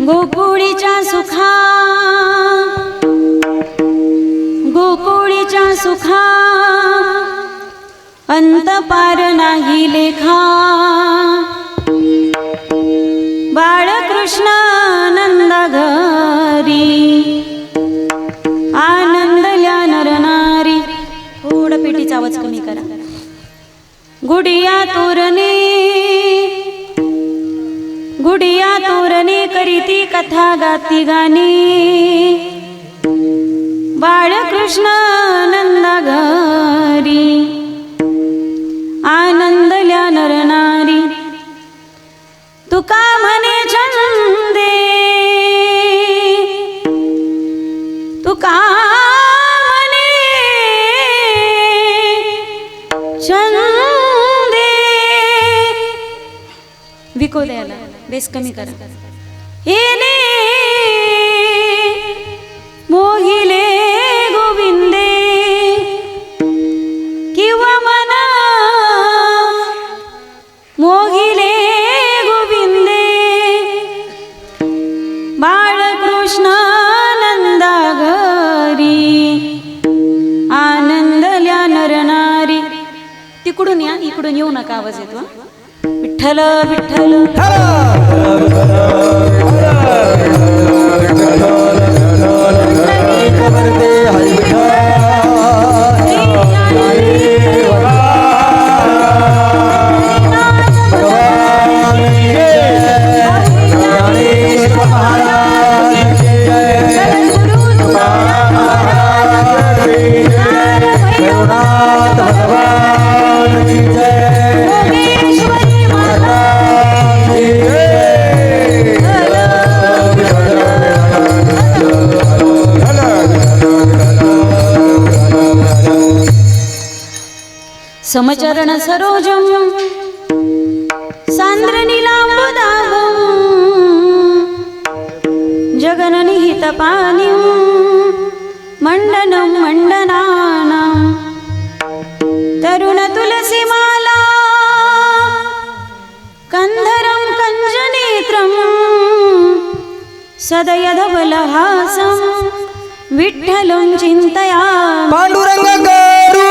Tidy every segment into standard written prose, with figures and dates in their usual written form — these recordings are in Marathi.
गोकुळीच्या सुखा गोकुळीच्या सुखा अंत पार नाही लेखा बाळकृष्ण नंद घरी आनंदल्या नरनारी. थोडं पेटीचा आवाज कमी करा. गुडिया तोरणे करीती कथा गाती गाणी बाळकृष्ण नंद घरी आनंदल्या नरनारी. तुका म्हणे छंदे तुका म्हणे छंदे विको द्यायला बेस कमी करा. येणे मोहिले गोविंदे किंवा मना मोहिले गोविंदे बाळकृष्ण नंदा घरी आनंदल्या नरनारी. तिकडून या इकडून येऊ नका आवाज येतो. विठ्ठल विठ्ठल समचरण सरोजम सांद्र नीलांबुदागम जगननिहित पानिं मंडनं मंडनानां तरुण तुलसीमाला कंधरं कंजनेत्रं सदयधवलहासं विठ्ठलं चिन्तयामि. पांडुरंग करू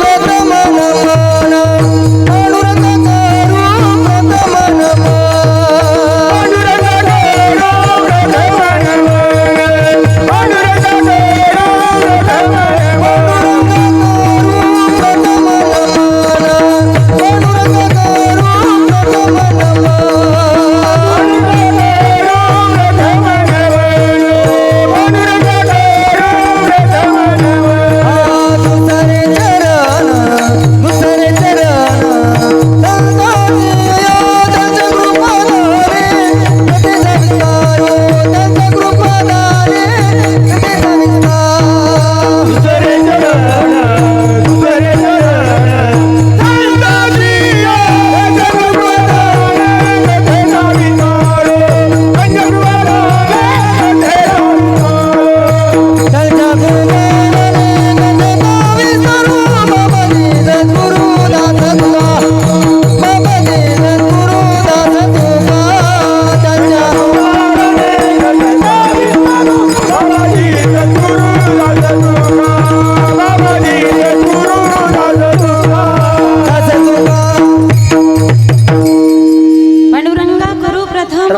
प्रथम नमन पांडुरंग करू प्रथम नमन पांडुरंग करू प्रथम नमन पांडुरंग करू प्रथम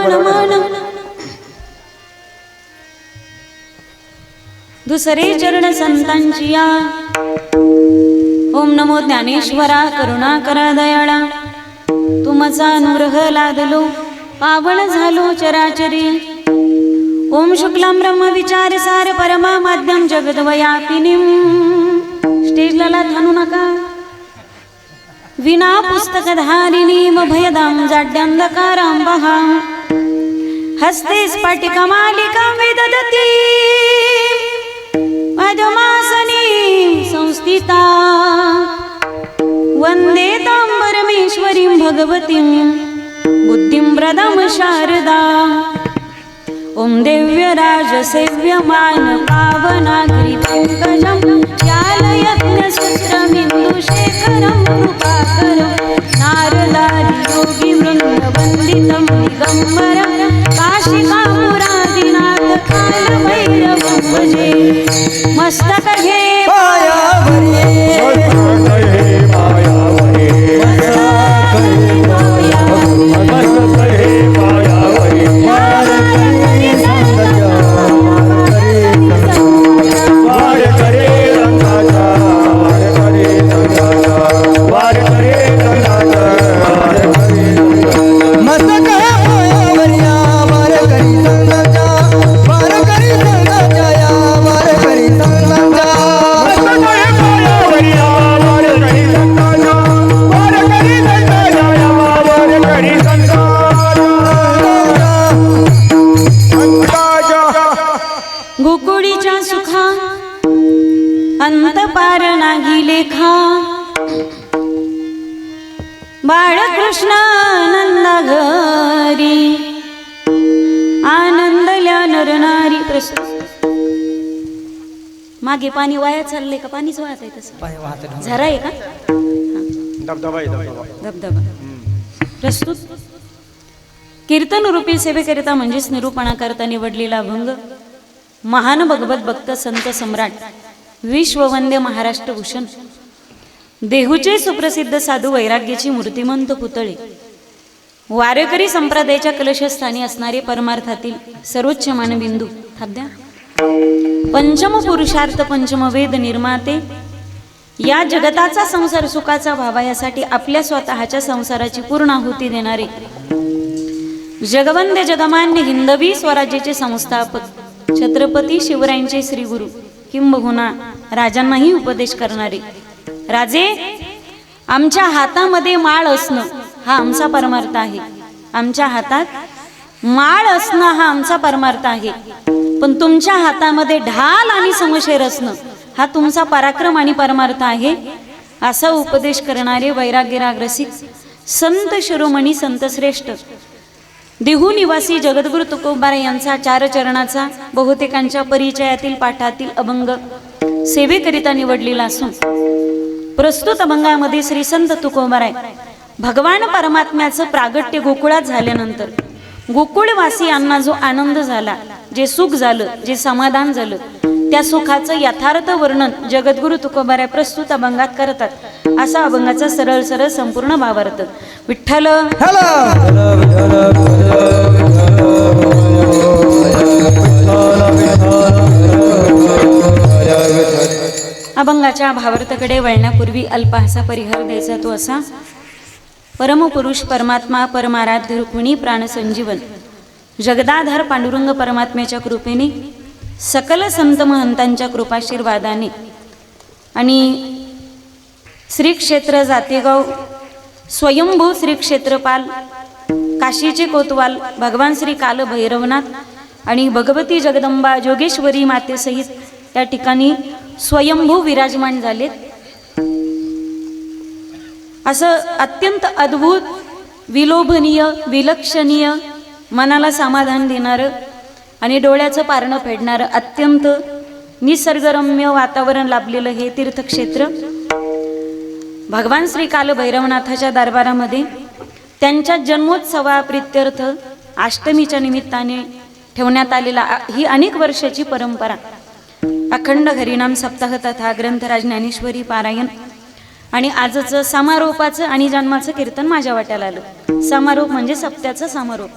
दुसरे चरण संतांची या. ओम नमो ज्ञानेश्वरा करुणाकरा दयाळा तुमचा अनुग्रह लादलो पावन झालो चराचरी. ओम शुक्लां ब्रह्म विचार सार परमा माध्यम जगद्व्यापिनीं. स्टेजला थानू नका. विना पुस्तकधारिणीं भयदां जाड्यांधकारां वहां हस्ते स्फटिकमालिकां विदधती पद्मासनी संस्थिता वंदे तां परमेश्वरीं भगवतीं बुद्धिं प्रदां शारदा. ओम दिव्यराजसेव्यमान पावनाग्रि पंकजं ज्ञानयज्ञसूत्रमिन्दुशेखरं कृपाकरं नारदादि योगी वृन्दवन्दितं दिगम्बरं काशिकापुरा कालभैरवं भजे मस्तक हे पायावरी मस्तक पायावरिया वार करी संगाचा वार करी संगाचा या वार करी संगाचा गोकुळीच्या सुखा अंत पार नाही लेखा बाळकृष्ण नंदा घरी आनंदल्या नरनारी मागे पाणी वाया चाललंय का पाणीच वाहत आहे तसं झरा आहे का धबधबा प्रस्तुत कीर्तन रूपी सेवेकरिता म्हणजेच निरूपणाकरता निवडलेला अभंग महान भगवत भक्त संत सम्राट विश्ववंद्य महाराष्ट्र भूषण देहूचे सुप्रसिद्ध साधू वैराग्याची मूर्तिमंत पुतळे वारकरी संप्रदायाच्या कलशस्थानी असणारे परमार्थातील सर्वोच्च मानबिंदू थाब्या पंचम पुरुषार्थ पंचम वेद निर्माते या जगताचा संसार सुखाचा व्हावा यासाठी आपल्या स्वतःच्या संसाराची पूर्ण आहुती देणारे जगवंद्य जगमान्य हिंदवी स्वराज्याचे संस्थापक छत्रपती शिवरायांचे श्री गुरु किंबहुना राजांनाही उपदेश करणारे राजे आमच्या हातामध्ये माळ असणं हा आमचा परमार्थ आहे आमच्या हातात माळ असणं हा आमचा परमार्थ आहे पण तुमच्या हातामध्ये ढाल आणि समशेर असणं हा तुमचा पराक्रम आणि परमार्थ आहे असा उपदेश करणारे वैराग्यराग रसिक संत शिरोमणी संत श्रेष्ठ देहू निवासी जगद्गुरु तुकोबार यांचा चार चरणाचा बहुतेकांच्या परिचयातील पाठातील अभंग सेवेकरिता निवडलेला असून प्रस्तुत अभंगामध्ये श्री संत तुकोबाराय भगवान परमात्म्याचं प्रागट्य गोकुळात झाल्यानंतर गोकुळवासियांना जो आनंद झाला जे सुख झालं जे समाधान झालं त्या सुखाचं यथार्थ वर्णन जगद्गुरु तुकोबाराय प्रस्तुत अभंगात करतात असा अभंगाचा सरळ सरळ संपूर्ण भावार्थ विठ्ठल अभंगाच्या भावार्थकडे वळण्यापूर्वी अल्पासा परिहार द्यायचा तो असा परमपुरुष परमात्मा परमाराध्य रुक्मिणी प्राणसंजीवन जगदाधार पांडुरंग परमात्म्याच्या कृपेने सकल संत महंतांच्या कृपाशीर्वादाने आणि श्री क्षेत्र जातेगाव स्वयंभू श्री क्षेत्रपाल काशीचे कोतवाल भगवान श्री काल भैरवनाथ आणि भगवती जगदंबा जोगेश्वरी मातेसहित या ठिकाणी स्वयंभू विराजमान झालेत असं अत्यंत अद्भुत विलोभनीय विलक्षणीय मनाला समाधान देणारं आणि डोळ्याचं पारणं फेडणारं अत्यंत निसर्गरम्य वातावरण लाभलेलं हे तीर्थक्षेत्र भगवान श्री काल भैरवनाथाच्या दरबारामध्ये त्यांच्या जन्मोत्सवाप्रित्यर्थ अष्टमीच्या निमित्ताने ठेवण्यात आलेला ही अनेक वर्षाची परंपरा अखंड हरिनाम सप्ताह तथा ग्रंथराज ज्ञानेश्वरी पारायण आणि आजचं समारोपाचं आणि जन्माचं कीर्तन माझ्या वाट्याला आलं समारोप म्हणजे सप्त्याचं समारोप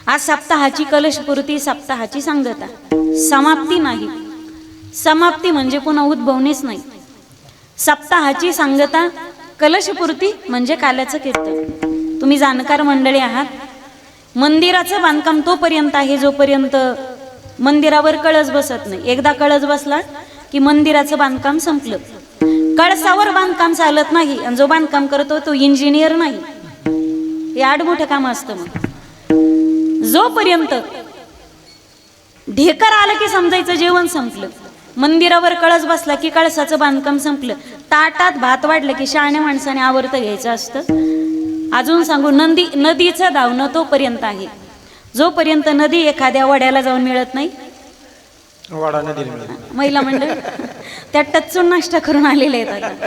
आज सप्ताहाची कलशपूर्ती सप्ताहाची सांगता समाप्ती नाही समाप्ती म्हणजे पुन्हा उद्भवणेच नाही सप्ताहाची सांगता कलशपूर्ती म्हणजे काल्याचं कीर्तन तुम्ही जाणकार मंडळी आहात मंदिराचं बांधकाम तोपर्यंत आहे जोपर्यंत मंदिरावर कळस बसत नाही एकदा कळस बसला की मंदिराचं बांधकाम संपलं कळसावर बांधकाम चालत नाही आणि जो बांधकाम करतो तो इंजिनियर नाही हे आडमोठं काम असतं मग जोपर्यंत ढेकर आलं की समजायचं जेवण संपलं मंदिरावर कळस बसला की कळसाचं बांधकाम संपलं ताटात भात वाढलं की शहाण्या माणसाने आवर्त घ्यायचं असतं अजून सांगू नदीचं धावणं तोपर्यंत आहे जोपर्यंत नदी एखाद्या वड्याला जाऊन मिळत नाही महिला मंडळ त्या टच्चून नाश्ता करून आलेले आहेत आता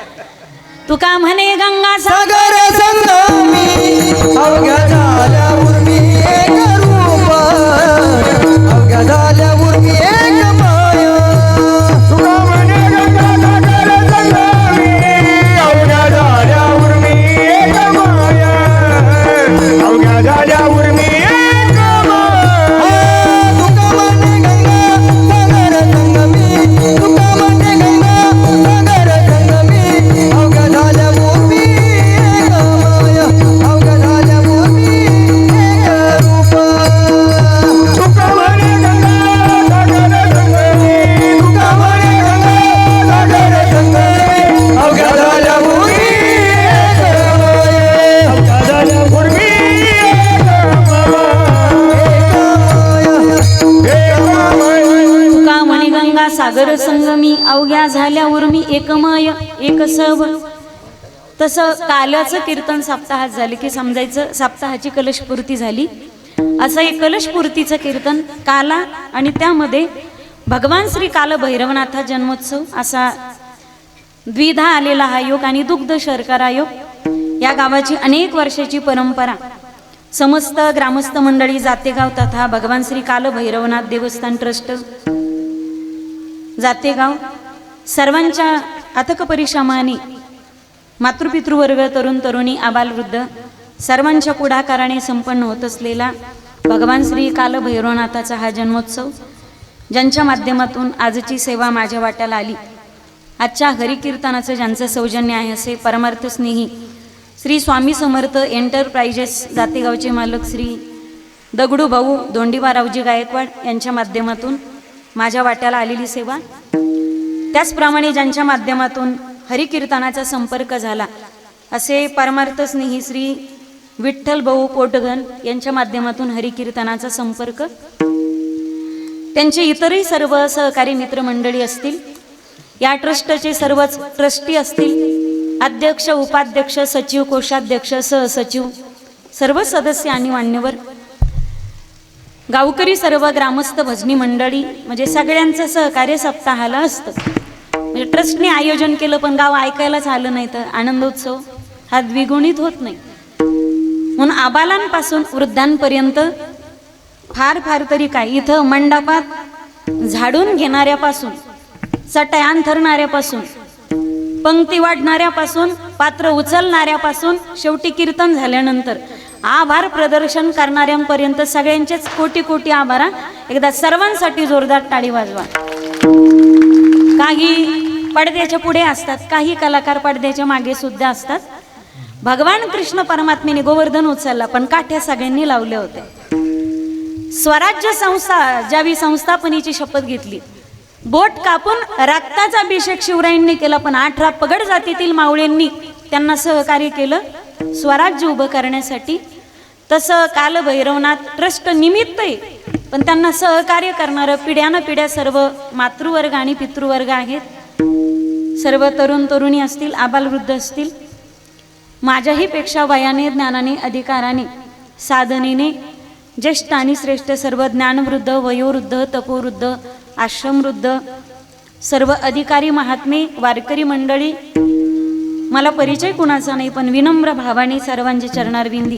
तुका म्हणे गंगा सागर संगमी अवघ्या झाल्या उर्मी एक रूप अवघ्या सागर संगमी अवघ्या झाल्या उर्मी एकमय एक सव. तसं काल्याचं कीर्तन सप्ताहात झाले की समजायचं सप्ताहाची कलशपूर्ती झाली. असं एक कलशपूर्तीचं कीर्तन काला आणि त्यामध्ये भगवान श्री काल भैरवनाथा जन्मोत्सव असा द्विधा आलेला हा योग आणि दुग्ध शर्करा योग. या गावाची अनेक वर्षाची परंपरा. समस्त ग्रामस्थ मंडळी जातेगाव तथा भगवान श्री काल भैरवनाथ देवस्थान ट्रस्ट जातेगाव सर्वांच्या अथक परिश्रमाने मातृपितृवर्ग तरुण तरुणी आबालवृद्ध सर्वांच्या पुढाकाराने संपन्न होत असलेला भगवान श्री काल भैरवनाथाचा हा जन्मोत्सव ज्यांच्या माध्यमातून आजची सेवा माझ्या वाट्याला आली. आजच्या हरिकीर्तनाचं ज्यांचं सौजन्य आहे असे परमार्थ स्नेही श्री स्वामी समर्थ एंटरप्राइजेस जातेगावचे मालक श्री दगडू भाऊ धोंडीबारावजी गायकवाड यांच्या माध्यमातून माझ्या वाट्याला आलेली सेवा. त्याचप्रमाणे ज्यांच्या माध्यमातून हरिकीर्तनाचा संपर्क झाला असे परमार्थ स्नेही श्री विठ्ठल भाऊ पोटगण यांच्या माध्यमातून हरिकीर्तनाचा संपर्क. त्यांचे इतरही सर्व सहकारी मित्रमंडळी असतील, या ट्रस्टचे सर्वच ट्रस्टी असतील, अध्यक्ष उपाध्यक्ष सचिव कोषाध्यक्ष सहसचिव सर्व सदस्य आणि मान्यवर गावकरी सर्व ग्रामस्थ भजनी मंडळी म्हणजे सगळ्यांचं सहकार्य सप्ताहाला असतं. म्हणजे ट्रस्टने आयोजन केलं पण गाव ऐकायलाच आलं नाही तर आनंदोत्सव हा द्विगुणित होत नाही. म्हणून आबालांपासून वृद्धांपर्यंत फार फार तरी काय इथं मंडपात झाडून घेणाऱ्यापासून चटया अंथरणाऱ्यापासून पंक्ती वाढणाऱ्यापासून पात्र उचलणाऱ्यापासून शेवटी कीर्तन झाल्यानंतर आभार प्रदर्शन करणाऱ्यांपर्यंत सगळ्यांचेच कोटी कोटी आभार. एकदा सर्वांसाठी जोरदार टाळी वाजवा. काही पडद्याच्या पुढे असतात, काही कलाकार पडद्याच्या मागे सुद्धा असतात. भगवान कृष्ण परमात्मेने गोवर्धन उचलला पण काठ्या सगळ्यांनी लावल्या होत्या. स्वराज्य संस्था ज्यावेळी संस्थापनेची शपथ घेतली बोट कापून रक्ताचा अभिषेक शिवरायांनी केला पण 18 पगड जातीतील मावळ्यांनी त्यांना सहकार्य केलं स्वराज्य उभं करण्यासाठी. तसं काल भैरवनाथ ट्रस्ट निमित्त आहे पण त्यांना सहकार्य करणारं पिढ्यानं पिढ्या सर्व मातृवर्ग आणि पितृवर्ग आहेत. सर्व तरुण तरुणी असतील, आबालवृद्ध असतील. माझ्याही पेक्षा वयाने ज्ञानाने अधिकाराने साधनेने ज्येष्ठ आणि श्रेष्ठ सर्व ज्ञानवृद्ध वयोवृद्ध तपोवृद्ध आश्रमवृद्ध सर्व अधिकारी महात्मे वारकरी मंडळी. मला परिचय कुणाचा नाही पण विनम्र भावाने सर्वांच्या चरणारविंदी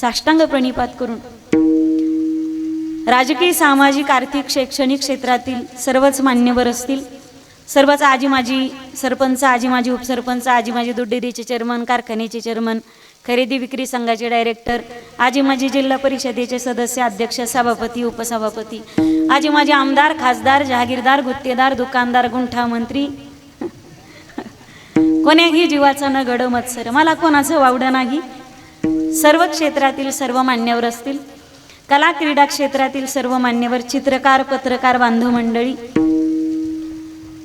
साष्टांग प्रणिपात करून राजकीय सामाजिक आर्थिक शैक्षणिक क्षेत्रातील सर्वच मान्यवर असतील, सर्वच आजी माजी सरपंच आजी माजी उपसरपंच आजी माजी दूध डेअरीचे चेअरमन कारखान्याचे चेअरमन खरेदी विक्री संघाचे डायरेक्टर आजी माजी जिल्हा परिषदेचे सदस्य अध्यक्ष सभापती उपसभापती आजी माजी आमदार खासदार जहागीरदार गुत्तेदार दुकानदार गुंठा मंत्री कोण्याही जीवाचा न गड मत्सर मला कोणाचं वावडं नाही. सर्व क्षेत्रातील सर्व मान्यवर असतील, कला क्रीडा क्षेत्रातील सर्व मान्यवर चित्रकार पत्रकार बांधव मंडळी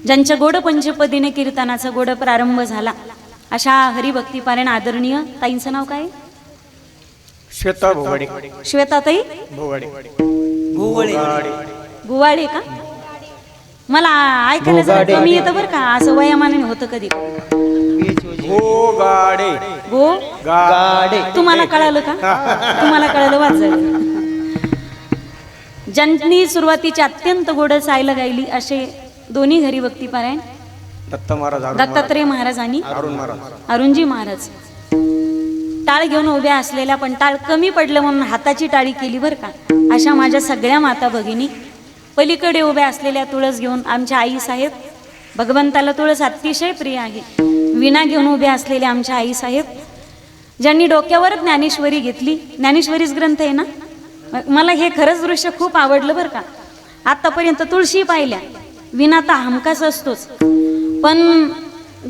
ज्यांच्या गोड पंचपदीने कीर्तनाचा गोड प्रारंभ झाला अशा हरिभक्तीपारायण आदरणीय ताईंचं नाव काय? श्वेता भोगाडे. श्वेताताई भोगाडे. गुवाडे का? मला ऐकायला जरा कमी येतं बरं का, असं वयामानाने होतं कधी. भोगाडे. गो गाडे. तुम्हाला कळालं का? तुम्हाला कळालं वाच झालं. ज्यांनी सुरुवातीची अत्यंत गोड सायला गायली असे दोन्ही हरिभक्तीपारायण दत्त महाराज दत्तात्रय महाराज आणि अरुण महाराज अरुणजी महाराज. टाळ घेऊन उभ्या असलेल्या पण टाळ कमी पडलं म्हणून हाताची टाळी केली बरं का. अशा माझ्या सगळ्या माता भगिनी पलीकडे उभ्या असलेल्या तुळस घेऊन आमच्या आई साहेब भगवंताला तुळस अतिशय प्रिय आहे. विणा घेऊन उभ्या असलेल्या आमच्या आई साहेब ज्यांनी डोक्यावर ज्ञानेश्वरी घेतली. ज्ञानेश्वरीच ग्रंथ आहे ना. मला हे खरंच दृश्य खूप आवडलं बरं का. आतापर्यंत तुळशी पाहिल्या, विणा तर हमखास असतोच पण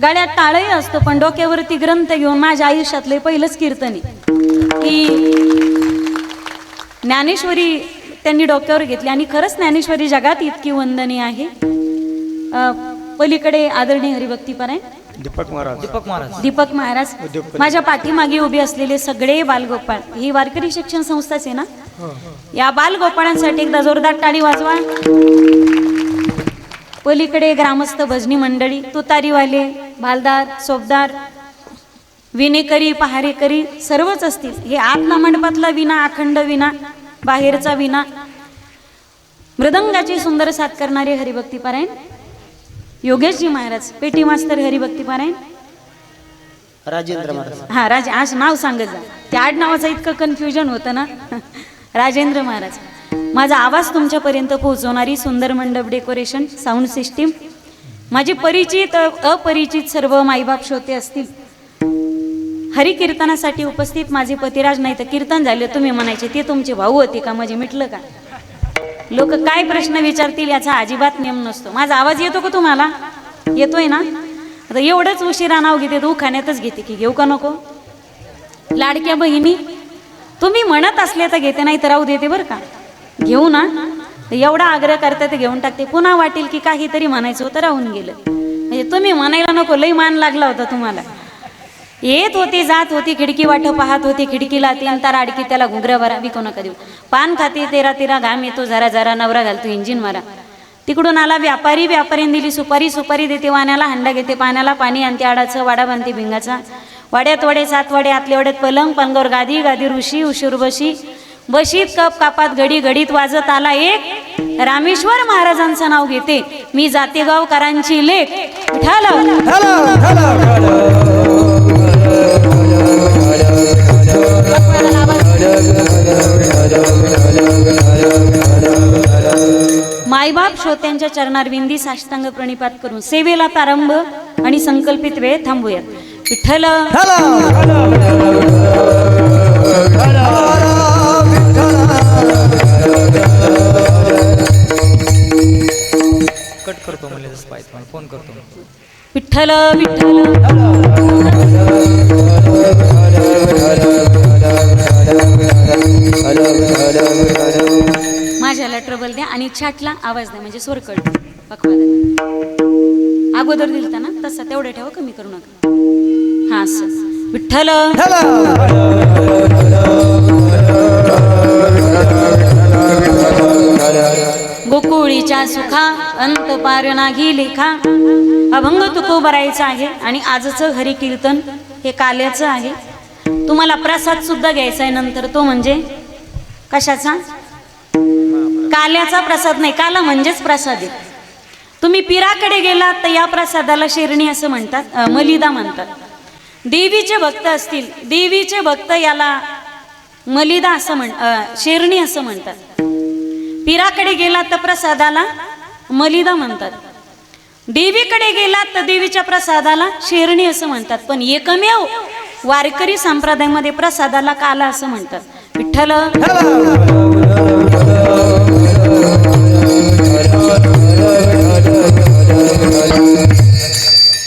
गळ्यात टाळही असतो पण डोक्यावरती ग्रंथ घेऊन माझ्या आयुष्यातले पहिलंच कीर्तन आहे की ज्ञानेश्वरी त्यांनी डोक्यावर घेतली. आणि खरंच ज्ञानेश्वरी जगात इतकी वंदनीय आहे. पलीकडे आदरणीय हरिभक्तीपारायण दीपक महाराज माझ्या पाठीमागे उभे असलेले सगळे बालगोपाळ ही वारकरी शिक्षण संस्थाच आहे ना. या बालगोपाळांसाठी एकदा जोरदार टाळी वाजवा. पलीकडे ग्रामस्थ भजनी मंडळी, तुतारीवाले, भालदार, सोबदार, विणेकरी, पहारेकरी सर्वच असतील. हे आतला मंडपातला विना, अखंड विना, बाहेरचा विना, मृदंगाची सुंदर साथ करणारे हरिभक्ती पारायण योगेशजी महाराज, पेटी मास्तर हरिभक्ती पारायण राजेंद्र महाराज. हा राज, आज नाव सांगत जा, त्या आडनावाचं इतकं कन्फ्युजन होतं ना. राजेंद्र महाराज. माझा आवाज तुमच्यापर्यंत पोहोचवणारी सुंदर मंडप डेकोरेशन, साऊंड सिस्टीम, माझे परिचित अपरिचित सर्व माईबाप श्रोते असतील. हरिकीर्तनासाठी उपस्थित माझे पतिराज, नाही तर कीर्तन झाले तुम्ही म्हणायचे ते तुमचे भाऊ होते का, म्हणजे मिटलं का. लोक काय प्रश्न विचारतील याचा अजिबात नियम नसतो. माझा आवाज येतो का तुम्हाला? येतोय ना? आता एवढंच उशिरा नाव घेते तर उखाण्यातच घेते की घेऊ का नको. लाडक्या बहिणी, तुम्ही म्हणत असले तर घेते, नाही तर राहू देते बरं का. घेऊ ना, एवढा आग्रह करते तर घेऊन टाकते. पुन्हा वाटेल की काहीतरी म्हणायचं होतं राहून गेलं, म्हणजे तुम्ही म्हणायला नको, लई मान लागला होता तुम्हाला. येत होती जात होती, खिडकी वाट पाहत होती, खिडकीला तीन तार अडकी, त्याला घुगऱ्या भरा विकू नका देऊ. पान खाते तेरा तेरा, घाम येतो जरा जरा, नवरा घालतो इंजिन मारा. तिकडून आला व्यापारी, व्यापाऱ्याने दिली सुपारी, सुपारी देते वाण्याला, हंडा घेते पाण्याला, पाणी आणते आडाचं, वाडा बांधते भिंगाचा. वाड्यात वडे सात वडे, आतल्या वड्यात पलंग, पलंगावर गादी, गादी ऋषी, उशीर बशी, बशीत कप कापात घडी, घडीत वाजत आला एक. रामेश्वर महाराजांचं नाव घेते मी, जाते गावकरांची लेक. मायबाप श्रोत्यांच्या चरणारविंदी साष्टांग प्रणिपात करून सेवेला प्रारंभ आणि संकल्पित वेळ थांबूया. विठ्ठल कट करतो म्हणजे फोन करतो. विठ्ठल विठ्ठल माझ्याला ट्रबल द्या आणि छाटला आवाज द्या, म्हणजे स्वर कळतो. अगोदर दिलता ना तसा तेवढं ठेवा, कमी करू नका. हा असं. विठ्ठल गोकुळीच्या सुखा अंत पार नाही लेखा. अभंग तुकोबरायचा आहे आणि आजचं हरी कीर्तन हे काल्याचं आहे. तुम्हाला प्रसाद सुद्धा घ्यायचा आहे नंतर, तो म्हणजे कशाचा? काल्याचा प्रसाद नाही, काला म्हणजेच प्रसाद आहे. तुम्ही पिराकडे गेलात तर या प्रसादाला शेरणी असं म्हणतात, मलिदा म्हणतात. देवीचे भक्त असतील, देवीचे भक्त याला मलिदा असं शेरणी असं म्हणतात. पिराकडे गेलात तर प्रसादाला मलिदा म्हणतात. देवीकडे गेलात तर देवीच्या प्रसादाला शेरणी असं म्हणतात. पण एकमेव वारकरी संप्रदायामध्ये प्रसादाला काला असं म्हणतात. विठ्ठल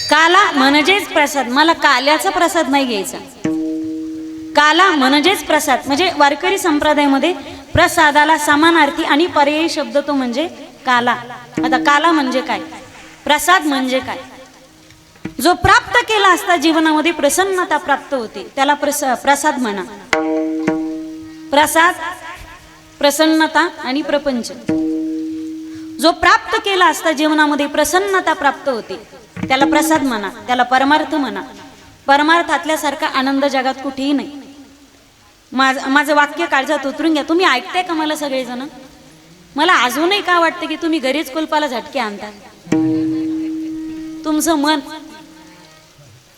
काला म्हणजेच प्रसाद. मला काल्याचा प्रसाद नाही घ्यायचा. काला म्हणजेच प्रसाद, म्हणजे वारकरी संप्रदायामध्ये प्रसादाला समानार्थी आणि पर्यायी शब्द तो म्हणजे काला. आता काला म्हणजे काय, प्रसाद म्हणजे काय? जो प्राप्त केला असता जीवनामध्ये प्रसन्नता प्राप्त होते त्याला प्रसाद म्हणा. प्रसाद, प्रसन्नता आणि प्रपंच. जो प्राप्त केला असता जीवनामध्ये प्रसन्नता प्राप्त होते त्याला प्रसाद म्हणा, त्याला परमार्थ म्हणा. परमार्थातल्यासारखा आनंद जगात कुठेही नाही. माझं वाक्य काळजात उतरून घ्या. तुम्ही ऐकताय का मला सगळेजण? मला अजूनही का वाटतं की तुम्ही घरीच कुलपाला झटके आणता. तुमचं मन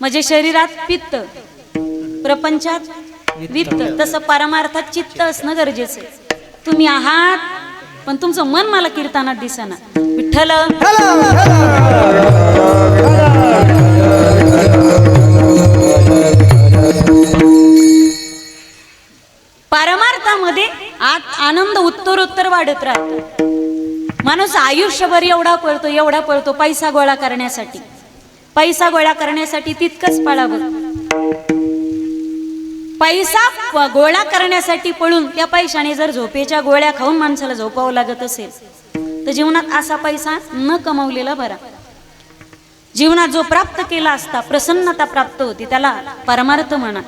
म्हणजे शरीरात पित्त, प्रपंचात वित्त, तसं परमार्थात चित्त असणं गरजेचं आहे. तुम्ही आहात पण तुमचं मन मला कीर्तनात दिसना. विठ्ठल परमार्थामध्ये आनंद उत्तरोत्तर वाढत राहतो. माणूस आयुष्यभर एवढा पळतो पैसा गोळा करण्यासाठी. पैसा गोळा करण्यासाठी तितकंच पळावं. पैसा गोळा करण्यासाठी पळून त्या पैशाने जर झोपेच्या गोळ्या खाऊन माणसाला झोपावं लागत असेल तर जीवनात असा पैसा न कमावलेला बरा. जीवनात जो प्राप्त केला असता, प्रसन्नता प्राप्त होती, त्याला परमार्थ म्हणा.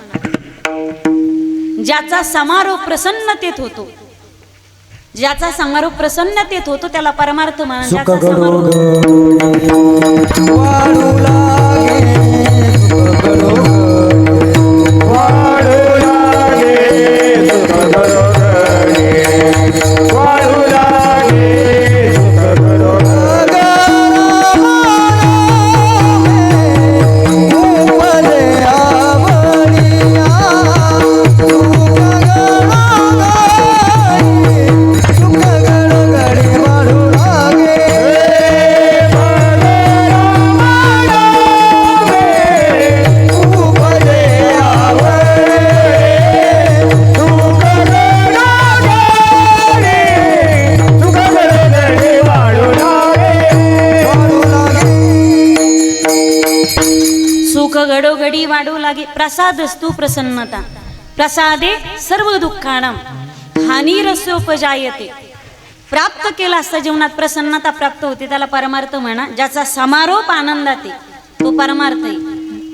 ज्याचा समारोह प्रसन्नतेत होतो ज्याचा समारोप प्रसन्नतेत होतो त्याला परमार्थ म्हणा. सुख ज्याचा घडो समारोप वाढू लागे सुख घडो वाढू लागे सुख घडो वाढू लागे सुख घडो सुख घडोघडी वाढू लागे. प्रसादस्तु प्रसन्नता प्रसादे सर्व दुःखानां हानिरस्योपजायते. प्राप्त केला असता जीवनात प्रसन्नता प्राप्त होते त्याला परमार्थ म्हणा. ज्याचा समारोप आनंदात आहे तो परमार्थ आहे.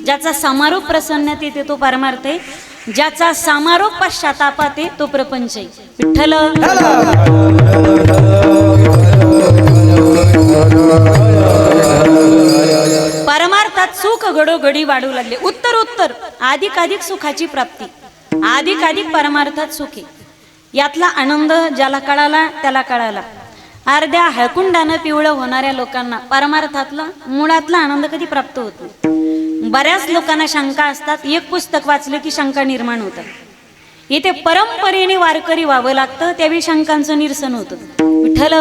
ज्याचा समारोप प्रसन्नतेत येते तो परमार्थ आहे. ज्याचा समारोप पश्चातापात आहे तो प्रपंच आहे. विठ्ठल परमार्थात सुख घडोघडी वाढू लागले. उत्तर अधिक सुखाची प्राप्ती, अधिक परमार्थात सुख आहे. यातला आनंद ज्याला कळाला त्याला कळाला. अर्ध्या हळकुंडानं पिवळं होणाऱ्या लोकांना परमार्थातला मुळातला आनंद कधी प्राप्त होत नाही. बऱ्याच लोकांना शंका असतात. एक पुस्तक वाचलं की शंका निर्माण होतात. इथे परंपरेने वारकरी व्हावं लागतं त्यावेळी शंकांचं निरसन होतं. विठ्ठल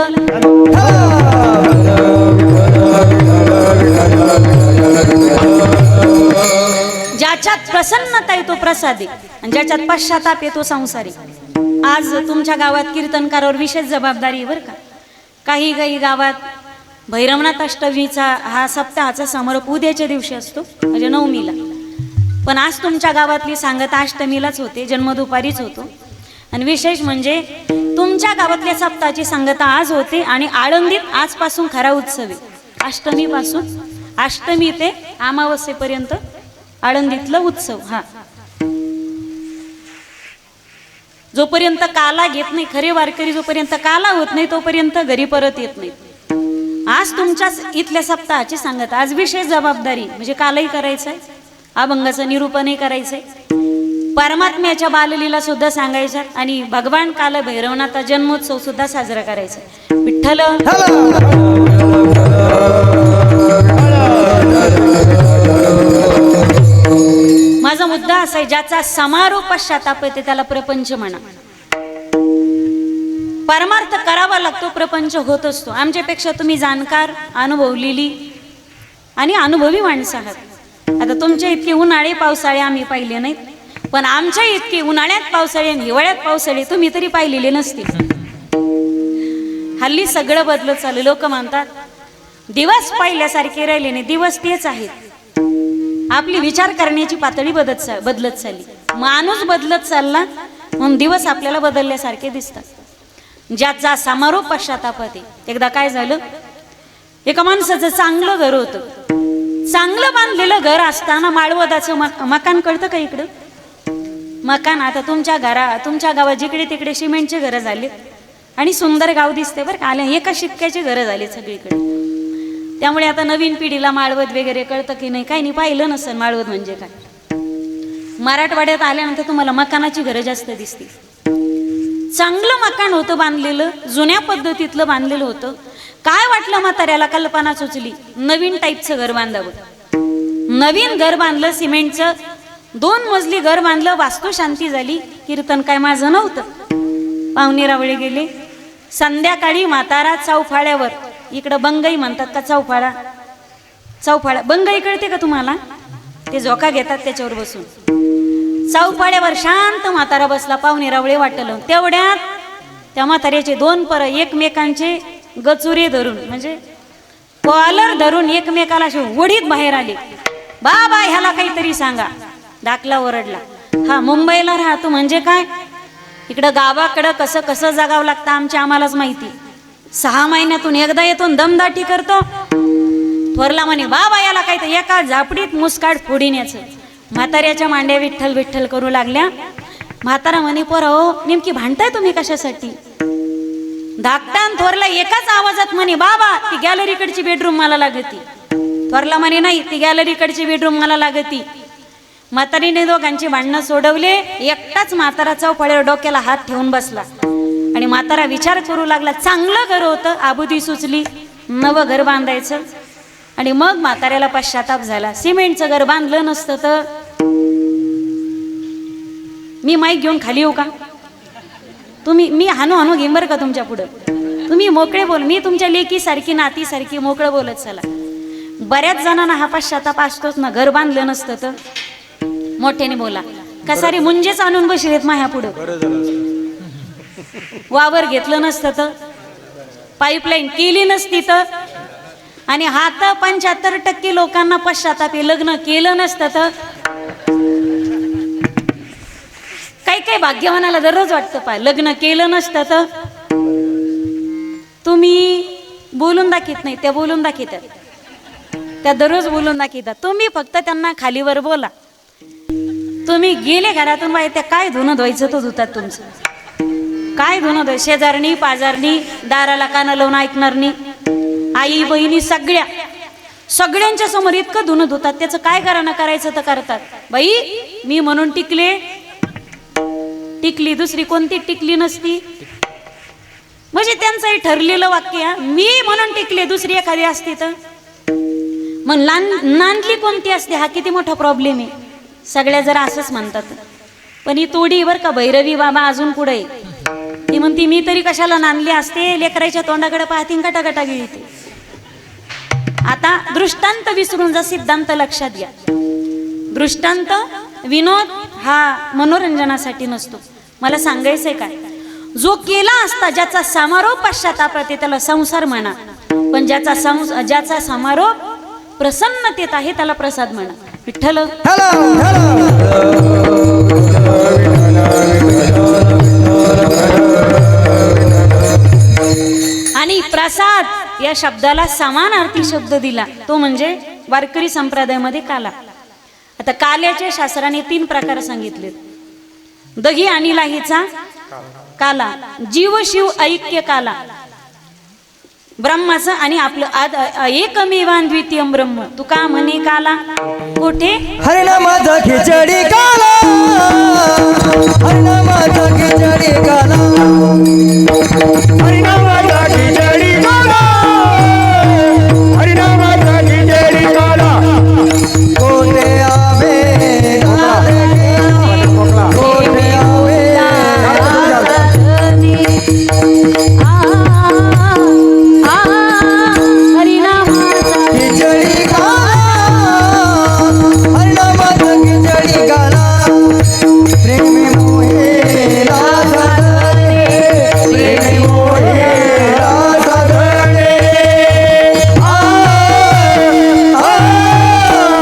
ज्याच्यात प्रसन्नता येतो प्रसादी आणि ज्याच्यात पश्चाताप येतो संसारी. आज तुमच्या गावात कीर्तनकारावर विशेष जबाबदारी बरं का. काही गावात भैरवनाथ अष्टमीचा हा सप्ताहाचा समारोप उद्याच्या दिवशी असतो म्हणजे 9मीला. पण आज तुमच्या गावातली सांगता अष्टमीलाच होते, जन्मदुपारीच होतो. आणि विशेष म्हणजे तुमच्या गावातल्या सप्ताहाची सांगता आज होते आणि आळंदीत आजपासून खरा उत्सव आहे. अष्टमीपासून अष्टमी ते अमावस्येपर्यंत आळंदीतला उत्सव. हा जोपर्यंत काला घेत नाही खरे वारकरी, जोपर्यंत काला होत नाही तोपर्यंत घरी परत येत नाही. आज तुमच्याच इथल्या सप्ताहाची सांगता. आज विशेष जबाबदारी म्हणजे कालही करायचंय, अभंगाचं निरूपणही करायचंय, परमात्म्याच्या बाललीला सुद्धा सांगायच्या आणि भगवान काल भैरवनाथा जन्मोत्सव सुद्धा साजरा करायचा. विठ्ठल माझा मुद्दा असा आहे ज्याचा समारोप पश्चाताप येते त्याला प्रपंच म्हणा. परमार्थ करावा लागतो, प्रपंच होत असतो. आमच्यापेक्षा तुम्ही जाणकार, अनुभवलेली आणि अनुभवी माणसं आहात. आता तुमच्या इतके उन्हाळे पावसाळे आम्ही पाहिले नाहीत, पण आमच्या इतके उन्हाळ्यात पावसाळे आणि हिवाळ्यात पावसाळे तुम्ही तरी पाहिलेले नसतील. हल्ली सगळं बदलत चाललं. लोक म्हणतात दिवस पाहिल्यासारखे राहिले नाही, दिवस तेच आहेत. आपली विचार करण्याची पातळी बदलत चालली, माणूस बदलत चालला म्हणून दिवस आपल्याला बदलल्यासारखे दिसतात. ज्याचा समारोप पश्चातापात आहे. एकदा काय झालं, एका माणसाचं चांगलं घर होतं, चांगलं बांधलेलं घर असताना माळवदाचं मकान कळतं का इकडं मकान. आता तुमच्या गावात जिकडे तिकडे सिमेंटचे घरं झाले आणि सुंदर गाव दिसते बरं का. आल्या एका शिक्क्याचे घरं झाले सगळीकडे. त्यामुळे आता नवीन पिढीला माळवद वगैरे कळतं की नाही काही नाही, पाहिलं नसेल माळवद म्हणजे काय. मराठवाड्यात आल्यानंतर तुम्हाला मकानाची घरं जास्त दिसते. चांगलं मकान होतं बांधलेलं, जुन्या पद्धतीतलं बांधलेलं होतं. काय वाटलं म्हाताऱ्याला, कल्पना सुचली नवीन टाईपचं घर बांधावं. नवीन घर बांधलं, सिमेंटचं 2 मजली घर बांधलं. वास्तुशांती झाली. कीर्तन काय माझं नव्हतं, पाहुणे रावळे गेले. संध्याकाळी म्हातारा चौफाळ्यावर, इकडं बंगई म्हणतात का चौफाळा बंगई कळते का तुम्हाला, ते झोका घेतात त्याच्यावर बसून. चौफाळ्यावर शांत म्हातारा बसला, पाहुणे रावळे वाटलं. तेवढ्यात त्या म्हाताऱ्याचे 2 पर एकमेकांचे गचुरे धरून म्हणजे कॉलर धरून एकमेकाला ओढीत बाहेर आले. बाबा ह्याला काहीतरी सांगा. धाकला ओरडला. हा मुंबईला राहतो म्हणजे काय, इकडं गावाकडं कसं कसं जगावं लागतं आम्हालाच माहिती. 6 महिन्यातून एकदा येतो, दमदाटी करतो. थोरला म्हणे बाबा याला काय, तर एका झापडीत मुस्काट फोडीण्याचं. म्हाताऱ्याच्या मांड्या विठ्ठल विठ्ठल करू लागल्या. म्हातारा म्हणे पोरा हो नेमकी भांडताय तुम्ही कशासाठी. धाकटान थोरला एकाच आवाजात म्हणे, बाबा ती गॅलरीकडची बेडरूम मला लागती. थोरला म्हणे, नाही ती गॅलरीकडची बेडरूम मला लागती. म्हातारीने दोघांची भांडणं सोडवले. एकटाच म्हातारा चौफळ्यावर डोक्याला हात ठेवून बसला आणि म्हातारा विचार करू लागला. चांगलं घर होतं, आबुदी सुचली नवं घर बांधायचं. आणि मग म्हाताऱ्याला पश्चाताप झाला. सिमेंटचं घर बांधलं नसतं तर. मी माईक घेऊन खाली येऊ का? तुम्ही मी हानू घेईन बरं का तुमच्या पुढं. तुम्ही मोकळे बोल. मी तुमच्या लेकीसारखी नातीसारखी मोकळं बोलत चला. बऱ्याच जणांना हा पश्चाताप असतोच ना, घर बांधलं नसतं तर. मोठ्याने बोला. कसारी मुंजेच आणून बसलेत माझ्या पुढं. वावर घेतलं नसतं तर, पाईपलाईन केली नसती तर. आणि हा तर 75% लोकांना पश्चाताप आहे. लग्न केलं नसतं तर. काही भाग्यवानाला दररोज वाटतं पाय लग्न केलं नसतं तर. तुम्ही बोलून दाखवत नाही, त्या बोलून दाखवतात. त्या दररोज बोलून दाखवतात. तुम्ही फक्त त्यांना खालीवर बोला. तुम्ही गेले घरातून बाहेर, त्या काय धुणं धुवायचं तो धुतात तुमचं. काय धुणं धुवाय, शेजारणी पाजारणी दाराला कानं लावून ऐकणार नाही. आई बहिणी सगळ्यांच्या समोर इतकं धुणं धुतात. त्याचं काय करायचं करायचं तर करतात. बाई मी म्हणून टिकली, दुसरी कोणती टिकली नसती. म्हणजे त्यांचं ठरलेलं वाक्य, मी म्हणून टिकले, दुसरी एखादी असती तर. मग नांदली कोणती असते, हा किती मोठा प्रॉब्लेम आहे. सगळ्या जरा असंच म्हणतात. पण ही तोडी बर का भैरवी बाबा अजून पुढे. ती म्हणती मी तरी कशाला नांदली असते, लेकराच्या तोंडाकडे पाहतीन कटाकटा गिळते. आता दृष्टांत विसरून जा, सिद्धांत लक्षात घ्या. दृष्टांत विनोद हा मनोरंजनासाठी नसतो. मला सांगायचंय काय, जो केला असता, ज्याचा समारोप पश्चाताप आहे त्याला संसार म्हणा. पण ज्याचा समारोप प्रसन्नतेत आहे त्याला प्रसाद म्हणा. विठ्ठल आणि प्रसाद या शब्दाला समानार्थी शब्द दिला, तो म्हणजे वारकरी संप्रदायामध्ये काला. आता काल्याच्या शास्त्राने 3 प्रकार सांगितले. दही आणि लाहीचा काला, जीव शिव ऐक्य काला, ब्रह्माचं आणि आपलं एकमेवान द्वितीयम ब्रह्म. तू का म्हणे काला कोठे? हरिनामाचा खिचडी काला, हरिनामाचा खिचडी काला, हरिनामाचा खिचडी काला, हरिनामाचा खिचडी काला. कोठे आवे कोठे आवे खिचडी काला, हरिनामाचा खिचडी काला. प्रेमी मोहे राधे, प्रेमी मोहे राधे.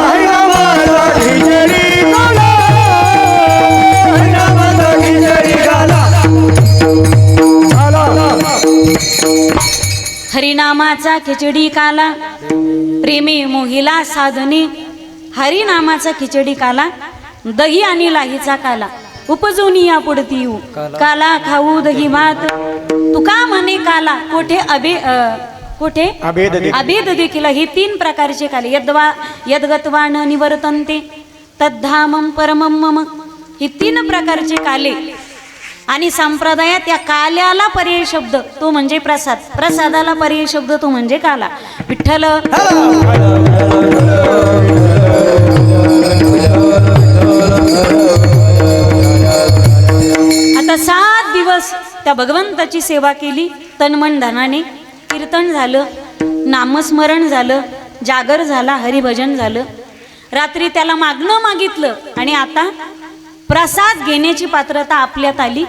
हरिनामाचा खिचडी काला, हरिनामाचा खिचडी काला. हरिनामाचा खिचडी काला, प्रेमी मोहिला साधने. हरिनामाचा खिचडी काला, दही आणि लाहीचा काला, उपजून या पुढती येऊ काला खाऊ दही भात. तुका म्हणे काला कोठे कोठे अभेद देखील. हे 3 प्रकारचे काले. यद्गत्वा न निवर्तन्ते तद्धामं परमं मम. हे 3 प्रकारचे काले. आणि संप्रदायात या काल्याला पर्याय शब्द तो म्हणजे प्रसाद, प्रसादाला पर्याय शब्द तो म्हणजे काला. विठ्ठल आता 7 दिवस त्या भगवंताची सेवा केली. तनमन धनाने कीर्तन झालं, नामस्मरण झालं, जागर झाला, हरिभजन झालं. रात्री त्याला मागणं मागितलं आणि आता प्रसाद घेण्याची पात्रता आपल्यात आली.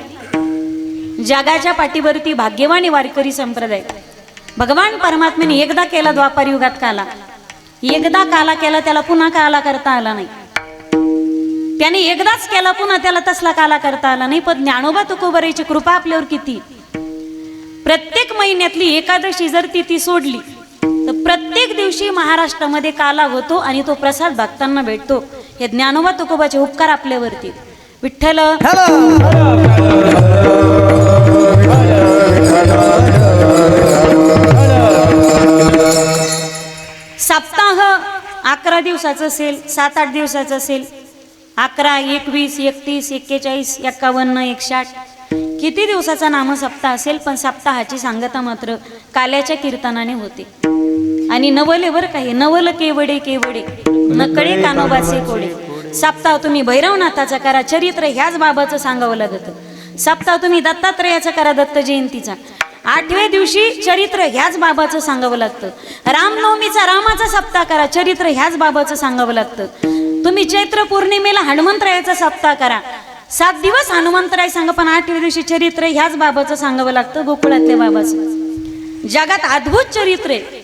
जगाच्या पाठीवरती भाग्यवानी वारकरी संप्रदाय. भगवान परमात्म्याने एकदा केला द्वापार युगात काला, एकदा काला केला, त्याला पुन्हा काला करता आला नाही. त्याने एकदाच केला, पुन्हा त्याला तसला काला करता आला नाही. पण ज्ञानोबा तुकोबारायची कृपा आपल्यावर किती. प्रत्येक महिन्यातली एकादशी जर ती सोडली तर प्रत्येक दिवशी महाराष्ट्रामध्ये काला होतो आणि तो प्रसाद भक्तांना भेटतो. हे ज्ञानोबा तुकोबाचे उपकार आपल्यावरती. विठ्ठल 11 दिवसाचं असेल, 7-8 दिवसाचं असेल, 11, 21, 31, 41, 51, 160 किती दिवसाचा नामसप्ताह असेल, पण सप्ताहाची सांगता मात्र काल्याच्या कीर्तनाने होते. आणि नवले बरं काही नवल केवडे केवडे नकडे कानोबाचे कोडे. सप्ताह तुम्ही भैरवनाथाचा करा, चरित्र ह्याच बाबाचं सांगावं लागतं. सप्ताह तुम्ही दत्तात्रयाचा करा, दत्त जयंतीचा. 8व्या दिवशी चरित्र ह्याच बाबाचं सांगावं लागतं. रामनवमीचा रामाचा सप्ताह करा, चरित्र ह्याच बाबाचं सांगावं लागतं. तुम्ही चैत्र पौर्णिमेला हनुमंतरायाचा सप्ताह करा, 7 दिवस हनुमंतराय सांगा, पण 8व्या दिवशी चरित्र ह्याच बाबाचं सांगावं लागतं, गोकुळातल्या बाबाचं. जगात अद्भुत चरित्र आहे.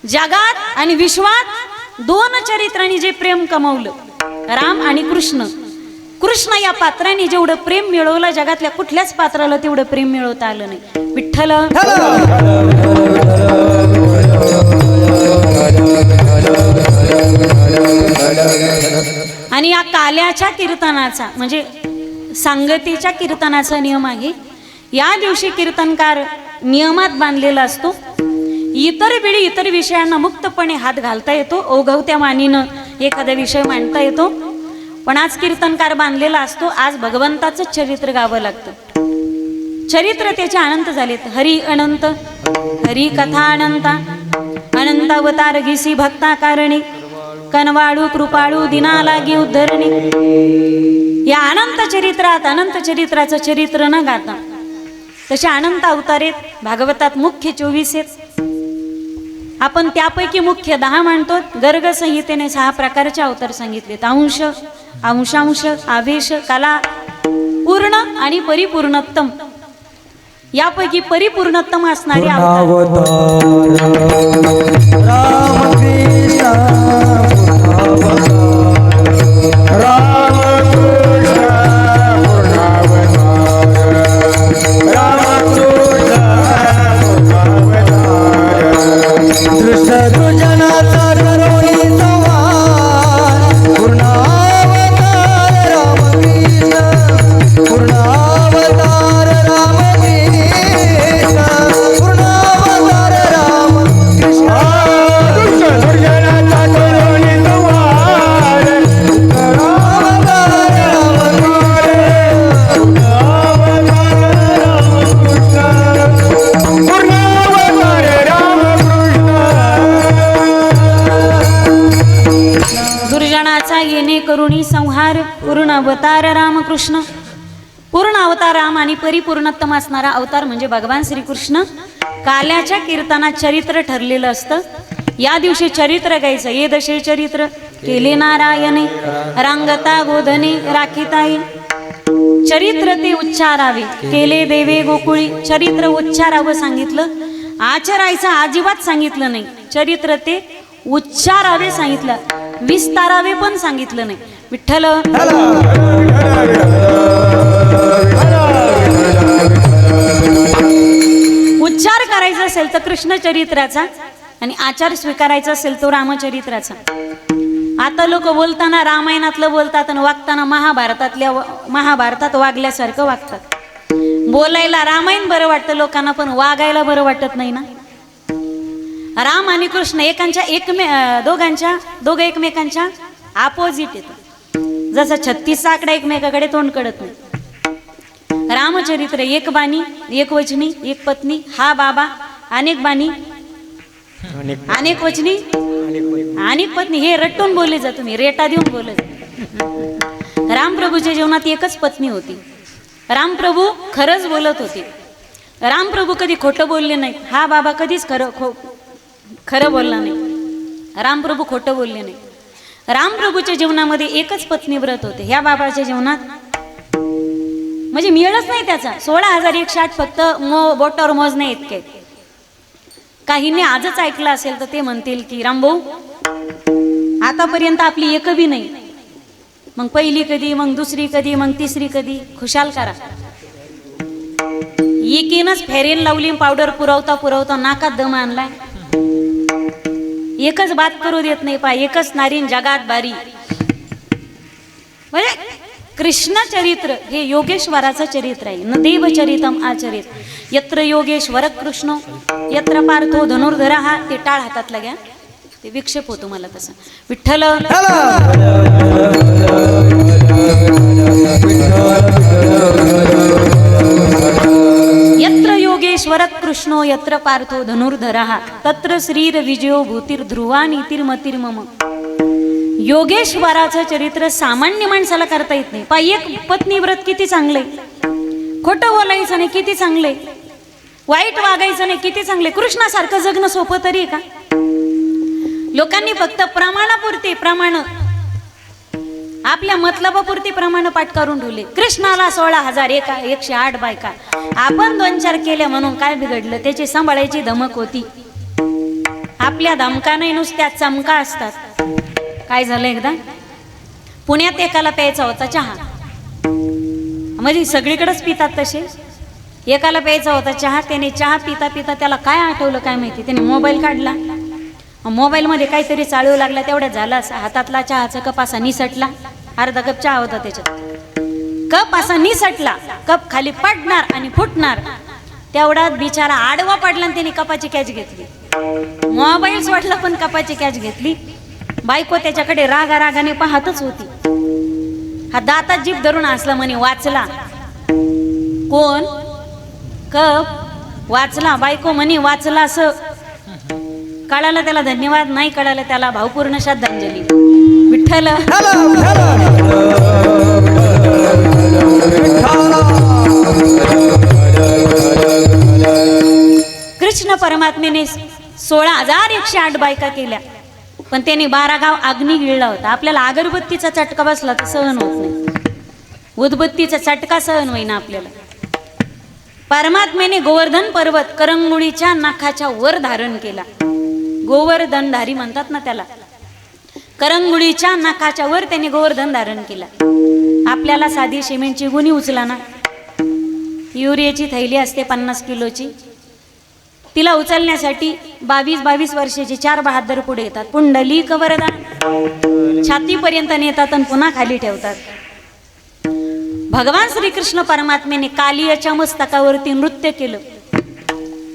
जगात आणि विश्वात 2 चरित्रांनी जे प्रेम कमावलं, राम आणि कृष्ण. कृष्ण या पात्राने जेवढं प्रेम मिळवलं, जगातल्या कुठल्याच पात्राला तेवढं प्रेम मिळवता आलं नाही. विठ्ठल आणि या काल्याच्या कीर्तनाचा म्हणजे सांगतेच्या कीर्तनाचा नियम आहे. या दिवशी कीर्तनकार नियमात बांधलेला असतो. इतर वेळी इतर विषयांना मुक्तपणे हात घालता येतो, ओघवत्या वाणीनं एखादा विषय मांडता येतो, पण आज कीर्तनकार बांधलेला असतो. आज भगवंताचं चरित्र गावं लागतं. चरित्र त्याचे अनंत झालेत. हरी अनंत, हरी कथा अनंता, अनंतावतार घिसी भक्ता कारणे, कनवाळू कृपाळू दिना लागी उद्धरणे. या अनंत चरित्रात अनंत चरित्राचं चरित्र न गाता तसे अनंत अवतार आहेत. भागवतात मुख्य 24 आहेत. आपण त्यापैकी मुख्य 10 मानतो. गर्ग संहितेने 6 प्रकारचे अवतार सांगितलेत. अंश, अंशांश, आवेश, कला, पूर्ण आणि परिपूर्णोत्तम. यापैकी परिपूर्णोत्तम असणारे अवतार करुणी संहार. पूर्ण अवतार रामकृष्ण. पूर्ण अवतार राम आणि परिपूर्णोत्तम असणारा अवतार म्हणजे भगवान श्रीकृष्ण. काल्याच्या कीर्तनात चरित्र ठरलेलं असतं. या दिवशी चरित्र गायचं. ये दशे चरित्र केले नारायणे, रांगता गोधने राखिताई. चरित्र ते उच्चारावे केले देवे गोकुळी. चरित्र उच्चारावं सांगितलं, आचरायचं अजिबात सांगितलं नाही. चरित्र ते उच्चारावे सांगितलं, विस्तारावे पण सांगितलं नाही. विठ्ठल उच्चार करायचा असेल तर कृष्ण चरित्राचा आणि आचार स्वीकारायचा असेल तो रामचरित्राचा. आता लोक बोलताना रामायणातलं बोलतात आणि वागताना महाभारतात वागल्यासारखं वागतात. बोलायला रामायण बरं वाटतं लोकांना, पण वागायला बरं वाटत नाही ना. राम आणि कृष्ण दोघं एकमेकांच्या अपोजिट येतात. जसा 36 आकडा एकमेकाकडे तोंड कडत नाही. रामचरित्र एक बाणी, एक वचनी, एक पत्नी, हा बाबा, अनेक बाणी, अनेक वचनी, अनेक पत्नी. हे रट्टून बोलले जा, तुम्ही रेटा देऊन बोलले जा. रामप्रभूच्या जीवनात एकच पत्नी होती. रामप्रभू खरंच बोलत होते. रामप्रभू कधी खोटं बोलले नाही. हा बाबा कधीच खरं बोलला नाही. रामप्रभू खोटं बोलले नाही. रामप्रभूच्या जीवनामध्ये एकच पत्नी व्रत होते. ह्या बाबाच्या जीवनात म्हणजे मिळच नाही त्याचा. 16,160 फक्त बोटावर मोजणे इतके. काहींनी आजच ऐकलं असेल तर ते म्हणतील की रामभाऊ आतापर्यंत आपली एक बी नाही, मग पहिली कधी, मग दुसरी कधी, मग तिसरी कधी. खुशाल करा. एकीनच फेरेन लावली, पावडर पुरवता नाकात दम आणलाय. एकच बात करू देत नाही. पा एकच नारीन जगात बारी. म्हणजे कृष्ण चरित्र हे योगेश्वराचं चरित्र आहे. न देव चरितम आचरित यत्र योगेश्वर कृष्ण यत्र पार्थो धनुर्धर. हा ते टाळ हातातला घ्या. ते विक्षेप होतो मला तसं. विठ्ठल यत्र योगेश्वर कृष्णो यत्र पार्थो धनुर्धरः तत्र श्रीर विजयो भूतिर्ध्रुवा नीतिर्मतिर्मम. योगेश्वराचं चरित्र सामान्य माणसाला करता येत नाही. पाय एक पत्नी व्रत किती चांगले, खोटं बोलायचं नाही किती चांगले, वाईट वागायचं नाही किती चांगले. कृष्णासारखं जगणं सोपं तरी आहे का? लोकांनी फक्त प्रमाणापुरती प्रमाण, आपल्या मतलबापुरती प्रमाण पाठ करून ठेवले. कृष्णाला 16,000 108 बायका, आपण 2-4 केल्या म्हणून काय बिघडलं? त्याची सांभाळायची धमक होती. आपल्या धमका नाही, नुसत्या चमका असतात. काय झालं एकदा पुण्यात एकाला प्यायचा होता चहा, म्हणजे सगळीकडेच पितात तसे. एकाला प्यायचा होता चहा, त्याने चहा पिता पिता त्याला काय आठवलं काय माहिती, त्याने मोबाईल काढला, मोबाईलमध्ये काहीतरी चालू लागला. तेवढ्यात झाला हातातला चहाचा कप असा निसटला. अर्धा कप चहा होता त्याच्यात, कप असा निसटला, कप खाली पडणार आणि फुटणार. तेवढ्यात बिचारा आडवा पडला आणि त्याने कपाची कॅच घेतली. मोबाईल सोडला पण कपाची कॅच घेतली. बायको त्याच्याकडे रागाने पाहतच होती. हा दातात जीभ धरून हसला, म्हणे वाचला. कोण? कप वाचला. बायको म्हणे वाचला. असं कळालं त्याला धन्यवाद, नाही कळालं त्याला भावपूर्ण श्रद्धांजली. विठ्ठल कृष्ण परमात्मेने 16,108 बायका केल्या, पण त्याने 12 गाव अग्नी गिळला होता. आपल्याला अगरबत्तीचा चटका बसला तर सहन होत नाही, उदबत्तीचा चटका सहन होईना आपल्याला. परमात्म्याने गोवर्धन पर्वत करंगुळीच्या नाकाच्या वर धारण केला. गोवर्धनधारी म्हणतात ना त्याला. करंगुळीच्या नाकाच्या वर त्याने गोवर्धन धारण केला. आपल्याला साधी सिमेंटची गुणी उचला ना, युरियाची थैली असते 50 किलोची, तिला उचलण्यासाठी 22 वर्षाचे 4 बहादर पुढे येतात. पुंडलिक वरदान छातीपर्यंत नेतात आणि पुन्हा खाली ठेवतात. भगवान श्रीकृष्ण परमात्म्याने कालियाच्या मस्तकावरती नृत्य केलं.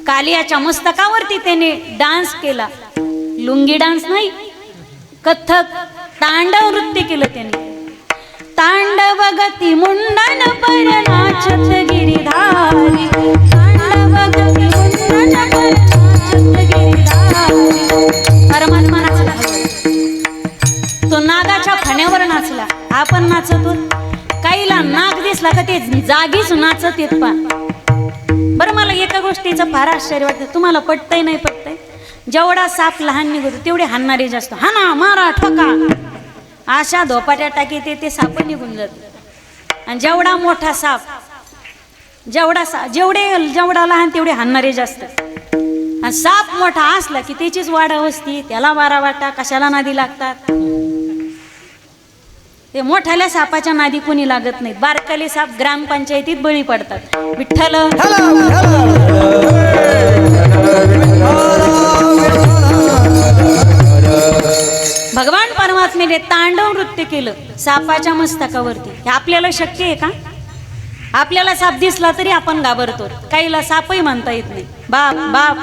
कालियाच्या मस्तकावरती त्याने डान्स केला. लुंगी डान्स नाही, कथक तांडव नृत्य केलं त्याने. तांडव गती मुंडन पर नाचत गिरिधारी, तांडव गती मुंडन पर नाचत गिरिधारी. परमात्मा नाचला, तो नागाच्या फण्यावर नाचला. आपण नाचतो, काहीला नाग दिसला का ते जागीच नाचत येत. पा बरं, मला एका गोष्टीचं फार आश्चर्य वाटतं. तुम्हाला पटतंय नाही पटतंय? जेवढा साप लहान निघतो तेवढे हाणणारे जास्त. हा ना, मारा, ठोका, अशा धोपाट्या टाकी ते साप निघून जात. आणि जेवढा मोठा साप, जेवढा लहान तेवढे हाणणारे जास्त. आणि साप मोठा असला की त्याचीच वाढ वस्ती, त्याला वारा वाटा, कशाला नादी लागतात. ते मोठ्याल्या सापाच्या नादी कोणी लागत नाहीत. बारकाले साप ग्रामपंचायतीत बळी पडतात. विठ्ठल भगवान परमात्म्याने तांडव नृत्य केलं सापाच्या मस्तकावरती. हे आपल्याला शक्य आहे का? आपल्याला साप दिसला तरी आपण घाबरतो. काहीला सापही म्हणता येत नाही. बाप बाप,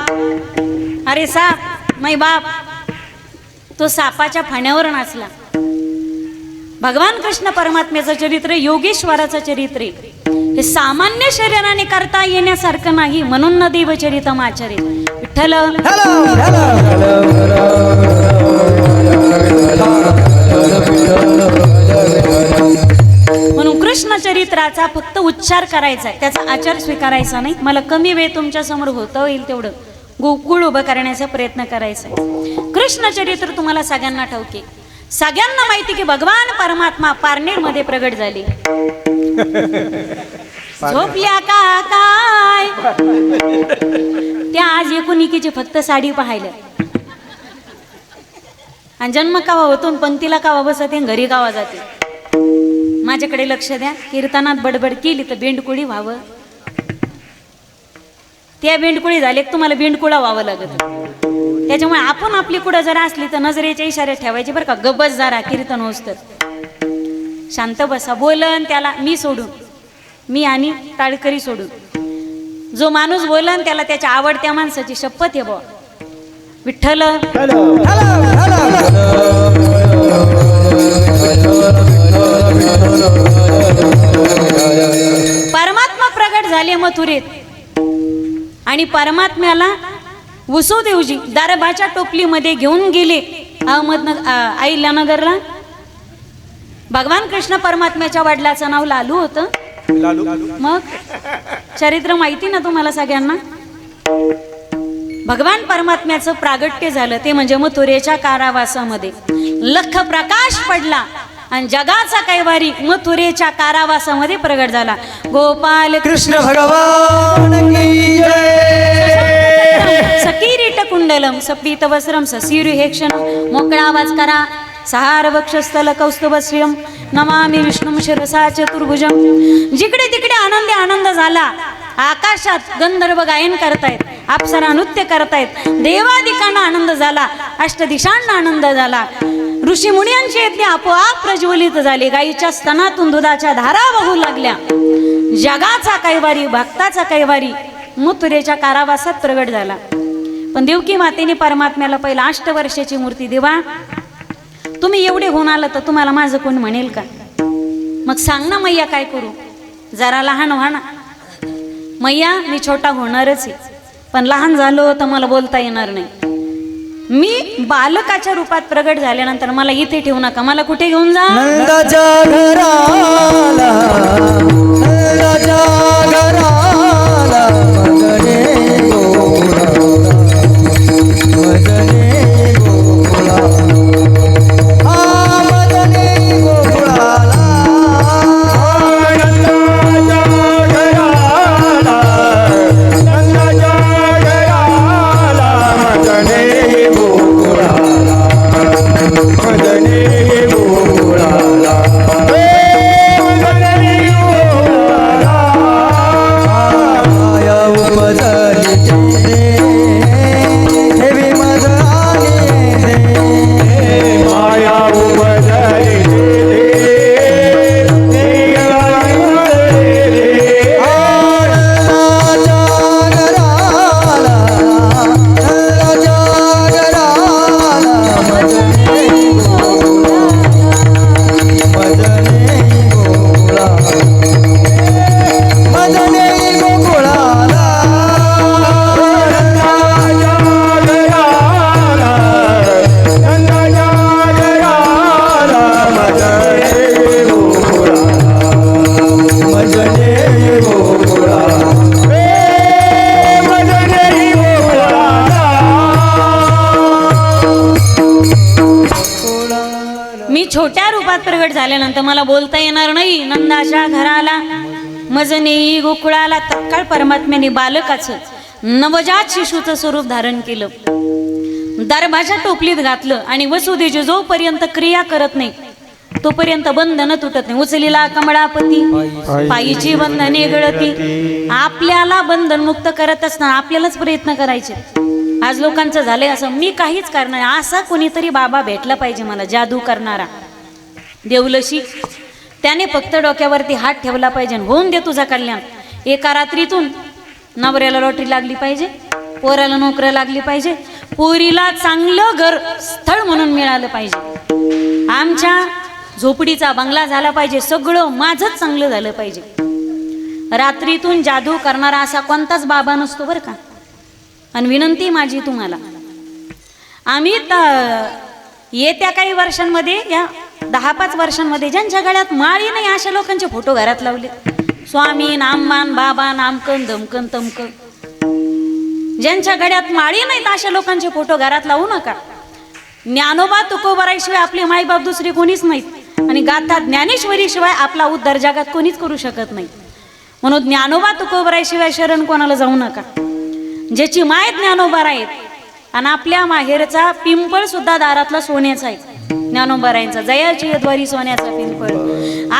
अरे साप नाही बाप. तो सापाच्या फाण्यावर नाचला. भगवान कृष्ण परमात्म्याचं चरित्र, योगेश्वराचं चरित्र हे सामान्य शरीराने करता येण्यासारखं नाही. म्हणून न देवचरितम आचरे. विठ्ठल म्हणून कृष्ण चरित्राचा फक्त उच्चार करायचा आहे, त्याचा आचार स्वीकारायचा नाही. मला कमी वेळ तुमच्या समोर होता होईल तेवढं गोकुळ उभं करण्याचा प्रयत्न करायचा आहे. कृष्ण चरित्र तुम्हाला सगळ्यांना ठाऊक आहे. सगळ्यांना माहिती की भगवान परमात्मा पारनेर मध्ये प्रगट झाले. झोपल्या का काय त्या आज एकुणिकीची फक्त साडी पाहायला. आणि जन्म कावा होतो, पंक्तीला कावा बसते, घरी कावा जाते. माझ्याकडे लक्ष द्या. कीर्तनात बडबड केली तर बेंडकुळी व्हावं. त्या बेंडकुळी झाले तुम्हाला बेंडकुळा व्हावं लागत. त्याच्यामुळे आपण आपली कुठं जर असली तर नजरेच्या इशारे ठेवायचे बरं का. गबस जरा कीर्तन होस तर शांत बसा. बोलन त्याला मी सोडून, मी आणि टाळकरी सोडून, जो माणूस बोलन त्याला त्याच्या आवडत्या माणसाची शपथ आहे बुवा. विठ्ठल हॅलो हॅलो परमात्मा प्रगट झाले मथुरेत आणि परमात्म्याला वसुदेवजी दारभाच्या टोपलीमध्ये घेऊन गेले अहिल्यानगरला. भगवान कृष्ण परमात्म्याच्या वडिलाचं नाव लालू होतं. मग चरित्र माहिती ना तुम्हाला सगळ्यांना. भगवान परमात्म्याचं प्रागट्य झालं ते म्हणजे मथुरेच्या कारावासामध्ये. लख प्रकाश पडला आणि जगाचा कैवारी मथुरेच्या कारावासामध्ये प्रगट झाला. गोपाल कृष्ण भगवान की जय. सकीरीट कुंडलम सपीत वस्त्रम ससीरु हेक्षण. मोकळा आवाज करा. सहार वक्षस्थल कौस्तुभश्रियम नमामि विष्णुम शिरसा चतुर्भुजम. जिकडे तिकडे आनंदी आनंद झाला. आकाशात गंधर्व गायन करतायत, अप्सरा नृत्य करतायत, देवादिकांना आनंद झाला, अष्टदिशांना आनंद झाला. ऋषी मुनींची यज्ञ आपोआप प्रज्वलित झाली. गायीच्या स्तनातून दुधाच्या धारा वाहू लागल्या. जगाचा कैवारी भक्ताचा कैवारी मथुरेच्या कारावासात प्रगट झाला. पण देवकी मातेने परमात्म्याला पहिला 8 वर्षाची मूर्ती देवा तुम्ही एवढे होऊन आलं तर तुम्हाला माझं कोण म्हणेल का. मग सांग ना मैया काय करू. जरा लहान व्हा ना मैया. मी छोटा होणारच आहे पण लहान झालो तर मला बोलता येणार नाही. मी बालकाच्या रूपात प्रगट झाल्यानंतर मला इथे ठेवू नका. मला कुठे घेऊन जा. नंदाच्या घराला नंदाच्या घराला मदने गोकुळा मदने गोकुळा मदने गोकुळाला. नंदाच्या घराला नंदाच्या घराला मदने गोकुळाला मदने गोकुळाला मदने गोकुळाला. माया उपजली देवी मज आली दे. माया उपजली मी छोट्या रूपात प्रगट झाल्यानंतर मला बोलता येणार नाही. नंदाच्या घराला मजने गोकुळाला. तत्काळ परमात्म्याने बालकाचं नवजात शिशूचं स्वरूप धारण केलं. दरबाच्या टोपलीत घातलं आणि वसुदेवजी जोपर्यंत क्रिया करत नाही तोपर्यंत बंधन तुटत नाही. उचलीला कमळापती पायीची बंधने गळती. आपल्याला बंधन मुक्त करत असताना आपल्यालाच प्रयत्न करायचे. आज लोकांचं झालंय असं मी काहीच करणार नाही. असा कोणीतरी बाबा भेटला पाहिजे मला जादू करणारा देवलशी. त्याने फक्त डोक्यावरती हात ठेवला पाहिजे. होऊन दे तुझं कल्याण. एका रात्रीतून नवऱ्याला लॉटरी लागली पाहिजे, पोराला नोकऱ्या लागली पाहिजे, पोरीला चांगलं घर स्थळ म्हणून मिळालं पाहिजे, आमच्या झोपडीचा बंगला झाला पाहिजे, सगळं माझंच चांगलं झालं पाहिजे. रात्रीतून जादू करणारा असा कोणताच बाबा नसतो बरं का. आणि विनंती माझी तुम्हाला, आम्ही येत्या काही वर्षांमध्ये या 10-5 वर्षांमध्ये ज्यांच्या गळ्यात माळी नाही अशा लोकांचे फोटो घरात लावले. स्वामी नाममान बाबा नामकन धमकन तमकन. ज्यांच्या गळ्यात माळी नाहीत अशा लोकांचे फोटो घरात लावू नका. ज्ञानोबा तुकोबाराशिवाय आपले मायबाप दुसरे कोणीच नाहीत आणि गाथा ज्ञानेश्वरी शिवाय आपला उद्धार जगात कोणीच करू शकत नाही. म्हणून ज्ञानोबा तुकोबाराशिवाय शरण कोणाला जाऊ नका. ज्याची माय ज्ञानोबार आहेत आणि आपल्या माहेरचा पिंपळ सुद्धा दारातला सोन्याचा आहे. ज्ञानोबारायांचा जयाची द्वारी सोन्याचा पिंपळ.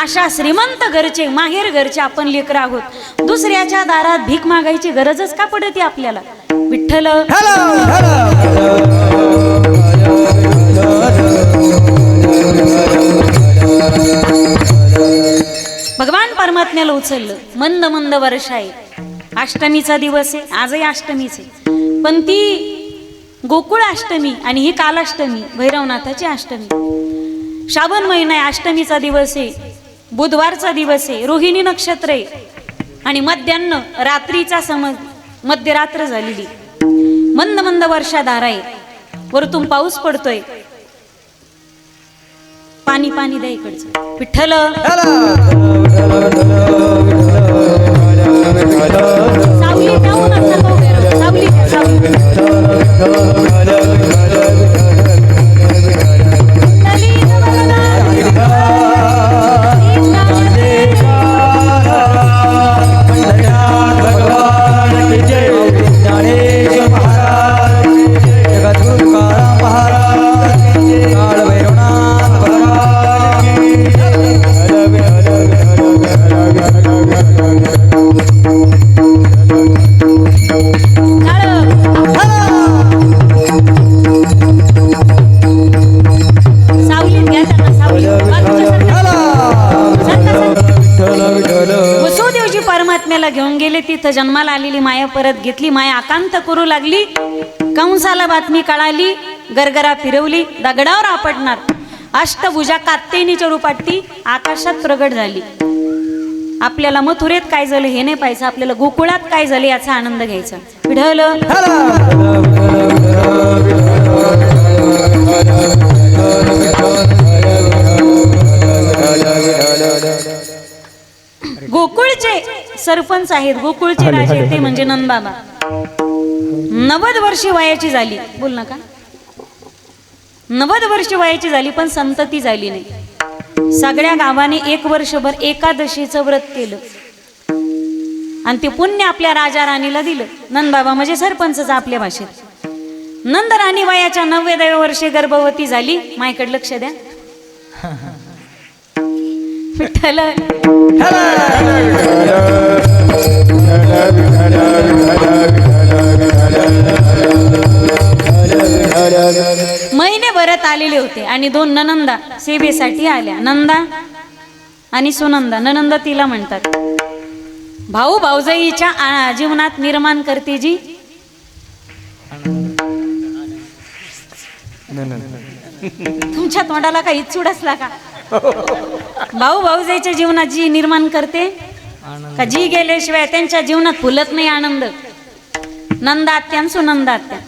अशा श्रीमंत घरचे माहेर घरचे आपण लेकर आहोत. दुसऱ्याच्या दारात भीक मागायची गरजच का पडते आपल्याला. विठ्ठल भगवान परमात्म्याला उचललं. मंद मंद वर्ष आहे. अष्टमीचा दिवस आहे. आजही अष्टमीच आहे. पण ती गोकुळ अष्टमी आणि ही कालाष्टमी, भैरवनाथाची अष्टमी. श्रावण महिना आहे, अष्टमीचा दिवस आहे, बुधवारचा दिवस आहे, रोहिणी नक्षत्र आहे आणि मध्यान्ह रात्रीचा मध्यरात्र झालेली. मंद मंद वर्षाधार आहे, वरतून पाऊस पडतोय. पाणी पाणी द्या इकडचं. विठ्ठल सावली द्या उन्हात नका उभे राहू. सावली द्या, सावली. भगवान की जय. ज्ञानेश्वर महाराज जगद्गुरु तुकाराम महाराज काळ भैरवनाथ भगवान की सावली द्या त्यांना, सावली. वसुदेवजी परमात्म्याला घेऊन गेले, तिथं जन्माला आलेली माया परत घेतली. माया आकांत करू लागली. कंसाला बातमी कळाली, गरगरा फिरवली, दगडावर आपटणार. अष्टभुजा कात्यायनीच्या रूपात ती आकाशात प्रगट झाली. आपल्याला मथुरेत काय झालं हे नाही पाहायचं, आपल्याला गोकुळात काय झालं याचा आनंद घ्यायचा. विठ्ठल गोकुळचे सरपंच आहेत, गोकुळचे राजे ते म्हणजे नंदबाबा. 90 वर्षे वयाची झाली. बोल नका. 90 वर्षे वयाची झाली पण संतती झाली नाही. सगळ्या गावाने 1 वर्षभर एकादशीचं व्रत केलं आणि ते पुण्य आपल्या राजा राणीला दिलं. नंदबाबा म्हणजे सरपंचच आपल्या भाषेत. नंद राणी वयाच्या 90व्या वर्षी गर्भवती झाली. मायकडे लक्ष द्या. विठ्ठल महिनेभरात आलेले होते आणि 2 ननंदा सेवेसाठी आल्या. नंदा आणि सुनंदा. ननंदा तिला म्हणतात. भाऊ भाऊजाईच्या जीवनात निर्माण करते जी. तुमच्या तोंडाला काही चूड असला का? भाऊ भाऊजाईच्या जीवनात जी निर्माण करते का, जी गेल्याशिवाय त्यांच्या जीवनात फुलत नाही आनंद. नंदा आत्या आणि सुनंदा आत्या.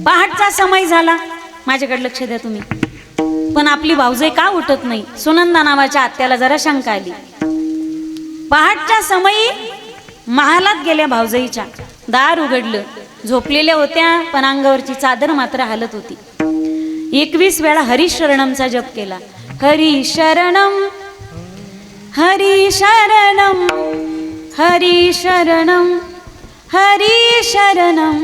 पहाटचा समय झाला. माझ्याकडे लक्ष द्या तुम्ही. पण आपली भाऊजाई का उठत नाही? सुनंदा नावाच्या आत्याला जरा शंका आली. पहाटच्या समयी महालात गेल्या भाऊजाईच्या. दार उघडलं. झोपलेल्या होत्या पण अंगावरची चादर मात्र हालत होती. 21 वेळा हरिशरणमचा जप केला. हरी शरणम हरी शरणम हरी शरणम हरी शरणम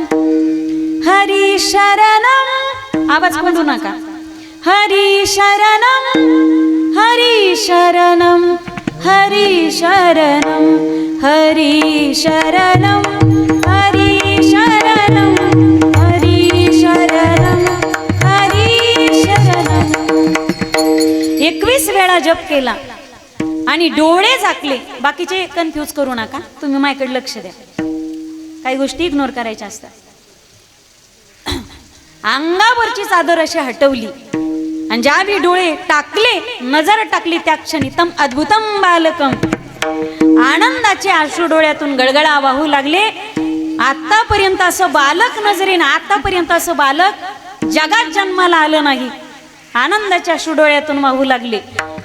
हरी शरणम. आवाज बंदू नका. हरी शरणम हरी शरणम हरी शरणम हरी शरणम हरी शरणम हरी शरणम हरी शरणम. 21 वेळा जप केला आणि डोळे झाकले. बाकीचे कन्फ्यूज करू नका, तुम्ही माझ्याकडे लक्ष द्या. काही गोष्टी इग्नोर करायच्या असतात. अंगावरची चादर अशी हटवली आणि ज्यावेळी डोळे टाकले, नजर टाकली, त्या क्षणी तम अद्भुतम बालकम. आनंदाचे अश्रू डोळ्यातून गळगळा वाहू लागले. आतापर्यंत असं बालक नजरेनं, आतापर्यंत असं बालक जगात जन्माला आलं नाही. आनंदाच्या अश्रू डोळ्यातून वाहू लागले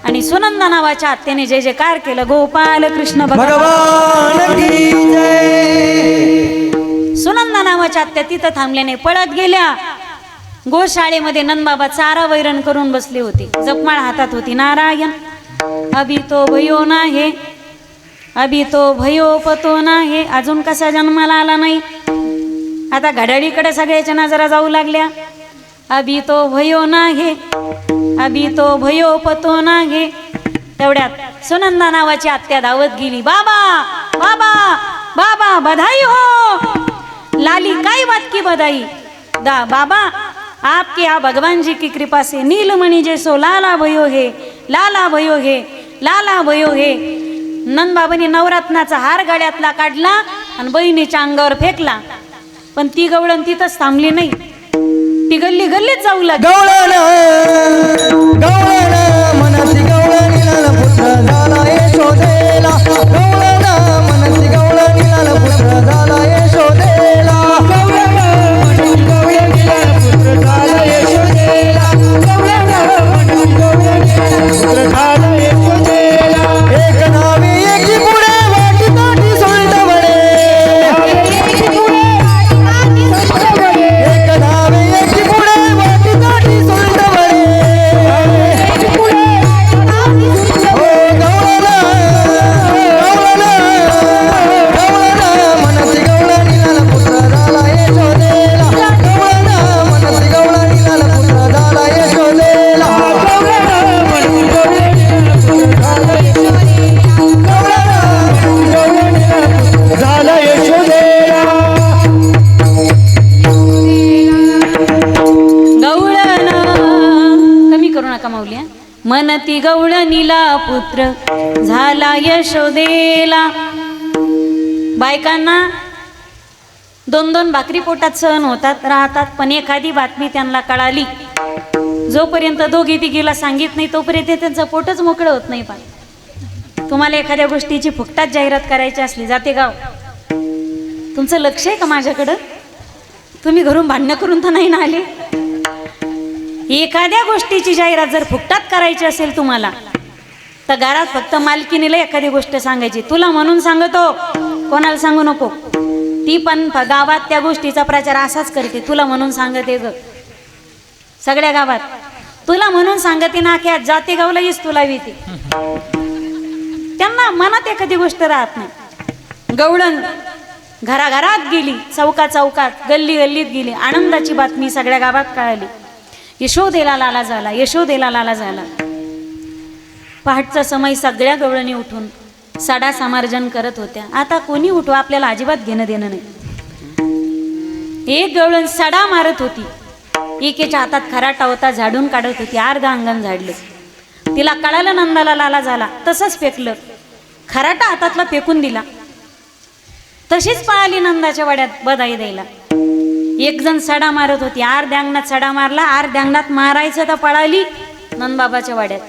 आणि सुनंदा नावाच्या आत्याने जय जयकार केलं. गोपाल कृष्ण भगवान की जय. सुनंदा नावाच्या आत्या तिथं थांबल्याने पळत गेल्या. गोशाळेमध्ये नंदबाबा चारा वैरण करून बसले होते. जपमाळ हातात होती. नारायण अभी तो भयो नाहे अभी तो भयो पतो नाहे. अजून कसा जन्माला आला नाही. आता घड्याळीकडे सगळ्याच्या नजरा जाऊ लागल्या. अभी तो भयो नाहे अभी तो भयो पतो नाहे. तेवढ्यात सुनंदा नावाची आत्या धावत गेली. बाबा बाबा बाबा बधाई हो. लाली काय बात की बधाई. बाबा आपके यहाँ भगवान जी की कृपा से नीलमणि जैसो लाला भयो हे लाला भयो हे लाला भयो हे. नंदबाबांनी नवरत्नाचा हार गळ्यातला काढला आणि बहिणीच्या अंगावर फेकला. पण ती गवळण तिथंच थांबली नाही. ती गल्ली गल्लीत जाऊ लागली. गवळण गवळण मनसी गवळण निलाल पुत्र झाला यशोदेला. गवळण मनसी गवळण निलाल पुत्र झाला यशोदेला. गवळण मनसी गवळण निलाल पुत्र झाला यशोदेला. गवळण मनसी गवळण निलाल पुत्र झाला यशोदेला. एक नावे एकी पुढे वाटी ताटी सोलट वडे. एक नावे एकी पुढे वाटी ताटी सोलट वडे. ओ गवळण गवळण गवळण मनसी गवळण निलाल पुत्र झाला यशोदेला. गवळण मनसी गवळण निलाल पुत्र झाला यशोदेला. गवळण मनसी गवळण निलाल पुत्र झाला यशोदेला. गवळण मनसी गवळण निलाल पुत्र झाला यशोदेला. गवळण कमी करू नका माऊल्या. मनती गवळणीला पुत्र झाला यशोदेला. बायकांना 2-2 भाकरी पोटात सहन होतात राहतात, पण एखादी बातमी त्यांना कळाली, जोपर्यंत दोघी तिघीला सांगित नाही तोपर्यंत त्यांचं पोटच मोकळं होत नाही. पण तुम्हाला एखाद्या गोष्टीची फुकटात जाहिरात करायची असली, जाते गाव, तुमचं लक्ष आहे का माझ्याकडं? तुम्ही घरून भांडणं करून तर नाही ना आले? एखाद्या गोष्टीची जाहिरात जर फुकटात करायची असेल तुम्हाला, तर घरात फक्त मालकीनीला एखादी गोष्ट सांगायची. तुला म्हणून सांगतो, कोणाला सांगू नको. ती पण गावात त्या गोष्टीचा प्रचार असाच करते. तुला म्हणून सांगते ग, सगळ्या गावात तुला म्हणून सांगते ना, की जाते गावला येस तुला भीती. त्यांना मनात एखादी गोष्ट राहत नाही. गवळण घराघरात गेली, चौकात चौकात, गल्ली गल्लीत गेली. आनंदाची बातमी सगळ्या गावात कळाली. यशोदेला लाला झाला, यशोदेला लाला झाला. पहाटचा समय सगळ्या गवळणी उठून सडा समार्जन करत होत्या. आता कोणी उठवा, आपल्याला अजिबात घेणं देणं नाही. एक गवळण सडा मारत होती, एकेच्या हातात खराटा होता, झाडून काढत होती. अर्ध अंगण झाडलं. तिला कळालं नंदाला लाला झाला, तसंच फेकलं, खराटा हातातला फेकून दिला. तशीच पळाली नंदाच्या वाड्यात बधाई द्यायला. एक जण सडा मारत होती, अर्ध्या अंगणात सडा मारला, अर्ध्या अंगणात मारायचं तर पळाली नंदबाबाच्या वाड्यात.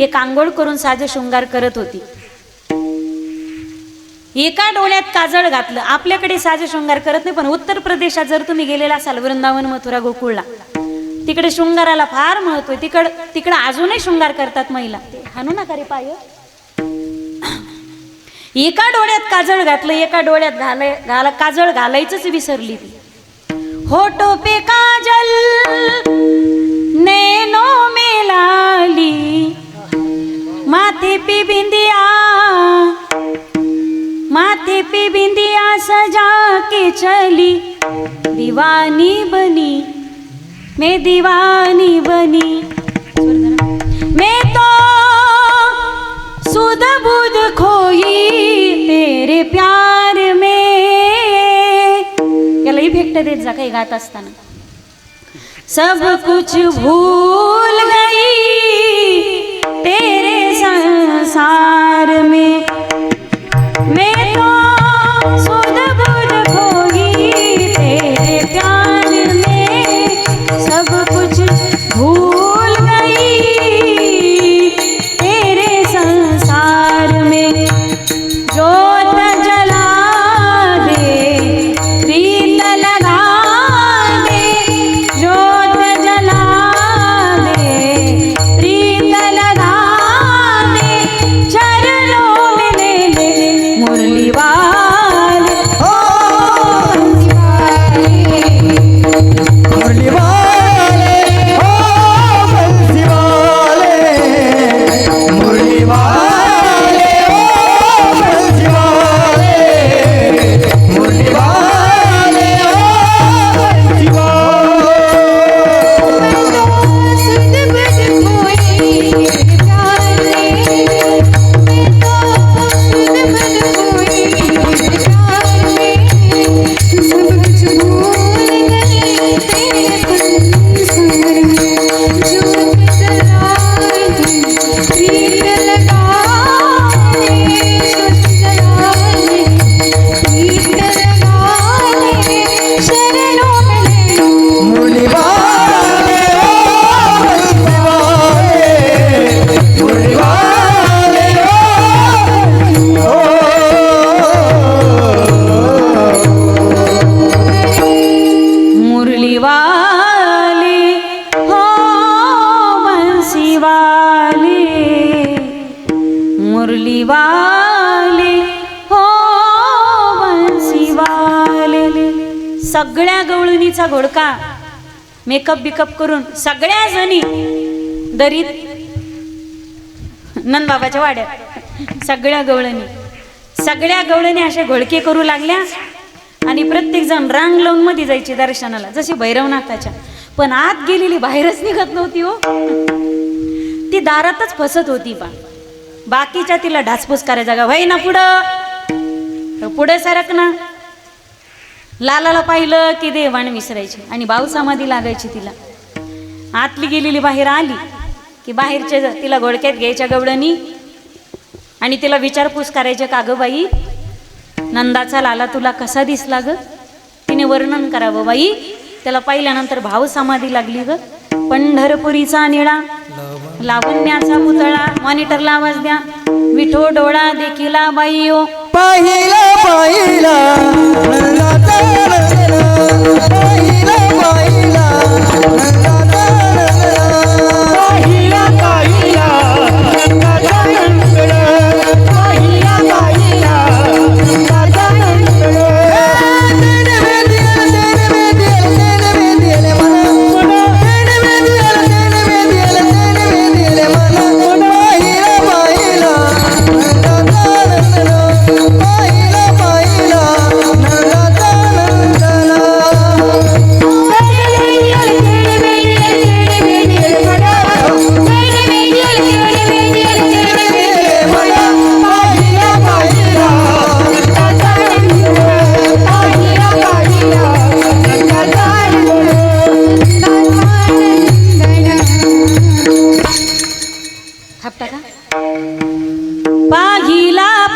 एक आंघोळ करून साज शृंगार करत होती. एका डोळ्यात काजळ घातलं. आपल्याकडे साज शृंगार करत नाही, पण उत्तर प्रदेशात जर तुम्ही गेलेला असाल, वृंदावन, मथुरा, गोकुळला, तिकडे शृंगाराला फार महत्व आहे. तिकडे अजूनही शृंगार करतात महिला. हाणू नका रे पाय. एका डोळ्यात काजळ घातलं, एका डोळ्यात काजळ घालायचंच विसरली ती. होठो पे काजल नैनो में लाली, माथे पे बिंदिया, माथे पे बिंदिया सजा के चली, दीवानी बनी मैं दीवानी बनी. मैं तो सुध बुध खोई तेरे प्यार में. याला इफेक्ट देत जा काही गात असताना. सब कुछ भूल गई तेरे संसार में, मैं तो सुध बुध खोई तेरे प्यार में, सब कुछ भूल गई तेरे संसार में. जोत जला दे प्रीत लगा दे, जोत जला दे प्रीत लगा दे, चरणों में ले ले मुरली सगळ्या गवळणीचा घोडका मेकअप बिकअप करून सगळ्या जणी दरीत नंदबाबाच्या वाड्यात सगळ्या गवळणी असे घोडके करू लागल्या आणि प्रत्येक जण रांग लावून मध्ये जायची दर्शनाला जशी भैरवनाथाच्या. पण आत गेलेली बाहेरच निघत नव्हती हो, ती दारातच फसत होती. बाकीच्या तिला ढासपूस करायचा का व्हाय ना पुढे सरक ना. लालाला पाहिलं की देवाण विसरायची आणि भाऊ समाधी लागायची तिला. आतली गेलेली बाहेर आली की बाहेरच्या तिला घोडक्यात घ्यायच्या गवळणी आणि तिला विचारपूस करायचे का गं बाई नंदाचा लाला तुला कसा दिसला ग. तिने वर्णन करावं. बाई त्याला पाहिल्यानंतर भाव समाधी लागली ग. पंढरपुरीचा निळा लावण्याचा पुतळा. मॉनिटरला आवाज द्या. विठो डोळा देखिला बाई ओ पाहिला नंदाचा नंदन, पाहिला नंदाचा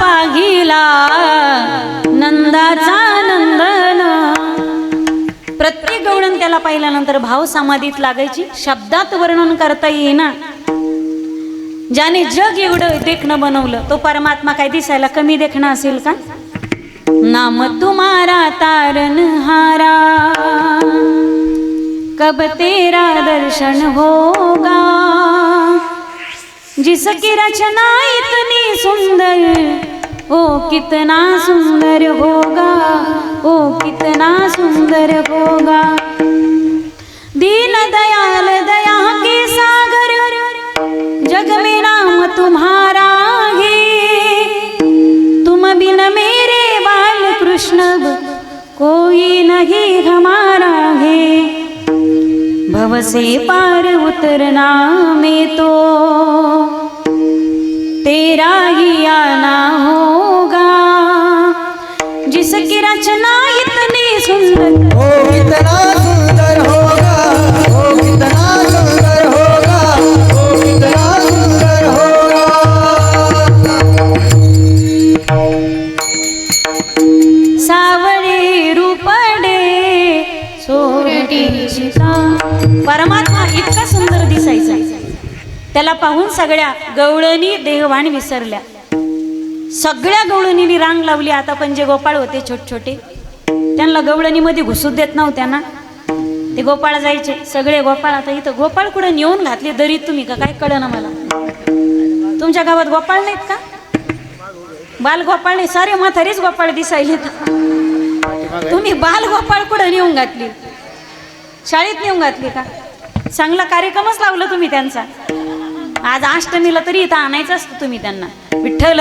पाहिला नंदाचा नंदन. प्रत्येक गवळण त्याला पाहिल्यानंतर भाव समाधीत लागायची. शब्दात वर्णन करता येईना. ज्याने जग एवढं देखणं बनवलं तो परमात्मा काय दिसायला कमी देखणं असेल का. नाम तुम्हारा तारनहारा कब तेरा दर्शन होगा. जिसकी रचना इतनी सुंदर ओ कितना सुंदर होगा, ओ कितना सुंदर होगा. दीन दयाल दया के सागर जग में नाम तुम्हारा है. तुम बिन मेरे बाल कृष्ण कोई नहीं हमारा है. भव से पार उतरना में तो तेरा ही आना होगा. जिसकी रचना इतनी सुंदर ओ कितना सुंदर होगा, ओ कितना सुंदर होगा, ओ कितना सुंदर होगा. सावळे रूपडे सोरटीची का. परमात्मा इतका सुंदर दिसायचा. त्याला पाहून सगळ्या गवळणी देहवाण विसरल्या. सगळ्या गवळणींनी रांग लावली. आता पण जे गोपाळ होते छोटे त्यांना गवळणीमध्ये घुसू देत नव्हत्या ना. ते गोपाळ जायचे सगळे गोपाळ. आता इथं गोपाळ कुठं नेऊन घातले दरीत तुम्ही का काय कळलं ना मला. तुमच्या गावात गोपाळ नाहीत का. बाल गोपाळ नाही सारे म्हातारीच गोपाळ दिसायले. तुम्ही बाल गोपाळ कुठं नेऊन घातली. शाळेत नेऊन घातली का. चांगला कार्यक्रमच लावला तुम्ही त्यांचा. आज अष्टमीला तरी इथं आणायचं असतं तुम्ही त्यांना. विठ्ठल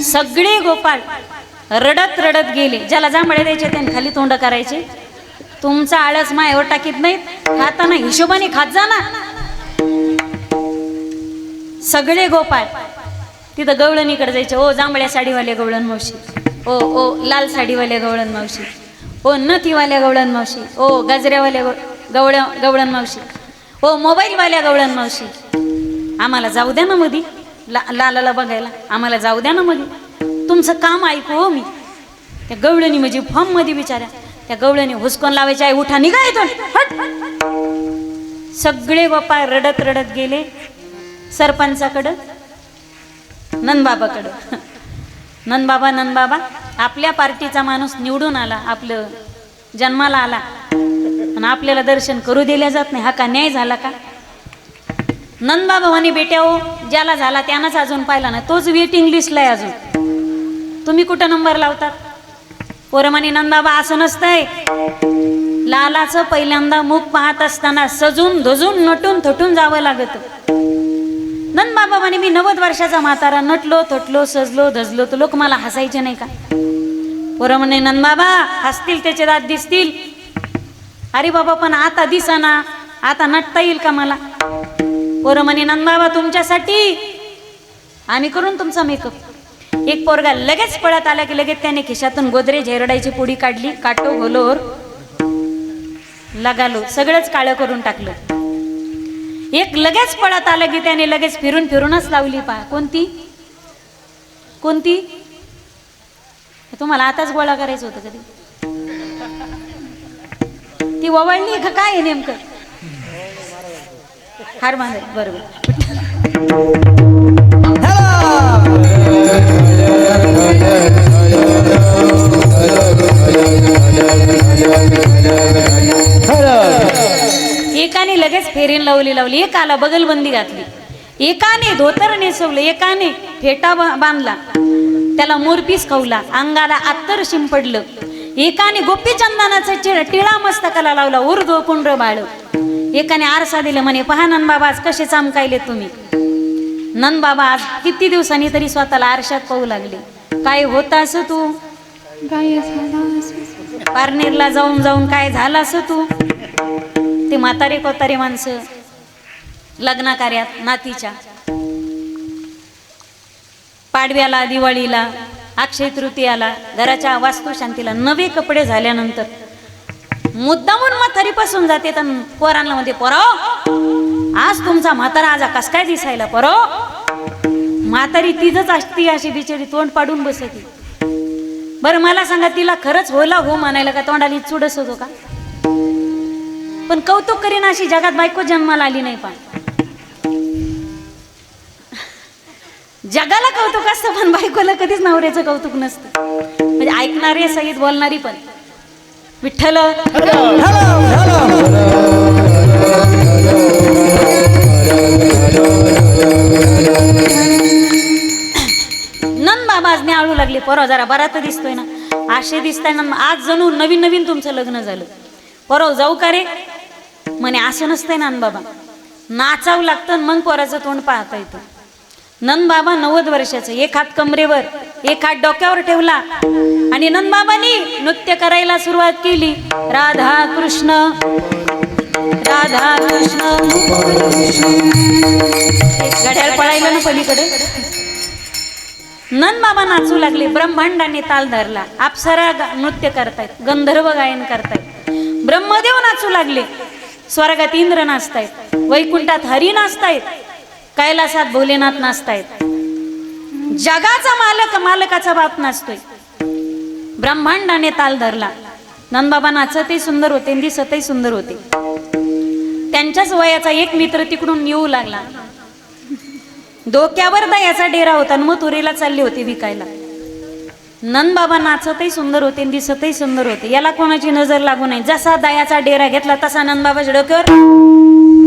सगळे गोपाळ रडत रडत गेले. ज्याला जांभळे द्यायचे त्याने खाली तोंड करायचे. तुमचा आळस मायावर टाकीत नाहीत. खाताना हिशोबाने खात जा ना. सगळे गोपाळ तिथं गवळणीकडे जायचे. ओ जांभळ्या साडीवाले गवळण मावशी, ओ ओ लाल साडीवाले गवळण मावशी, ओ नथीवाल्या गवळण मावशी, ओ गजऱ्यावाल्या गवळण मावशी, ओ मोबाईलवाल्या गवळण मावशी. आम्हाला जाऊ द्या ना मधी लालाला बघायला. आम्हाला जाऊ द्या ना मधी. तुमचं काम ऐकू हो मी. त्या गवळणी म्हणजे फॉर्म मध्ये विचारा. त्या गवळणी हुसकून लावायच्या. आहे उठा निघा इथून हट. सगळे गोपाळ रडत रडत गेले सरपंचाकडं नंदबाबाकडं. नंदबाबा आपल्या पार्टीचा माणूस निवडून आला, आपलं जन्माला आला आणि आपल्याला दर्शन करू दिल्या जात नाही. हा का न्याय झाला का. नंदबाबा म्हणे बेट्या हो, ज्याला झाला त्यानंच अजून पाहिला नाही, तोच वेटिंग लिस्टला आहे अजून, तुम्ही कुठं नंबर लावतात? पोरं म्हणे नंदबाबा असं नसतंय, लालाचं पहिल्यांदा मुख पाहत असताना सजून धजून नटून थटून जावं लागत. नंदबाबा म्हणे मी 90 वर्षाचा म्हातारा, नटलो थटलो सजलो धजलो तर लोक मला हसायचे नाही का? पोरं म्हणे नंदबाबा हसतील त्याचे दात दिसतील. अरे बाबा पण आता दिसाना, आता नटता येईल का मला? पोरं म्हणे नंदबाबा तुमच्यासाठी आम्ही करून तुमचा मेकअप. एक पोरगा लगेच पळत आला की लगेच त्याने खिशातून गोदरेज हेरडायची पुडी काढली, काटो घोलोर लगालो, सगळंच काळं करून टाकलं. एक लगेच पळत आलं की त्याने लगेच फिरून फिरूनच लावली. पहा कोणती कोणती, तुम्हाला आताच गोळा करायचं होतं कधी? ती ववळली का काय आहे नेमकं? हार बांधाय, बरोबर. एकाने लगेच फेरीन लावली, एकाला बगलबंदी घातली, एकाने धोतर नेसवलं, एकाने फेटा बांधला, त्याला मोरपीस खावला, अंगाला अत्तर शिंपडलं, एकाने गोपी चंदनाचा टिळा मस्तकाला लावला, उर्ध्व कुंड बाळ, एकाने आरसा दिलं म्हणे पहा नंदबाबा आज कसे चमकायले तुम्ही. नंदबाबा आज किती दिवसांनी तरी स्वतःला आरशात पाहू लागले. काय होत असं तू, पारनेरला जाऊन जाऊन काय झालं असं तू? ते म्हातारे कोतारे माणसं लग्न कार्यात नातीच्या, पाडव्याला दिवाळीला अक्षय तृतीयाला घराच्या वास्तुशांतीला नवे कपडे झाल्यानंतर मुद्दामून म्हातारी पासून जाते तर पोरांना मध्ये पोरो आज तुमचा म्हातारा आज कस काय दिसायला पोरो. म्हातारी तिथंच असती अशी बिचारी तोंड पाडून बसती. बरं मला सांगा तिला खरंच होला हो म्हणायला का तोंडाली चुडस होतो का? पण कौतुक करीन अशी जगात बायको जन्माला आली नाही. पण जगाला कौतुक असतं पण बायकोला कधीच नवऱ्याचं कौतुक नसतं. म्हणजे ऐकणारे सहित बोलणारी पण विठ्ठल नंदबाबा आज न्याळू लागले. पोरं जरा बरा तर दिसतोय ना, आशे दिसताय ना, आज जणू नवीन नवीन तुमचं लग्न झालं. पोरं जाऊ का रे म्हणे असं नसतंय नंदबाबा, नाचावं लागतं मग पोराचं तोंड पाहता येतं. नंदबाबा 90 वर्षाचं, एक हात कमरेवर एक हात डोक्यावर ठेवला आणि नंदबाबांनी नृत्य करायला सुरुवात केली. राधा कृष्ण राधा कृष्ण. घड्याळ पळायला ना पलीकडे. नंदबाबा नाचू लागले, ब्रह्मांडाने ताल धरला, अप्सरा नृत्य करतायत, गंधर्व गायन करतायत, ब्रह्मदेव नाचू लागले, स्वर्गात इंद्र नाचतायत, वैकुंठात हरी नाचतायत, कैलासात भोलेनाथ नाचतायत, जगाचा मालक मालकाचा बाप नाचतोय. ब्रह्मांडाने ताल धरला. नंदबाबा नाचतही सुंदर होते, दिसतही सुंदर होते. त्यांच्याच वयाचा एक मित्र तिकडून येऊ लागला. डोक्यावर दयाचा डेरा होता आणि मथुरेला चालले होते विकायला. नंदबाबा नाचतही सुंदर होते, दिसतही सुंदर होते. याला कोणाची नजर लागू नये. जसा दयाचा डेरा घेतला तसा नंदबाबाच्या डोक्यावर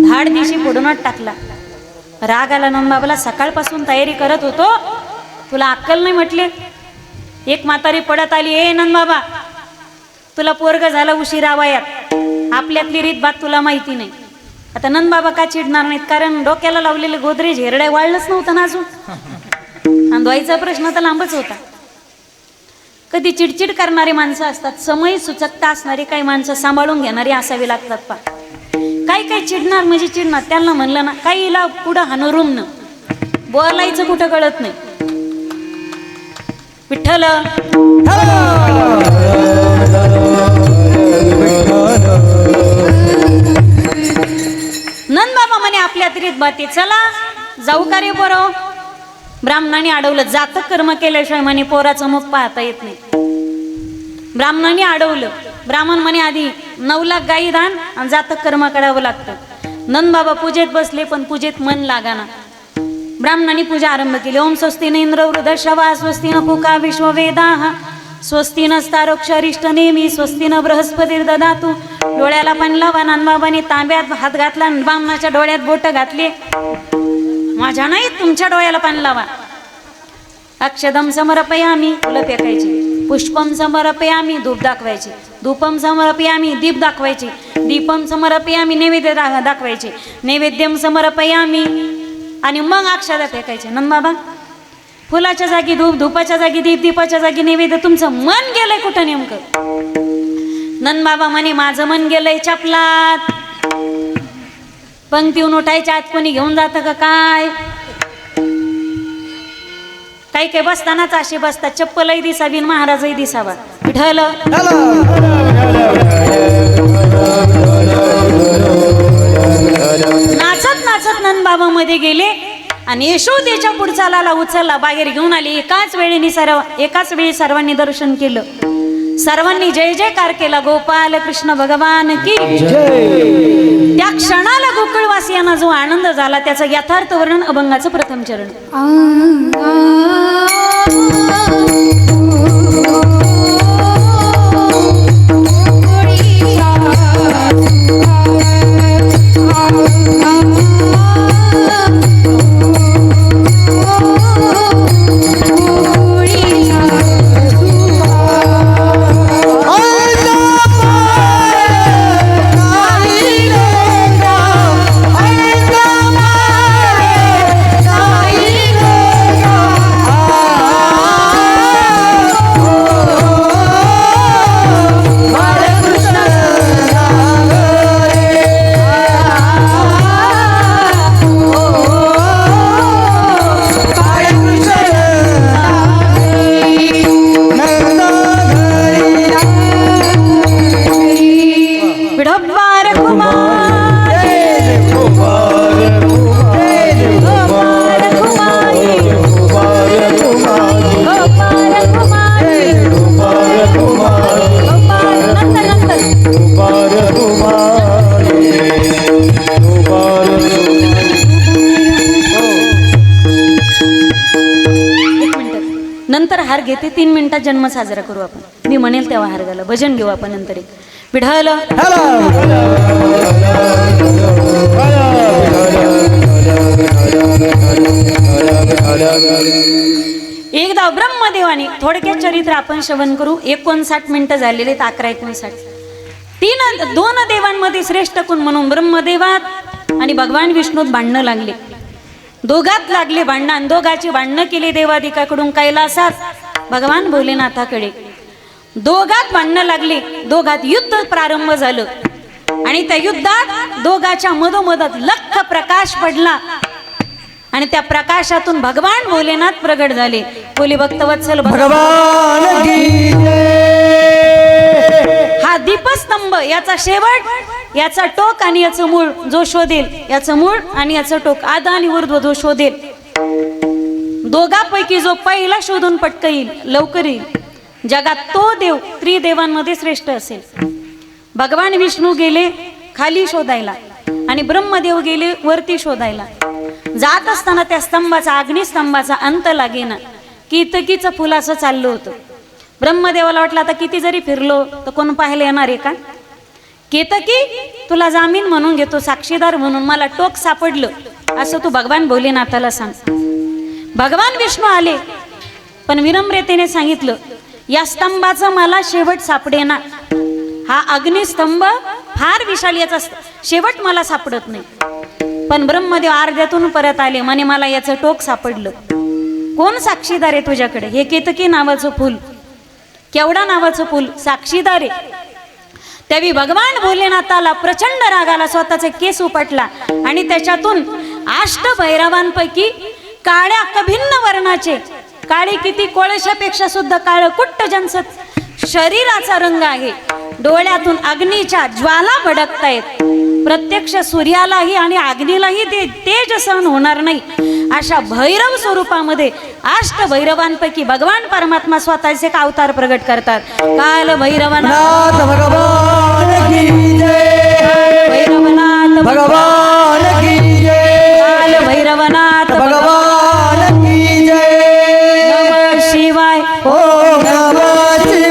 धाड दिशी फोडूनच टाकला. राग आला नंदबाबाला. सकाळपासून तयारी करत होतो, तुला अक्कल नाही म्हटले. एक म्हातारी पडत आली, ए नंदबाबा तुला पोरग झाला उशिरा वयात, आपल्यातली रीतभात तुला माहिती नाही. आता नंदबाबा का चिडणार नाहीत, कारण डोक्याला लावलेले गोदरेज हेरडाय वाळलंच नव्हतं ना अजून, आणि धुवायचा प्रश्न तर लांबच होता. कधी चिडचिड करणारी माणसं असतात, समय सुचकता असणारी काही माणसं सांभाळून घेणारी असावी लागतात. पा काही काही चिडणार म्हणजे चिडणार. त्यांना म्हणलं ना काहीला पुढं हाणून न बोलायचं कुठं कळत नाही. विठ्ठल नंदबाबा म्हणे आपल्या तरीत बाती, चला जाऊ का रे पोरं. ब्राह्मणाने अडवलं. जातक कर्म केल्याशिवाय म्हणे पोराचं मुख पाहता येत नाही. ब्राह्मणाने अडवलं. ब्राह्मण म्हणे आधी 9 लाख गाई दान आणि जातक कर्म करावं लागतं. नंदबाबा पूजेत बसले पण पूजेत मन लागाना. ब्राह्मणाने पूजा आरंभ केली. ओम स्वस्ति न इंद्र वृद्धश्रवा स्वस्ति न पूका विश्ववेदाः स्वस्ती नस्तारोक्षरिष्ट नेमी स्वस्ती न बृहस्पती ददातू. डोळ्याला पण लावा. नानबाबांनी तांब्यात हात घातला, बामणाच्या डोळ्यात बोट घातली. माझ्या नाही, तुमच्या डोळ्याला पण लावा. अक्षदम समर्पयामी, फुलं फेकायची. पुष्पम समर्पयामी, धूप दाखवायची. धूपम समर्पयामी, दीप दाखवायची. दीपम समर्पयामी, नैवेद्य दाखवायचे. नैवेद्यम समर्पयामी, आणि मग अक्षदा फेकायचे. नंदबाबा, फुलाच्या जागी धूप, धूपाच्या जागी दीप, दीपाच्या जागी नैवेद्य. तुमचं मन गेलंय कुठं नेमकं? नंदबाबा म्हणे माझं मन गेलंय चपलात. पंक्तीहून उठायच्या आत कोणी घेऊन जातं का काय? काही काही बसतानाच असे बसतात. चप्पलही दिसावी, महाराजही दिसावा. विठ्ठल नाचत नाचत नंदबाबा मध्ये गेले आणि यशोदेच्या पुढचा लाला उचलला, बाहेर घेऊन आले. एकाच वेळी सर्वांनी दर्शन केलं. सर्वांनी जय जयकार केला. गोपाल कृष्ण भगवान की जय. त्या क्षणाला गोकुळवासियांना जो आनंद झाला त्याचं यथार्थ वर्णन अभंगाचं प्रथम चरण. नंतर हार घेते. 3 मिनिटात जन्म साजरा करू आपण. मी म्हणेल तेव्हा हार घाला. भजन घेऊ आपण नंतर. एक विठ्ठल एकदा ब्रह्मदेवानी थोडक्यात चरित्र आपण श्रवण करू. 59 मिनिटं झालेले आहेत. 11:59. 2 देवांमध्ये श्रेष्ठ कोण म्हणून ब्रह्मदेवात आणि भगवान विष्णूत भांडणं लागले. दोघात लागले भांडण. दोघाची भांडणं केली देवादिकाकडून कैलासात भगवान भोलेनाथाकडे. दोघात भांडणं लागली. दोघात युद्ध प्रारंभ झालं आणि त्या युद्धात दोघाच्या मधोमधात लख प्रकाश पडला आणि त्या प्रकाशातून भगवान भोलेनाथ प्रगट झाले. बोले भक्तवत्सल भगवान की हा दीपस्तंभ, याचा शेवट, याचा टोक आणि याचं मूळ जो शोधेल, याचं मूळ आणि याचं टोक, आद आणि ऊर्ध्व जो शोधेल, दोघांपैकी जो पहिला शोधून पटकन येईल, लवकर येईल जगात, तो देव त्रिदेवांमध्ये श्रेष्ठ असेल. भगवान विष्णू गेले खाली शोधायला आणि ब्रह्मदेव गेले वरती शोधायला. जात असताना त्या स्तंभाचा, अग्निस्तंभाचा अंत लागेना. कितकीचं फुलाचं चाललं होतं. ब्रह्मदेवाला वाटलं आता किती जरी फिरलो तर कोण पाहायला येणार आहे का? केतकी, तुला जामीन म्हणून घेतो, साक्षीदार म्हणून, मला टोक सापडलं असं तू भगवान भोलेनाथाला सांग. भगवान विष्णू आले पण विनम्रतेने सांगितलं, या स्तंभाचं मला शेवट सापडेना. हा अग्निस्तंभ फार विशाल, याचा शेवट मला सापडत नाही. पण ब्रह्मदेव अर्ध्यातून परत आले, म्हणे मला याचं टोक सापडलं. कोण साक्षीदार आहे तुझ्याकडे? हे केतकी नावाचं फुल, केवढा नावाचं फुल साक्षीदार आहे. त्यावेळी भगवान भोलेनाथाला प्रचंड राग आला, स्वतःचे केस उपटला आणि त्याच्यातून अष्टभैरवांपैकी काळ्या कभिन्न वर्णाचे, काळे किती कोळशापेक्षा सुद्धा काळ कुट्ट ज्यांचं शरीराचा रंग आहे, डोळ्यातून अग्नीच्या ज्वाला भडकतायत, प्रत्यक्ष सूर्यालाही आणि अग्नीलाही ते तेज सहन होणार नाही अशा भैरव स्वरूपामध्ये अष्टभैरवांपैकी भगवान परमात्मा स्वतःचे एक अवतार प्रगट करतात. काल भैरवनाथ भगवान की जय, भैरवनाथ भगवान की जय, काल भैरवनाथ भगवान की जय. नमः शिवाय. ओम नमः शिवाय.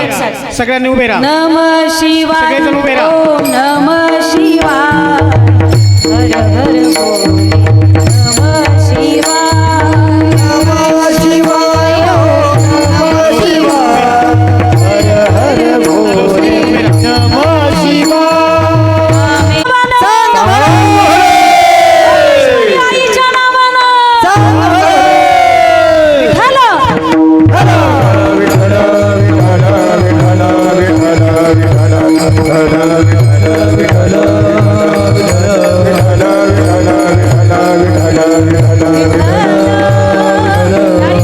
एकसाथ. सगळ्यांनी उभे राहा. नम शिवाय सगळेजण उभे राहा. ओम नम शिवाय हर हर बोले नम शिवाय नम शिवाय ओम नम शिवाय हर हर बोले नम शिवाय. आईच्या नावानं गाडी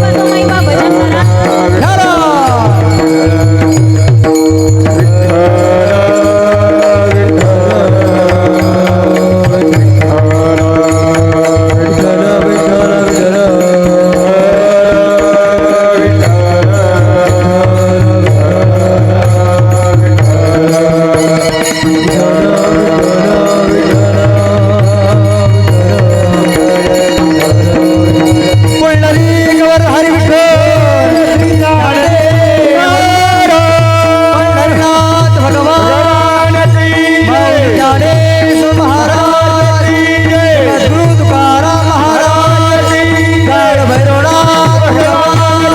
वाजव महिमा भजन करा. पुंडलिकवर हरी विठ्ठल पंढरनाथ भगवान ज्ञानेश्वर महाराज गुरु तुकाराम महाराज काळ भैरवनाथ भगवान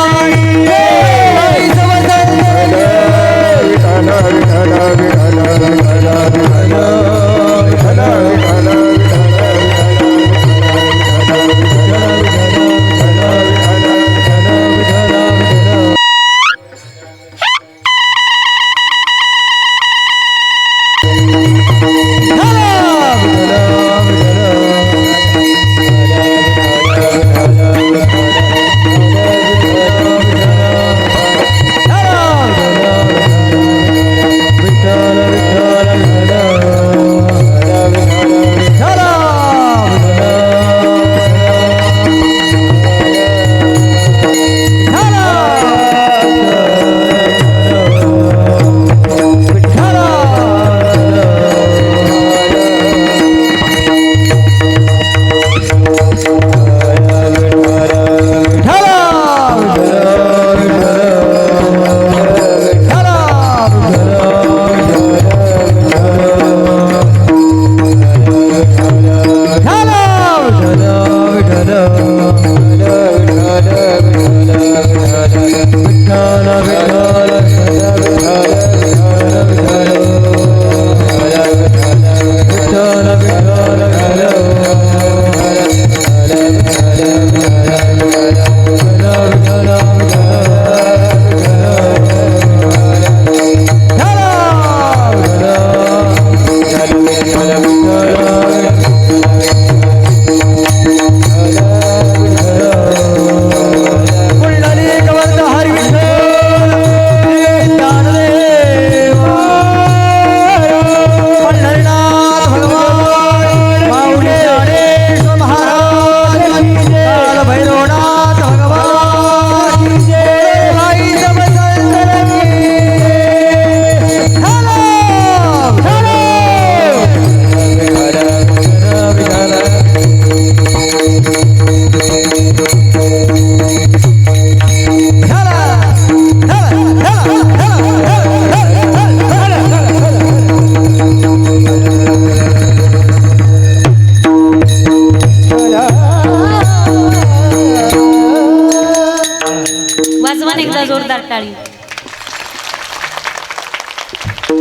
आई जोरदार टाळी.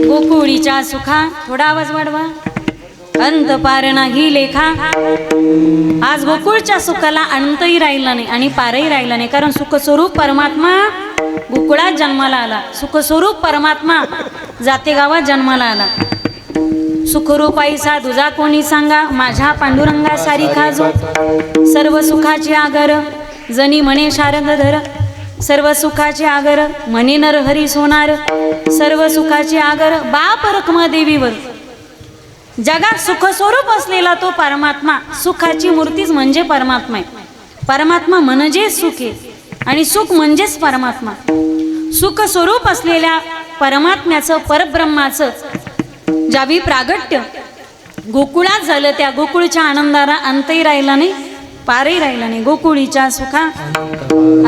गोकुळीच्या सुखा थोडा आवाज वाढवा. अंत पार नाही लेखा. आज गोकुळच्या सुखाला अंतही राहिला नाही आणि पारही राहिला नाही, कारण सुखस्वरूप परमात्मा गोकुळात जन्माला आला. सुखस्वरूप परमात्मा जाते गावात जन्माला आला. सुखरूप आईसा दुजा कोणी सांगा, माझ्या पांडुरंगा सारी खाजो. सर्व सुखाचे आगर जनी म्हणे शारद धर. सर्व सुखाचे आगर म्हणे नर हरी सोनार. सर्व सुखाचे आगर बाप रखमादेवीवर. जगात सुखस्वरूप असलेला तो परमात्मा, सुखाची मूर्तीच म्हणजे परमात्मा आहे. परमात्मा म्हणजे सुख आहे आणि सुख म्हणजेच परमात्मा. सुख स्वरूप असलेल्या परमात्म्याचं, परब्रह्माचं ज्यावेळी प्रागट्य गोकुळात झालं, त्या गोकुळच्या आनंदाला अंतही राहिला नाही पारही राहिला नाही. गोकुळीच्या सुखा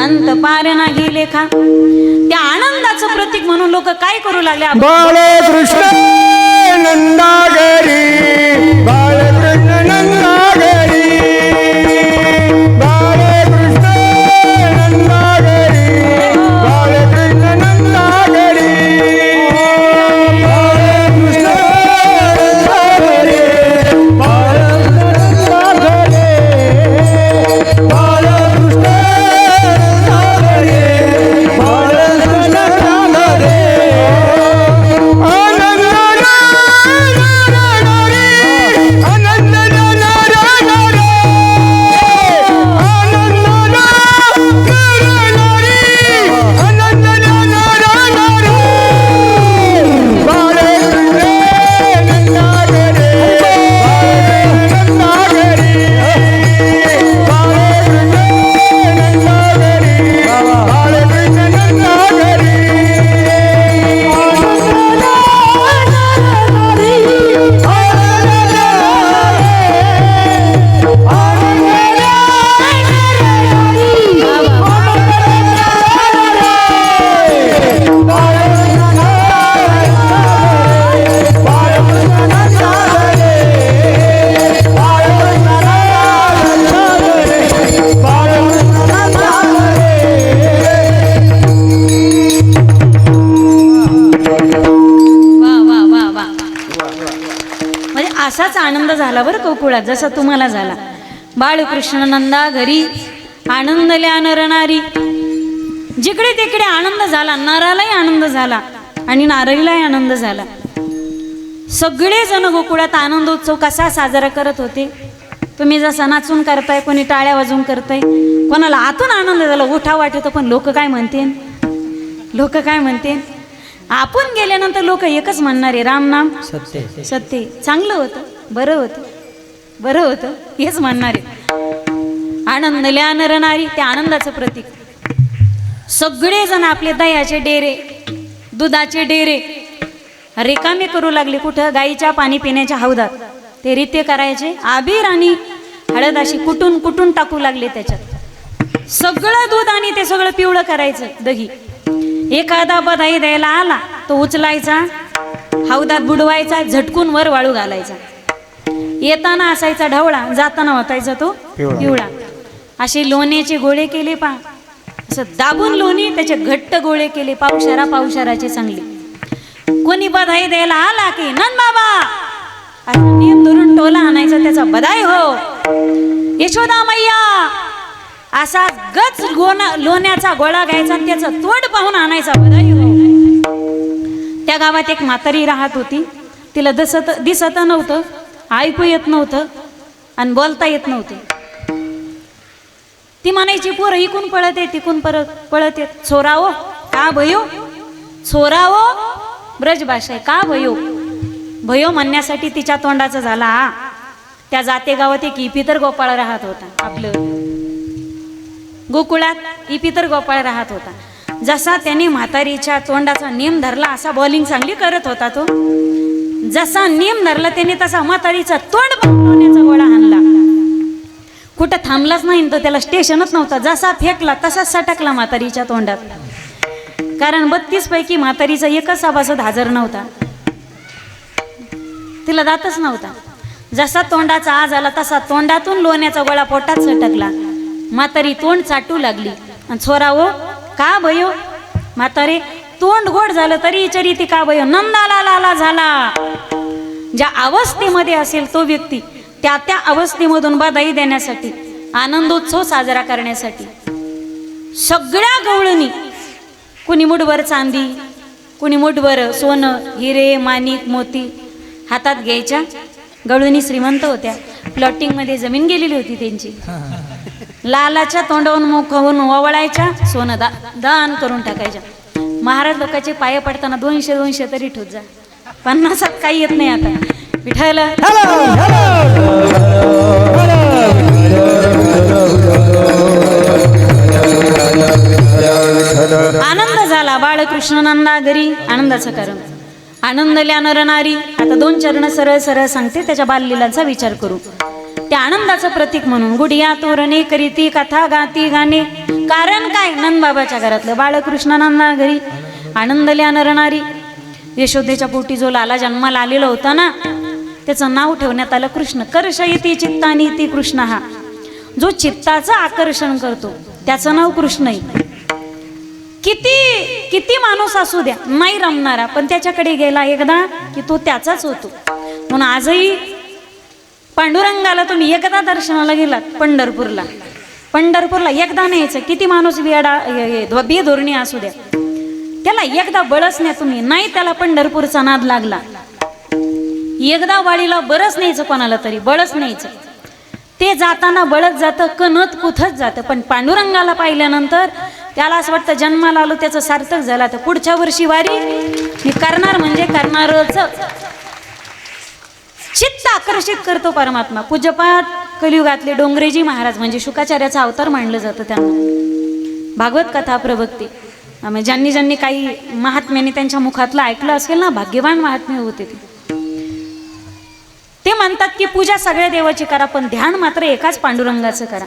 अंत पार ना गेले खा. त्या आनंदाचं प्रतीक म्हणून लोक काय करू लागले? बाळकृष्ण नंदागरी, बाळकृष्ण नंदागरी, बाळकृष्ण नंदागरी, बाळकृष्ण नंदागरी, बाळकृष्ण नंदागरी, बाळकृष्ण नंदागरी, बाळकृष्ण नंदागरी, बाळकृष्ण नंदागरी. असाच आनंद झाला बरं गोकुळात जसा तुम्हाला झाला. बाळकृष्ण नंदा घरी आनंदल्या नर नारी. जिकडे तिकडे आनंद झाला, नरालाही आनंद झाला आणि नारीलाही आनंद झाला. सगळे जण गोकुळात आनंदोत्सव कसा साजरा करत होते? तुम्ही जसा नाचून करताय, कोणी टाळ्या वाजवून करताय, कोणाला आतून आनंद झाला, उठा वाटतं. पण लोक काय म्हणतील? लोक काय म्हणतील? आपण गेल्यानंतर लोक एकच म्हणणार आहे, राम नाम सत्य. सत्य. चांगलं होतं, बरं होतं, बरं होतं, हेच म्हणणार आहे. आनंदल्या नर नारी, त्या आनंदाचं प्रतीक. सगळेजण आपले दह्याचे डेरे, दुधाचे डेरे रिकामे करू लागले. कुठं? गाईच्या पाणी पिण्याच्या हौदात. ते रीते करायचे. आबीर आणि हळद अशी कुटून कुटून टाकू लागले त्याच्यात. सगळं दूध आणि ते सगळं पिवळं करायचं दही. एखादा बधाई द्यायला आला तो उचलायचा, हौदात बुडवायचा, झटकून वर वाळू घालायचा. येताना असायचा ढवळा, जाताना होतायचा तो पिवळा. असे लोण्याचे गोळे केले पा, असं दाबून लोणी त्याचे घट्ट गोळे केले, पावसारा पावसाराचे चांगले. कोणी बधाई द्यायला आला की नंद बाबा असं नियम धरून टोला आणायचा त्याचा बधाई हो. यशोदा मैया असा गच लोण्याचा गोळा घ्यायचा आणि त्याचं तोड पाहून आणायचा बधाई हो. त्या गावात एक म्हातारी राहत होती. तिला दिसत नव्हतं, ऐकू येत नव्हतं आणि बोलता येत नव्हतं. ती म्हणायची, पोरं इकून पळत येत, तिकून पळत येत. छोराओ का भयो, छोराओ ब्रज भाषा आहे, का भयो. भयो म्हणण्यासाठी तिच्या तोंडाचा झाला. त्या जाते गावात एक इपितर गोपाळ राहत होता. आपलं गोकुळात इपितर गोपाळ राहत होता. जसा त्याने म्हातारीच्या तोंडाचा नेम धरला, असा बॉलिंग चांगली करत होता तो. जसा नेम धरला त्याने तसा म्हातारीचा तोंड बनवण्याचा गोळा हाणला. कुठं थांबलाच नाही तो, त्याला स्टेशनच नव्हता. जसा फेकला तसाच सटकला म्हातारीच्या तोंडात. कारण 32 पैकी म्हातारीचा एकच सभासद हजर नव्हता, तिला दातच नव्हता. जसा तोंडाचा आज आला तसा तोंडातून लोण्याचा गोळा पोटात सटकला. म्हातारी तोंड चाटू लागली. आणि छोराओ का भयो. म्हातारे तोंड गोड झालं तरी विचारी ती का भयो. नंदाला लाला झाला. ज्या अवस्थेमध्ये असेल तो व्यक्ती त्या त्या अवस्थेमधून बधाई देण्यासाठी, आनंदोत्सव साजरा करण्यासाठी सगळ्या गवळणी, कुणी मुठभर चांदी, कुणी मुठभर सोनं, हिरे, माणिक, मोती हातात घ्यायच्या. गवळणी श्रीमंत होत्या. प्लॉटिंगमध्ये जमीन गेलेली होती त्यांची. लालाच्या तोंडावरून मुखावरून ओवळायच्या, सोनं दान करून टाकायच्या. महाराज लोकांचे पाय पडताना 200 तरी ठोत जा. 50 काही येत नाही आता. विठ्ठल आनंद झाला. बाळकृष्ण नंदा घरी आनंदाचं कारण. आनंदल्या नर नारी. आता 2 चरण सरळ सरळ सांगते, त्याच्या बाललीलाचा विचार करू. त्या आनंदाचं प्रतीक म्हणून गुडिया तोरणे करीती कथा गाती गाणे. कारण काय? नंदबाबाच्या घरातलं बाळकृष्णानंदा घरी आनंदल्या नरणारी. यशोदेच्या पोटी जो लाला जन्माला आलेला होता ना, त्याचं नाव ठेवण्यात आलं कृष्ण. कर्षयती चित्तानी ती कृष्ण. हा जो चित्ताचं आकर्षण करतो त्याचं नाव कृष्ण आहे. किती किती माणूस असू द्या नाही रमणारा, पण त्याच्याकडे गेला एकदा की तो त्याचाच होतो. म्हणून आजही पांडुरंगाला तुम्ही एकदा दर्शनाला गेलात पंढरपूरला, पंढरपूरला एकदा न्यायचं. किती माणूस बेधोरणी असू द्या, त्याला एकदा बळच नाही तुम्ही, नाही त्याला पंढरपूरचा नाद लागला. एकदा वाडीला बरंच न्यायचं, कोणाला तरी बळच न्यायचं. ते जाताना बळत जातं, कणत कुथत जातं. पण पांडुरंगाला पाहिल्यानंतर त्याला असं वाटतं जन्माला आलो त्याचं सार्थक झालं, तर पुढच्या वर्षी वारी मी करणार म्हणजे करणारच. चित्त आकर्षित करतो परमात्मा. पूज्यपाठ कलियुगातले डोंगरेजी महाराज म्हणजे शुकाचार्याचा अवतार मानलं जातं त्यांना. भागवत कथा प्रवक्ते, ज्यांनी ज्यांनी काही महात्म्याने त्यांच्या मुखातलं ऐकलं असेल ना, भाग्यवान महात्मे होते ते म्हणतात की पूजा सगळ्या देवाची करा, पण ध्यान मात्र एकाच पांडुरंगाचं करा.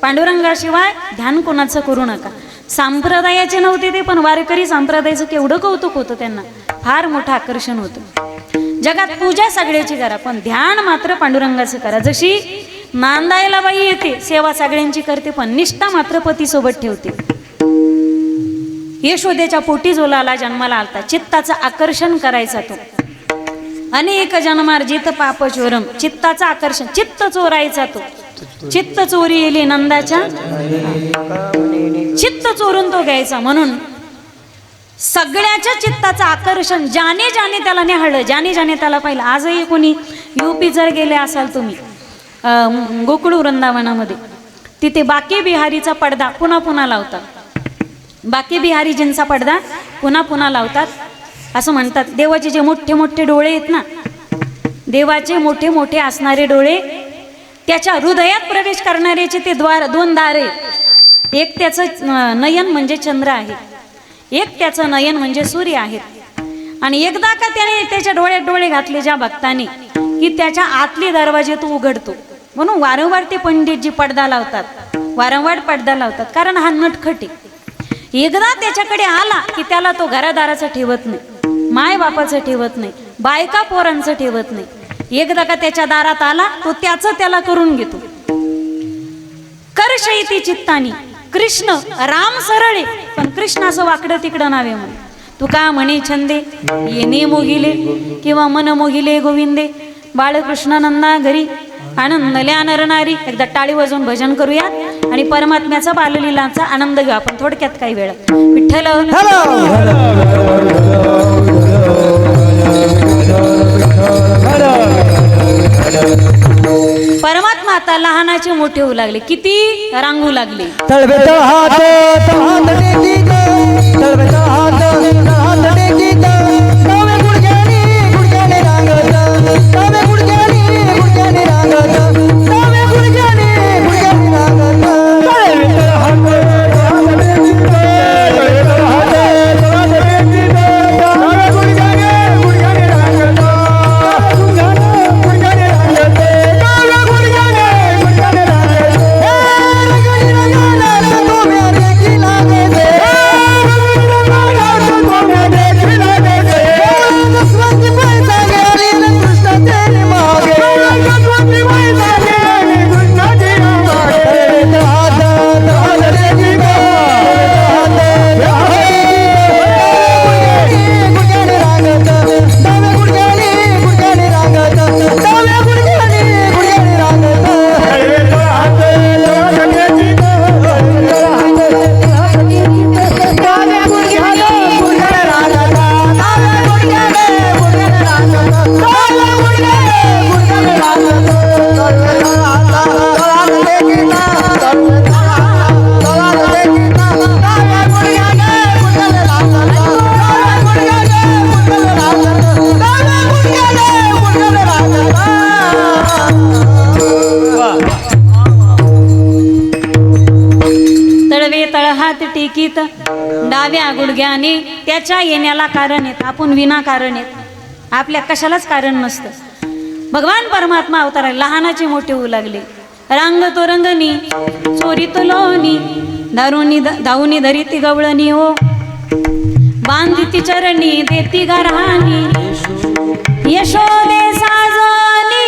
पांडुरंगाशिवाय ध्यान कोणाचं करू नका. संप्रदायाचे नव्हते ते, पण वारकरी संप्रदायाचं केवढं कौतुक होतं त्यांना, फार मोठं आकर्षण होतं. जगात पूजा सगळ्याची करा, पण ध्यान मात्र पांडुरंगाचं करा. जशी नांदायला बाई येते, सेवा सगळ्यांची करते, पण निष्ठा मात्र पतीसोबत ठेवते. यशोदेच्या पोटी जो लाला जन्माला आलता, चित्ताचं आकर्षण करायचा तो. अनेक जन्मार्जित पाप चोरम, चित्ताचं आकर्षण, चित्त चोरायचा तो. चित्त चोरी येली नंदाच्या, चित्त चोरून तो घ्यायचा. म्हणून सगळ्याच्या चित्ताचं आकर्षण, ज्याने ज्याने त्याला निहाळलं, ज्याने ज्याने त्याला पाहिलं. आजही कोणी युपी जर गेले असाल तुम्ही, गोकुळ वृंदावनामध्ये, तिथे बाकी बिहारीचा पडदा पुन्हा पुन्हा लावतात. बाकी बिहारीजींचा पडदा पुन्हा पुन्हा लावतात. असं म्हणतात देवाचे जे मोठे मोठे डोळे आहेत ना, देवाचे मोठे मोठे असणारे डोळे, त्याच्या हृदयात प्रवेश करणाऱ्याचे ते दोन दार आहेत. एक त्याचं नयन म्हणजे चंद्र आहे, एक त्याचं नयन म्हणजे सूर्य आहे. आणि एकदा का त्याने त्याच्या डोळ्यात डोळे घातले ज्या भक्ताने, की त्याच्या आतले दरवाजे तो उघडतो. म्हणून वारंवार ते पंडितजी पडदा लावतात, वारंवार पडदा लावतात. कारण हा नटखट आहे. एकदा त्याच्याकडे आला की त्याला तो घरादाराचं ठेवत नाही, माय बापाचं ठेवत नाही, बायका पोरांचं ठेवत नाही. एकदा का त्याच्या दारात आला तो त्याचं त्याला करून घेतो. कर्षयती चित्तानी, कृष्ण राम सरळे, पण कृष्ण असं वाकडं तिकडं नावे म्हणे. तू का म्हणे छंदे येणे मोगिले, किंवा मन मोगिले गोविंदे. बाळकृष्णानंदा घरी आनंदल्या नरनारी. एकदा टाळी वाजवून भजन करूयात आणि परमात्म्याचा बाललीलाचा आनंद घेऊ आपण थोडक्यात काही वेळ. विठ्ठल परमात्मा आता लहानाचे मोठे होऊ लागले, किती रांगू लागले. तळवे हात हात टेकीत, तळवे हात हात टेकीत, डावे गुडघ्याने गुडघ्याने रांगत, डावे गुडघ्याने गुडघ्याने रांगत, डावे गुडघ्याने गुडघ्याने रांगत. तळवे हात हात टेकीत, तळवे हात हात टेकीत, डावे गुडघ्याने गुडघ्याने रांगत, गुडघ्याने गुडघ्याने रांगत, डावे गुडघ्याने गुडघ्याने रांगत. टेकीत, डाव्या गुडघ्याने. त्याच्या येण्याला कारण आहेत, आपण विनाकारण आहेत, आपल्या कशालाच कारण नसतं. भगवान परमात्मा अवतार आहे. लहानाचे मोठे होऊ लागले. रांग तो रंगनी चोरी तो लोणी धावनी धरीती गवळणी हो बांधिती चरणी देती गारहाणी यशोदे साजनी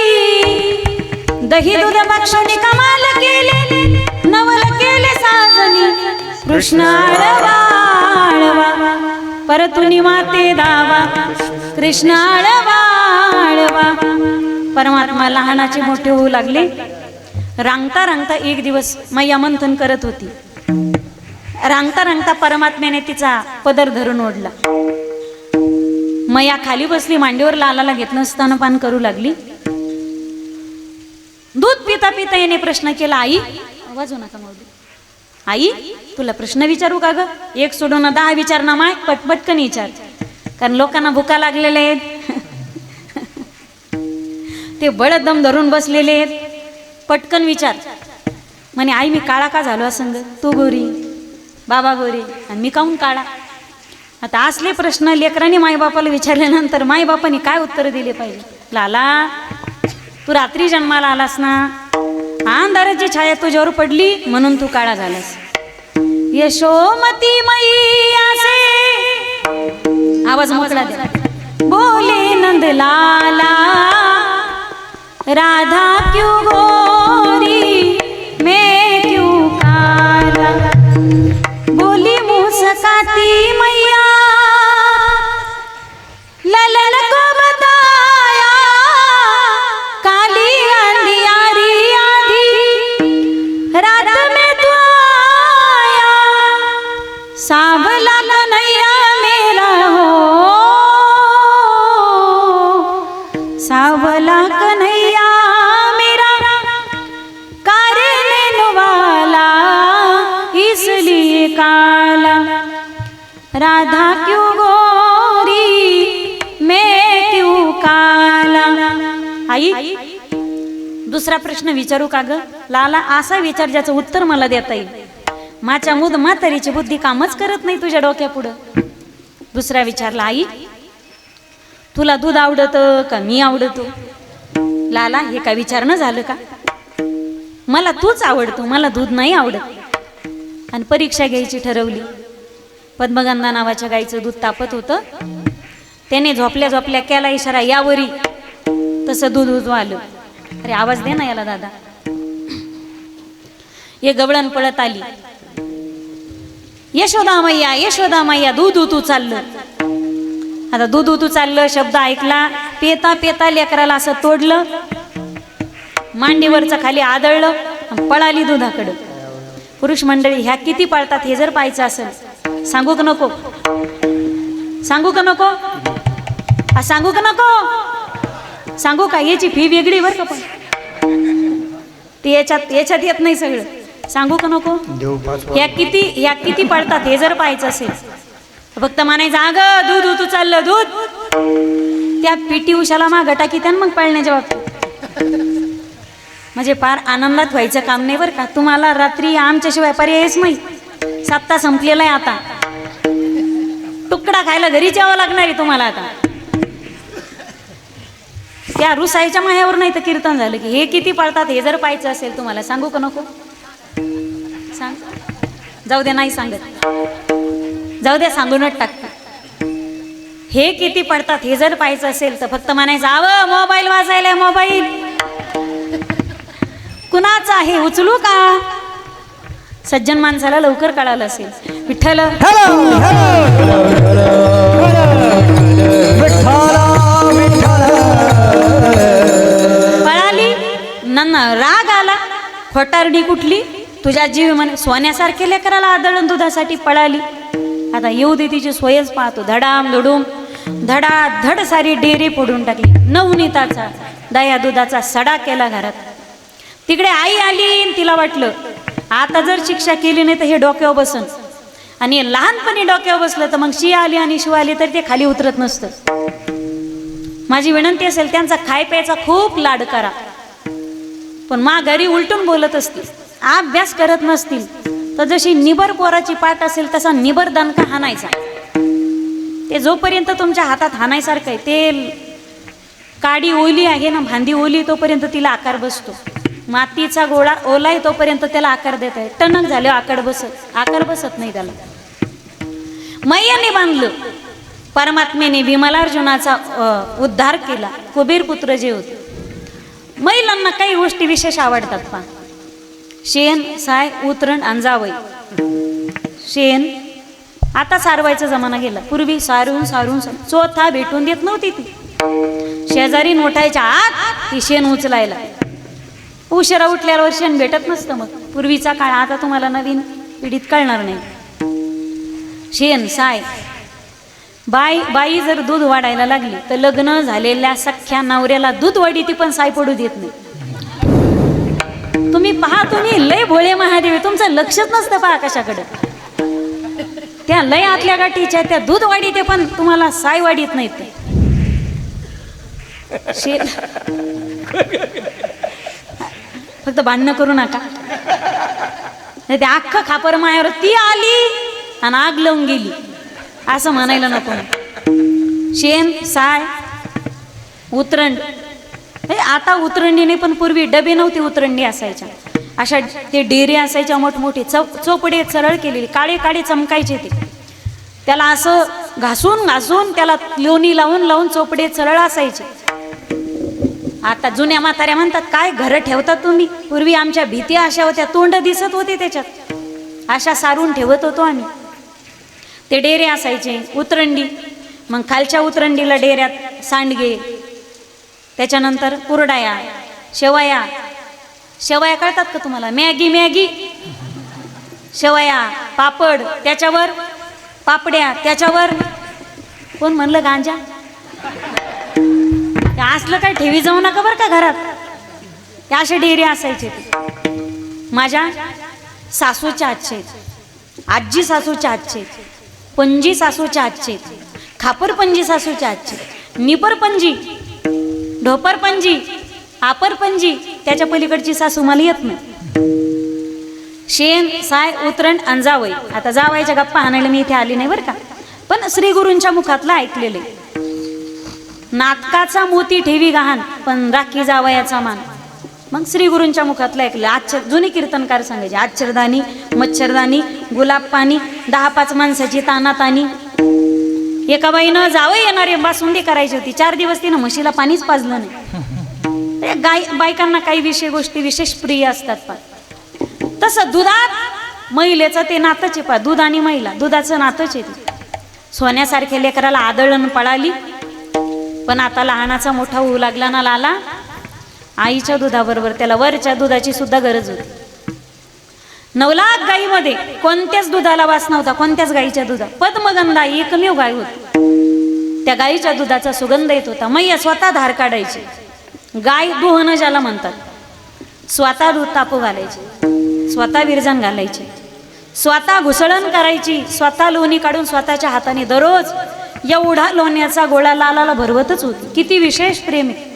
दही दूध बक्षणी कमाल केले नवल केले साजनी कृष्ण आळवा आळवा परतुनी माते दावा कृष्ण आळवा आळवा. परमात्मा लहानाचे मोठे होऊ लागले. रांगता रांगता एक दिवस मैया मंथन करत होती. रांगता रांगता परमात्म्याने तिचा पदर धरून ओढला. मैया खाली बसली. मांडीवर लालाला घेतलं स्तनपान करू लागली. दूध पिता पिता याने प्रश्न केला, आई आवाज नका माऊली, आई तुला प्रश्न विचारू का ग? एक सोडून 10 विचार ना माय, पटपटकन विचार, कारण लोकांना भुका लागलेल्या आहेत. ते बळदम धरून बसलेले आहेत. पटकन विचार. म्हणे आई मी काळा का झालो असंग? तू गोरी बाबा गोरी आणि मी काहून काळा? आता असले प्रश्न लेकरांनी माईबापाला विचारल्यानंतर माईबापांनी काय उत्तर दिले पाहिजे? लाला तू रात्री जन्माला आलास ना, अंधाराची छाया तुझ्यावर पडली म्हणून तू काळा झालास. यशोमती मैयासे आवाज मोकळा द्या. बोले नंदलाला राधा क्यों गोरी मैं क्यों काला. बोली मुस्काती मैया ललन को बताया काली अंधियारी आधी रात में तू आया सांवला कन्हैया मेरा हो सांवला कन्हैया मेरा करने वाला इसलिए काला. राधा क्यों गोरी मैं क्यों काला. आई दुसरा प्रश्न विचारू का ग? लाला असा विचार ज्याचं उत्तर मला देता येईल. माझ्या म्हातारीची बुद्धी कामच करत नाही तुझ्या डोक्यापुढं. दुसरा विचारला, आई तुला दूध आवडतं का मी आवडतो? लाला हे काय विचारणं झालं का? मला तूच आवडतो, मला दूध नाही आवडत. आणि परीक्षा घ्यायची ठरवली. पद्मगंधा नावाच्या गाईचं दूध तापत होतं. त्याने झोपल्या झोपल्या केला इशारा यावरी, तसं दूध उजवालं. अरे आवाज दे ना याला दादा. ये गवळण पळत आली. यशोदा मैया दूध उतू चाललं. आता दूध उतू चाललं शब्द ऐकला. पेता पेता लेकराला असं तोडलं, मांडीवरचं खाली आदळलं, पळाली दुधाकडं. पुरुष मंडळी ह्या किती पळतात हे जर पाहायचं असेल, सांगू का नको? सांगू का नको? सांगू का नको? सांगू का? याची फी वेगळी बरं का, पण ते याच्यात येत नाही सगळं. सांगू का नको? ह्या किती पळतात हे जर पाहायचं असेल, फक्त म्हणायचं अगं दूध उतू चाललं दूध. त्या पीटी उषाला मागं टाकी त्यानं मग पळण्याच्या बाबतीत म्हणजे फार आनंदात व्हायचं काम नाही बरं का. तुम्हाला रात्री आमच्याशिवाय पर्यायच नाही. सप्ताह संपलेला आहे आता. तुकडा खायला घरीच यावं लागणार आहे तुम्हाला आता. त्या रुसाईच्या मायावर नाही तर कीर्तन झालं की हे किती पळतात हे जर पाहायचं असेल तुम्हाला, सांगू का नको? सांग. जाऊ दे, नाही सांगत, जाऊ द्या, सांगूनच टाकतात. हे किती पडतात हे जर पाहायचं असेल तर फक्त म्हणायचं आव मोबाईल वाजायला, मोबाईल कुणाचा आहे उचलू का? सज्जन माणसाला लवकर कळालं असेल. विठ्ठल पळाली. नन्ना राग आला. खोटारडी कुठली तुझ्या जीव म्हणे. सोन्यासारखे लेकराला आदळण दुधासाठी पळाली. आता येऊ दे तिची सोयच पाहतो. धडाम धडूम धडाधड सारी डेरी फोडून टाकली. नवनीताचा दया दुधाचा सडा केला घरात. तिकडे आई आली. तिला वाटलं आता जर शिक्षा केली नाही तर हे डोक्यावर बसन, आणि लहानपणी डोक्यावर बसलं तर मग शी आली आणि शिव आली तर ते खाली उतरत नसतं. माझी विनंती असेल त्यांचा खाय प्यायचा खूप लाड करा, पण मा घरी उलटून बोलत असतील, अभ्यास करत नसतील तर जशी निबर पोराची पाठ असेल तसा निबर दणका हाणायचा. ते जोपर्यंत तुमच्या हातात हाणायसारखं आहे ते काडी ओली आहे ना, भांडी ओली तोपर्यंत तिला आकार बसतो. मातीचा गोळा ओला आहे तोपर्यंत त्याला आकार देत आहे. टणक झाले आकार बसत नाही त्याला. मैयाने बांधलं. परमात्मेने भीमलार्जुनाचा उद्धार केला. कुबेर पुत्र जे होते. महिलांना काही गोष्टी विशेष आवडतात. पहा, शेण, साय, उतरण आणि जावई. शेण आता सारवायचा जमाना गेला. पूर्वी सारून चोथा भेटून देत नव्हती ती. शेजारी नोटायच्या आत ती शेण उचलायला. उशिरा उठल्यावर शेण भेटत नसतं. मग पूर्वीचा काळ आता तुम्हाला नवीन पिढीत कळणार नाही. शेण, साय. बाई जर दूध वाढायला लागली तर लग्न झालेल्या सख्या नवऱ्याला दूध वाढी ती पण साय पडू देत नाही. तुम्ही पहा, तुम्ही लय भोळे महादेव, तुमचं लक्षच नसतं पहा कशाकडे. त्या लय आतल्या गाठीच्या त्या दूध वाढी ते पण तुम्हाला साय वाढीत नाहीत. फक्त भांडणं करू नका. नाही ते अख्खं खापर मायावर ती आली आणि आग लावून गेली असं म्हणायला नको. शेण, साय, उतरंड. आता उतरंडीने पण पूर्वी डबे नव्हते, उतरंडी असायच्या. अशा ते डेरे असायच्या मोठमोठे, चोपडे सरळ केलेले, काळे काळे चमकायचे. ते त्याला असं घासून त्याला लोणी लावून चोपडे सरळ असायचे. आता जुन्या म्हाताऱ्या म्हणतात काय घरं ठेवतात तुम्ही. पूर्वी आमच्या भीती अशा होत्या, तोंड दिसत होते त्याच्यात, अशा सारून ठेवत होतो आम्ही. ते डेरे असायचे, उतरंडी. मग खालच्या उतरंडीला डेऱ्यात सांडगे, त्याच्यानंतर कुरडाया, शेवया कळतात का तुम्हाला? मॅगी, शेवया, पापड, त्याच्यावर पापड्या, त्याच्यावर कोण म्हणलं गांजा. असलं काय ठेवी जाऊ नका बरं का घरात. ते असे डेरे असायचे. माझ्या सासूच्या आजचे, आजी सासूच्या आजचे, पंजी सासूच्या आजचे, खापर पंजी सासूच्या आजचे, निपर पंजी, ढोपर पंजी, आपर पंजी, त्याच्या पलीकडची सासू मला येत नाही. शेण, साय, उतरण आणि जावई. आता जावयाच्या गप्पा आणायला मी इथे आली नाही बरं का, पण श्री गुरूंच्या मुखातलं ऐकलेले. नाटकाचा मोती ठेवी गहाण पण राखी जावयाचा मान. मग श्री गुरूंच्या मुखातलं ऐकलं. जुनी कीर्तनकार सांगायचे, आच्छरदानी, मच्छरदानी, गुलाब पाणी, 10-5 माणसाची तानातानी. एका बाईनं जावई येणारे बासुंदी करायची होती. 4 दिवस तिनं म्हशीला पाणीच पाजलं नाही. बायकांना काही गोष्टी विशेष प्रिय असतात. पा तसं दुधात महिलेचं ते नातंच आहे. पा दूध आणि महिला, दुधाचं नातंच आहे. सोन्यासारख्या लेकराला आदळण पळाली, पण आता लहानाचा मोठा होऊ लागला ना लाला, आईच्या दुधाबरोबर त्याला वरच्या दुधाची सुद्धा गरज होती. 9 लाख गाईमध्ये कोणत्याच दुधाला वास नव्हता, कोणत्याच गाईच्या दुधा. पद्मगंधा एकमेव गाय होती. त्या गाईच्या दुधाचा सुगंध येत होता. मैया स्वतः धार काढायची. गाय दुहणं ज्याला म्हणतात. स्वतः दूध तापू घालायचे, स्वतः विरजण घालायचे, स्वतः घुसळण करायची, स्वतः लोणी काढून स्वतःच्या हाताने दररोज एवढा लोण्याचा गोळा लालाला भरवतच होती. किती विशेष प्रेम आहे.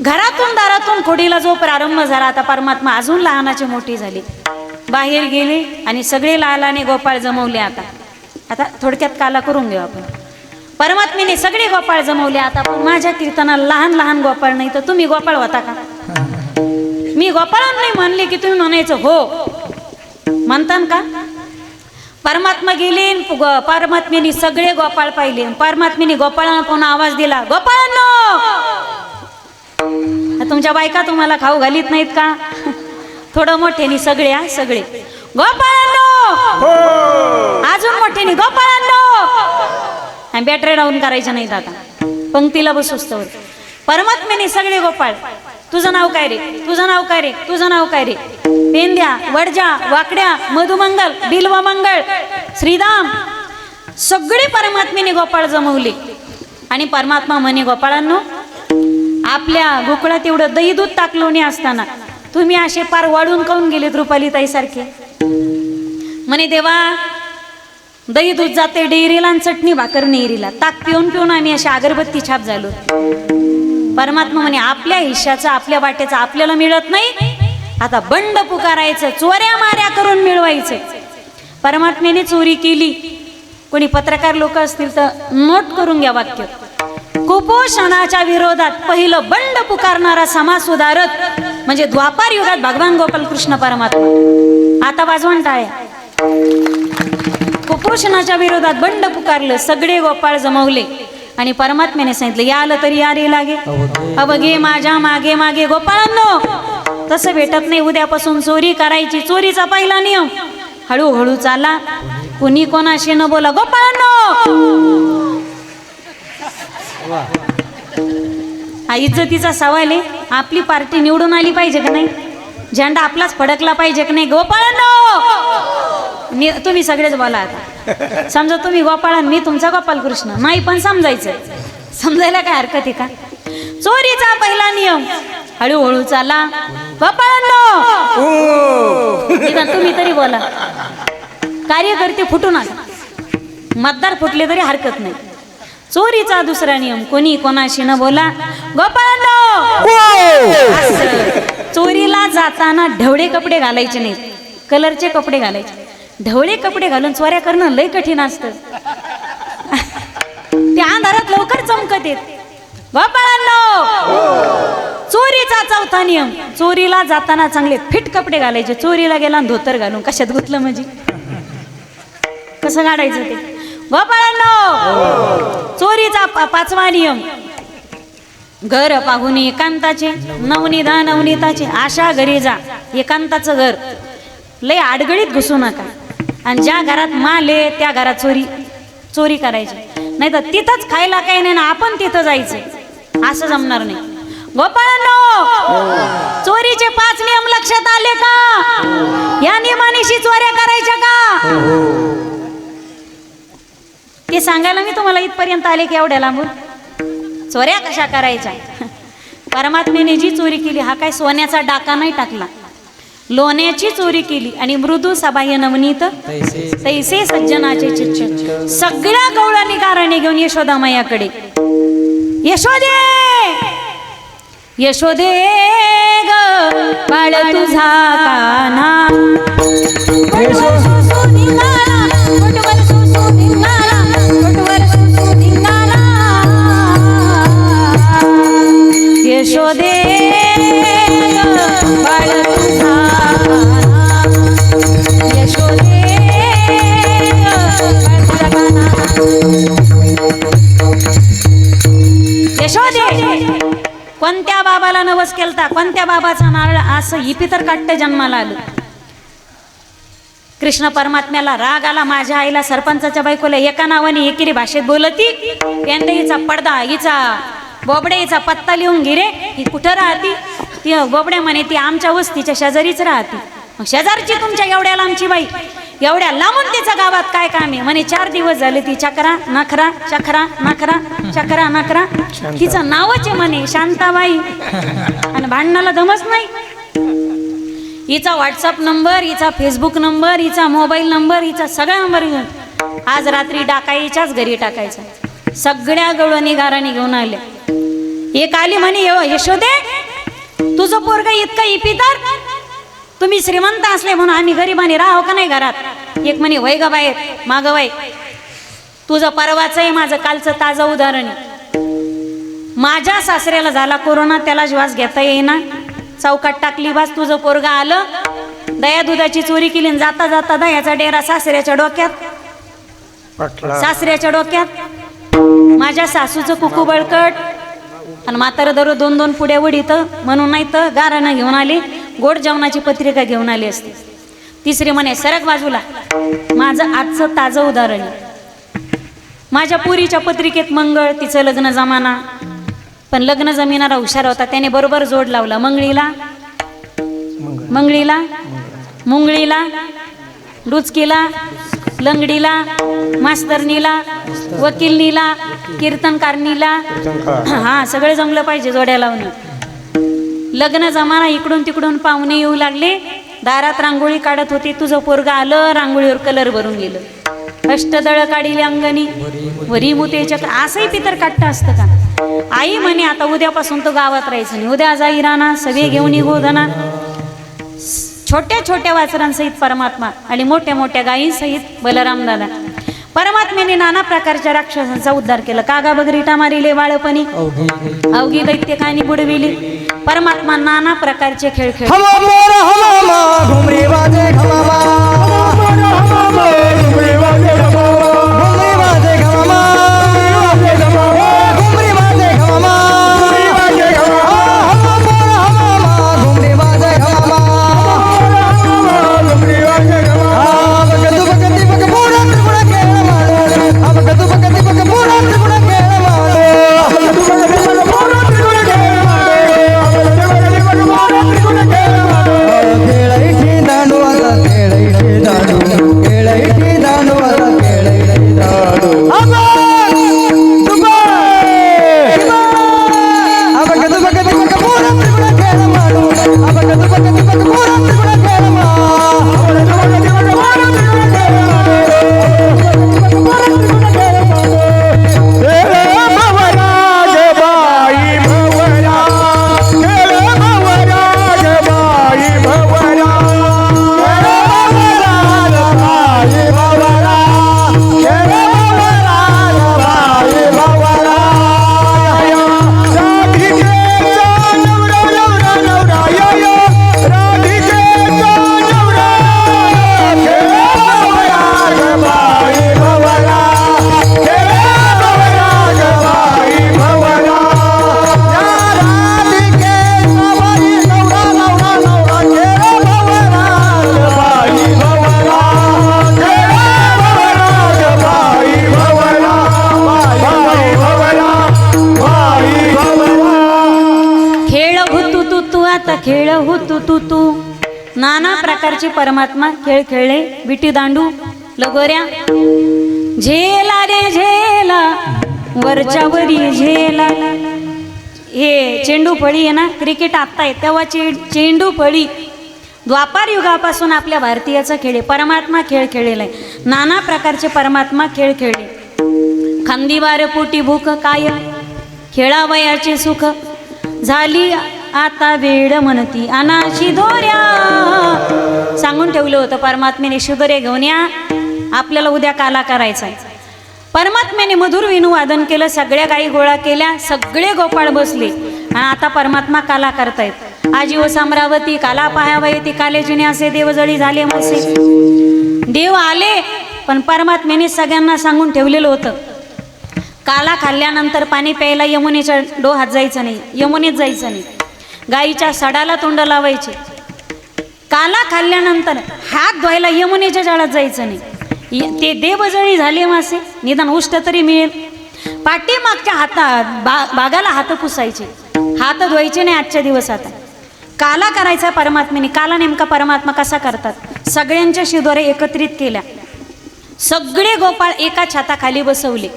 घरातून दारातून खोडीला जो प्रारंभ झाला, आता परमात्मा अजून लहानाचे मोठे झाले, बाहेर गेले आणि सगळे लालाने गोपाळ जमवले. आता थोडक्यात काला करून घेऊ आपण. परमात्मेने सगळे गोपाळ जमवले. आता पण माझ्या कीर्तनाला लहान गोपाळ नाही तर तुम्ही गोपाळ होता का? मी गोपाळांना नाही म्हणले की तुम्ही म्हणायचं हो म्हणता का? परमात्मा गेले, परमात्मेने सगळे गोपाळ पाहिले. परमात्मेने गोपाळांना पुन्हा आवाज दिला, गोपाळांनो. तुमच्या बायका तुम्हाला खाऊ घालीत नाहीत का? थोडं मोठ्याने सगळे गोपाळांनो, अजून मोठ्याने गोपाळांनो. बॅटरी डाऊन करायच्या नाहीत. आता पंक्तीला बसोस्तवर परमात्मेने सगळे गोपाळ, तुझं नाव काय रे, तुझं नाव काय रे, तुझं नाव काय रे, पेंद्या, वडजा, वाकड्या, मधुमंगल, बिल्वमंगळ, श्रीदाम, सगळे परमात्मेने गोपाळ जमवले. आणि परमात्मा म्हणे, गोपाळांनो, आपल्या गोकुळात एवढं दही दूध टाकलोणी असताना तुम्ही असे पार वाढून काऊन गेलेत रुपालीताई सारखे? म्हणे, देवा, दही दूध जाते डेअरीला आणि चटणी भाकर नेरीला. ताक पिऊन आम्ही अशी अगरबत्ती छाप झालो. परमात्मा म्हणे, आपल्या हिश्श्याचं, आपल्या वाट्याचं आपल्याला मिळत नाही, आता बंड पुकारायचं, चोऱ्या माऱ्या करून मिळवायचं. परमात्मेने चोरी केली. कोणी पत्रकार लोक असतील तर नोट करून घ्या वाक्य. कुपोषणाच्या विरोधात पहिलं बंड पुकारणारा समाज सुधारक म्हणजे द्वापार युगात भगवान गोपाल कृष्ण परमात्मा. आता वाजवण टाळ्या. कुपोषणाच्या विरोधात बंड पुकारलं, सगळे गोपाळ जमवले आणि परमात्म्याने सांगितलं या आलं तरी या रे लागे, अवघे माझ्या मागे मागे. गोपाळांनो तसं भेटत नाही. उद्यापासून चोरी करायची. चोरीचा पहिला नियम हळूहळू चाला, कुणी कोणाशी न बोला. गोपाळांनो हा इज्जतीचा सवाल आहे. आपली पार्टी निवडून आली पाहिजे का नाही? झेंडा आपलाच फडकला पाहिजे का नाही? गोपाळांनो तुम्ही सगळेच बोला आता. समजा तुम्ही गोपाळ मी तुमचा गोपाल कृष्ण नाही, पण समजायचं. समजायला काय हरकत आहे का? चोरीचा पहिला नियम हळूहळू चाला. गोपाळांनो तुम्ही तरी बोला. कार्यकर्ते फुटू नका, मतदार फुटले तरी हरकत नाही. चोरीचा दुसरा नियम कोणी कोणाशी न बोला. गोपाळांनो चोरीला जाताना ढवळे कपडे घालायचे नाही, कलरचे कपडे घालायचे. ढवळे कपडे घालून चोऱ्या करणं लय कठीण असतं. ते अंधारात लवकर चमकत येत. गोपाळांनो चोरीचा चौथा नियम चोरीला जाताना चांगले फिट कपडे घालायचे. चोरीला गेला धोतर घालून कशात गुतलं म्हणजे कसं काढायचं ते. गोपाळांनो चोरीचा पाचवा नियम घर पाहून एकांताचे नवनिधा नवनीताचे. आशा घरी जा, एकांताचं घर. लय आडगळीत घुसू नका. आणि ज्या घरात माल आहे त्या घरात चोरी करायची नाही. तर तिथंच खायला काही नाही ना आपण तिथं जायचं, असं जमणार नाही. गोपाळांनो चोरीचे 5 नियम लक्षात आले का? या नियमानिशी चोऱ्या करायच्या का? ते सांगायला मी तुम्हाला इथपर्यंत आले की एवढ्या लांबून. चोऱ्या कशा करायच्या? परमात्म्याने जी चोरी केली हा काय सोन्याचा डाका नाही टाकला, लोण्याची चोरी केली. आणि मृदू सबाह्य नवनीत तैसे सज्जनाचे चित्त. सगळ्या गवळणी कारणे घेऊन यशोदा मैयाकडे. यशोदे यशोदे ग बाळ तुझा काना यशोदे बाळ तुझा यशोदे यशोदे कोणत्या बाबाला नवस केलता? कोणत्या बाबाचा नारळ? असं हिपी तर काट्ट जन्माला आलं. कृष्ण परमात्म्याला राग आला. माझ्या आईला सरपंचाच्या बायकोला एका नावाने एकेरी भाषेत बोलती. त्यांना हिचा पडदा हिचा बोबडे हिचा पत्ता लिहून घे रे. ही कुठं राहती? ती बोबड्या म्हणे ती आमच्या वस्तीच्या शेजारीच राहते. मग शेजारची तुमच्या एवढ्या लांबची बाई, एवढ्या लांबून तिच्या गावात काय काम आहे? म्हणे 4 दिवस झाले ती चक्रा नखरा चक्रा नखरा चक्रा नखरा. तिचं नावच आहे म्हणे शांताबाई. आणि भांडणाला दमच नाही. हिचा व्हॉट्सअप नंबर, हिचा फेसबुक नंबर, हिचा मोबाईल नंबर, हिचा सगळा नंबर घेऊन आज रात्री डाकाईच्याच घरी टाकायचा. सगळ्या गवळणी गाराणी घेऊन आल्या. एक आली म्हणे यशोदे तुझं पोरग इतकं इपितर, तुम्ही श्रीमंत असले म्हणून आम्ही गरिबाने राहो का नाही घरात? एक म्हणे वय ग बाहेर माग वय. तुझं परवाचं आहे माझं कालचं ताजं उदाहरण. माझ्या सासऱ्याला झाला कोरोना, त्याला श्वास घेता येईना, चौकात टाकली बास. तुझं पोरगा आलं दया दुधाची चोरी केली, जाता जाता दह्याचा डेरा सासऱ्याच्या डोक्यात. सासऱ्याच्या डोक्यात माझ्या सासूचं कुकू बळकट. आणि म्हातारं दररोज 2-2 पुड्या वडीत म्हणून नाही तर गारानं घेऊन आली, गोड जेवणाची पत्रिका घेऊन आली असते. तिसरी म्हणे सरक बाजूला. माझं आजचं ताजं उदाहरण आहे. माझ्या पुरीच्या पत्रिकेत मंगळ, तिचं लग्न जमाना. पण लग्न जमिनारा हुशार होता, त्याने बरोबर जोड लावला. मंगळीला मंगळीला मुंगळीला डुचकीला लंगडीला मास्तरनीला वकीलनीला कीर्तनकारनीला. हा सगळं जमलं पाहिजे जोड्या लावणं. लग्न जमाना. इकडून तिकडून पाहुणे येऊ लागले. दारात रांगोळी काढत होती. तुझं पोरगा आलं, रांगोळीवर कलर भरून गेलं. अष्टदळ काढिले अंगणी वरी मुतेच्या. असंही पितर काट्ट असतं का? आई म्हणे आता उद्यापासून तो गावात राहायचं नाही. उद्या जाई राणा सगळे घेऊन निघू धना. छोट्या छोट्या वासरांसहित परमात्मा आणि मोठ्या मोठ्या गायींसहित बलराम दादा. परमात्म्याने नाना प्रकारच्या राक्षसांचा उद्धार केला. कागा बगरीटा मारिले बाळपणी, अवघी दैत्य कानी बुडविली. परमात्मा नाना प्रकारचे खेळ खेळ. हमा मोर हमामा घुमरी वाजे घमामा, घुमरी वाजे घमामा, घुमरी वाजे घमामा, घुमरी वाजे घमामा, हमा मोर हमामा घुमरी वाजे घमामा, घुमरी वाजे घमामा. बगतु बगती बग पूरा त्रिपुरा खेळ माडो, बगतु बगती बग पूरा त्रिपुरा खेळ माडो, बगतु बगती बग पूरा त्रिपुरा खेळ माडो. खेळैठी दांडू आता खेळैठी दांडू, खेळैठी दांडू आता खेळैठी दांडू. बगतु बगती बग पूरा त्रिपुरा खेळ माडो, बगतु बगती बग पूरा त्रिपुरा खेळ माडो, बगतु बगती बग पूरा त्रिपुरा खेळ माडो, पूरा त्रिपुरा खेळ माडो. खेळ भवराज बाई भवरा, खेळ भवराज बाई भवरा, खेळ भवराज बाई भवरा, खेळ भवराज बाई भवरा. राधिकेचा नवरा नवरा नवरा यो यो, राधिकेचा नवरा, खेळ भवराज बाई भवरा, खेळ भवराज बाई भवरा. या राधिकेचा बाई नवरा नवरा नवरा, खेळ भवराज बाई भवरा, खेळ भवराज बाई भवरा, बाई भवरा, बाई भवरा. खेळ हुतू तू तू आता खेळ हुतू तू तू. नाना प्रकारचे परमात्मा खेळ खेळले. विटी दांडू लगोऱ्या, झेला रे झेला वरच्या वरी झेला. हे चेंडू फळी आहे ना, क्रिकेट आत्ता आहे तेव्हा चेंडू फळी द्वापार युगापासून आपल्या भारतीयाचा खेळ आहे. परमात्मा खेळ खेळलेला आहे. नाना प्रकारचे परमात्मा खेळ खेळले. खांदीवार पोटी भूक काय, खेळावयाचे सुख झाली आता वेळ म्हणती अनाशी दोऱ्या. सांगून ठेवलं होतं परमात्म्याने, शिदोरे घेऊन या, आपल्याला उद्या काला करायचा आहे. परमात्म्याने मधुर विनू वादन केलं, सगळ्या गायी गोळा केल्या, सगळे गोपाळ बसले आणि आता परमात्मा काला करतायत. आजी व साम्रावती काला पाहावयती, कालेजिने असे देवजळी झाले मासे. देव आले पण परमात्म्याने सगळ्यांना सांगून ठेवलेलं होतं, काला खाल्ल्यानंतर पाणी प्यायला यमुनेच्या डोहात जायचं नाही, यमुनेत जायचं नाही, गाईच्या सडाला तोंड लावायचे. काला खाल्ल्यानंतर हात धुवायला यमुनेच्या जाळात जायचं नाही. ते देवजळी झाले मासे, निदान उष्ट तरी मिळेल. पाठीमागच्या बागाला हात पुसायचे, हात धुवायचे नाही आजच्या दिवस. आता काला करायचा परमात्म्याने. काला नेमका परमात्मा कसा करतात, सगळ्यांच्या शिदोऱ्या एकत्रित केल्या, सगळे गोपाळ एका छताखाली बसवले.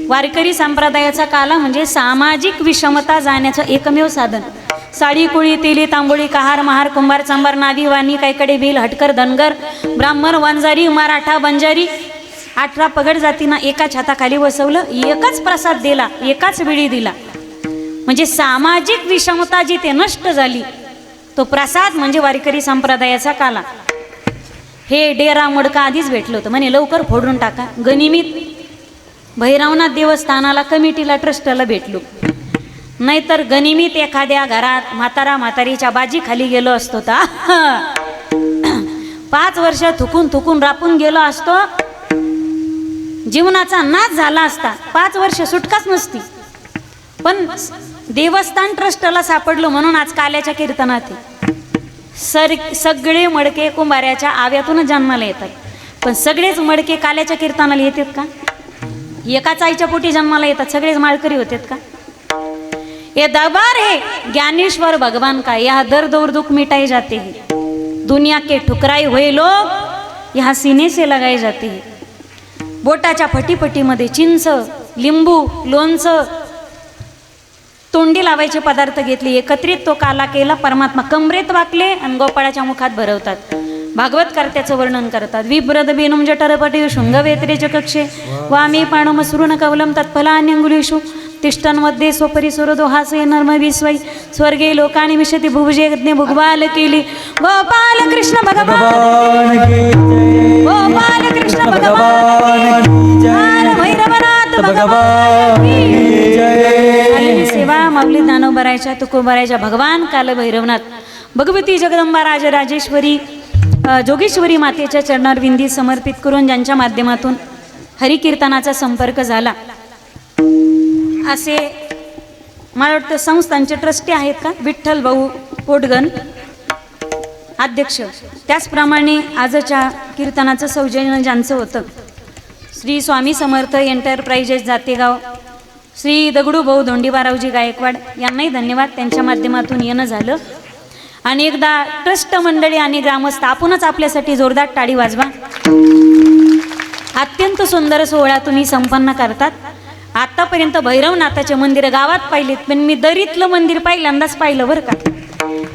वारकरी संप्रदायाचा काला म्हणजे सामाजिक विषमता जाण्याचं एकमेव साधन. साडी कुळी तेली तांबोळी कहार महार कुंभार चांबार नादी वाणी कायकडे भिल हटकर धनगर ब्राह्मण वंजारी मराठा बंजारी 18 पगड जातींना एका छताखाली बसवलं. एकच प्रसाद दिला, एकाच वेळी दिला. म्हणजे सामाजिक विषमता जिथे नष्ट झाली तो प्रसाद म्हणजे वारकरी संप्रदायाचा काला. हे डेरा मडका आधीच भेटलं होतं, म्हणे लवकर फोडून टाका. गनिमीत भैरवनाथ देवस्थानाला कमिटीला ट्रस्टला भेटलो, नाहीतर गनिमीत एखाद्या घरात म्हातारा म्हातारीच्या बाजी खाली गेलो असतो तर 5 वर्ष थुकून थुकून रापून गेलो असतो, जीवनाचा नाश झाला असता. 5 वर्ष सुटकाच नसती. पण देवस्थान ट्रस्टला सापडलो म्हणून आज काल्याच्या कीर्तनात सगळे मडके कुंभाऱ्याच्या आव्यातूनच जन्माला येतात. पण सगळेच मडके काल्याच्या कीर्तनाला येतात का? एकाच आईच्या पोटी जन्माला येतात, सगळेच माळकरी होतात का? ये दरबार है ज्ञानेश्वर भगवान का, यहाँ दर्द और दुख मिटाए जाते हैं, दुनिया के ठुकराए हुए लोग यहाँ सीने से लगाए जाते हैं. बोटाच्या फटीफटीमध्ये चिंच लिंबू लोणचं तोंडी लावायचे पदार्थ घेतले, एकत्रित तो काला केला. परमात्मा कमरेत वाकले आणि गोपाळाच्या मुखात भरवतात. भागवत कर्त्याचं वर्णन करतात. विब्रद बेनुम जठरपटी शृंगवेत्रेच कक्षे वामे पाणमसृण कवलम तत्फलान्यंगुलीषु तिष्ठन्मध्ये स्वपरी सुरदोहासे नर्म विस्वै स्वर्गे लोकानि विशति भुवजे यज्ञ भुगवाल केली. गोपाल कृष्ण भगवान, गोपाल कृष्ण भगवान. भगवान की जय. झालेली सेवा माऊली ज्ञानोबरायच्या तुकोबरायच्या भगवान काल भैरवनाथ भगवती जगदंबा राजराजेश्वरी जोगेश्वरी मातेच्या चरणारविंदी समर्पित करून ज्यांच्या माध्यमातून हरिकीर्तनाचा संपर्क झाला असे मला वाटतं संस्थांचे ट्रस्टी आहेत का विठ्ठल भाऊ पोटगण अध्यक्ष. त्याचप्रमाणे आजच्या कीर्तनाचं सौजन्य ज्यांचं होतं श्री स्वामी समर्थ एंटरप्राइजेस जातेगाव श्री दगडू भाऊ धोंडीबारावजी गायकवाड यांनाही धन्यवाद. त्यांच्या माध्यमातून येणं झालं. आणि एकदा ट्रस्ट मंडळी आणि ग्रामस्थ आपणच आपल्यासाठी जोरदार टाळी वाजवा. अत्यंत सुंदर सोहळा तुम्ही संपन्न करतात. आतापर्यंत भैरवनाथाचे मंदिर गावात पाहिलेत पण मी दरीतलं मंदिर पहिल्यांदाच पाहिलं बरं का.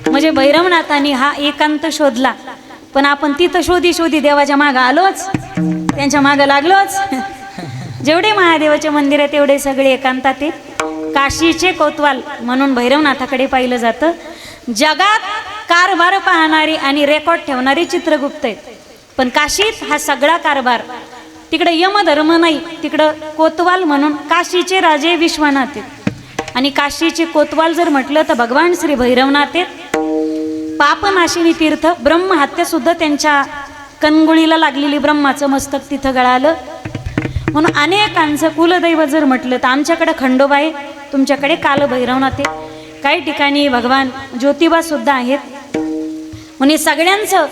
म्हणजे भैरवनाथाने हा एकांत शोधला पण आपण तिथं शोधी शोधी देवाच्या मागं आलोच त्यांच्या मागं लागलोच. जेवढे महादेवाचे मंदिर आहे तेवढे सगळे एकांतात आहे. काशीचे कोतवाल म्हणून भैरवनाथाकडे पाहिलं जातं. जगात कारभार पाहणारे आणि रेकॉर्ड ठेवणारे चित्रगुप्त आहेत पण काशीत हा सगळा कारभार तिकडे यमधर्म नाही तिकडं कोतवाल म्हणून काशीचे राजे विश्वनाथ आहेत. आणि काशीचे कोतवाल जर म्हटलं तर भगवान श्री भैरवनाथ आहेत. पापनाशिनी तीर्थ ब्रह्महत्या सुद्धा त्यांच्या कणगुळीला लागलेली ब्रह्माचं मस्तक तिथं गळालं. म्हणून अनेकांचं कुलदैवत जर म्हटलं तर आमच्याकडे खंडोबा आहे तुमच्याकडे काल भैरवनाथ आहे. काही ठिकाणी भगवान ज्योतिबा सुद्धा आहेत. म्हणजे सगळ्यांचं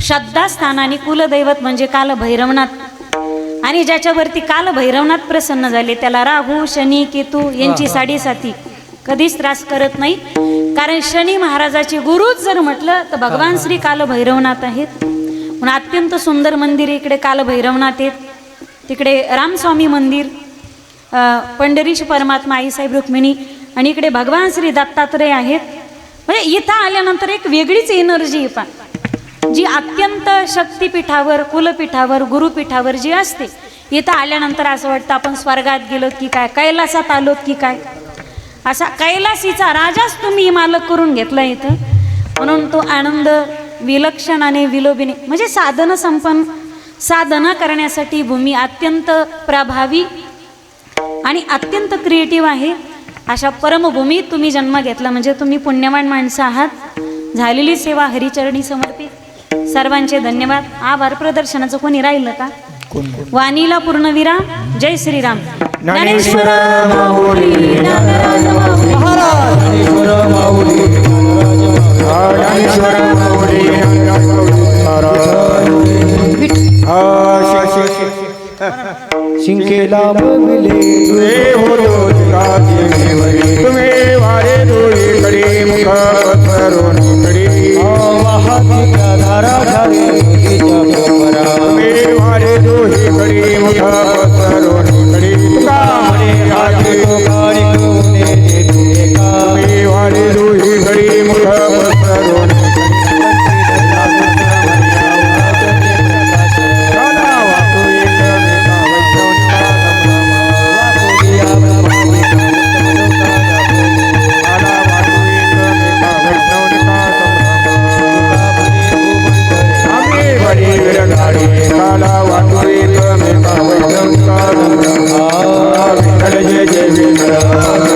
श्रद्धास्थान आणि कुलदैवत म्हणजे काल भैरवनाथ. आणि ज्याच्यावरती काल भैरवनाथ प्रसन्न झाले त्याला राहू शनी केतू यांची साडेसाती कधीच त्रास करत नाही. कारण शनी महाराजाचे गुरुच जर म्हटलं तर भगवान श्री काल भैरवनाथ आहेत. म्हणून अत्यंत सुंदर मंदिर इकडे काल भैरवनाथ आहेत. तिकडे रामस्वामी मंदिर पंढरीश परमात्मा आईसाहेब रुक्मिणी आणि इकडे भगवान श्री दत्तात्रय आहेत. म्हणजे इथं आल्यानंतर एक वेगळीच एनर्जी आहे पा जी अत्यंत शक्तिपीठावर कुलपीठावर गुरुपीठावर जी असते. इथं आल्यानंतर असं वाटतं आपण स्वर्गात गेलो की काय कैलासात आलोत की काय. असा कैलासीचा राजाच तुम्ही मालक करून घेतला इथं. म्हणून तो आनंद विलक्षण आणि विलोभिनी म्हणजे साधना करण्यासाठी भूमी अत्यंत प्रभावी आणि अत्यंत क्रिएटिव्ह आहे. अशा परमभूमीत तुम्ही जन्म घेतला म्हणजे तुम्ही पुण्यवान माणसं आहात. झालेली सेवा हरिचरणी समर्पित. सर्वांचे धन्यवाद. आभार प्रदर्शनाचं कोणी राहिलं का. वाणीला पूर्णविराम. जय श्रीराम. ज्ञानेश्वर माऊली ज्ञानराज माऊली ज्ञानेश्वर माऊली ज्ञानेश्वर माऊली शिंकेला बघले तुम्ही वारे डोळे कडे मुख कडे धारा झाले तुम्ही वारे डोळे कडे मुख कडे तुम्ही वारे डोळे कडे मुख काला वाटू एक मेका वैद्यंका जय जय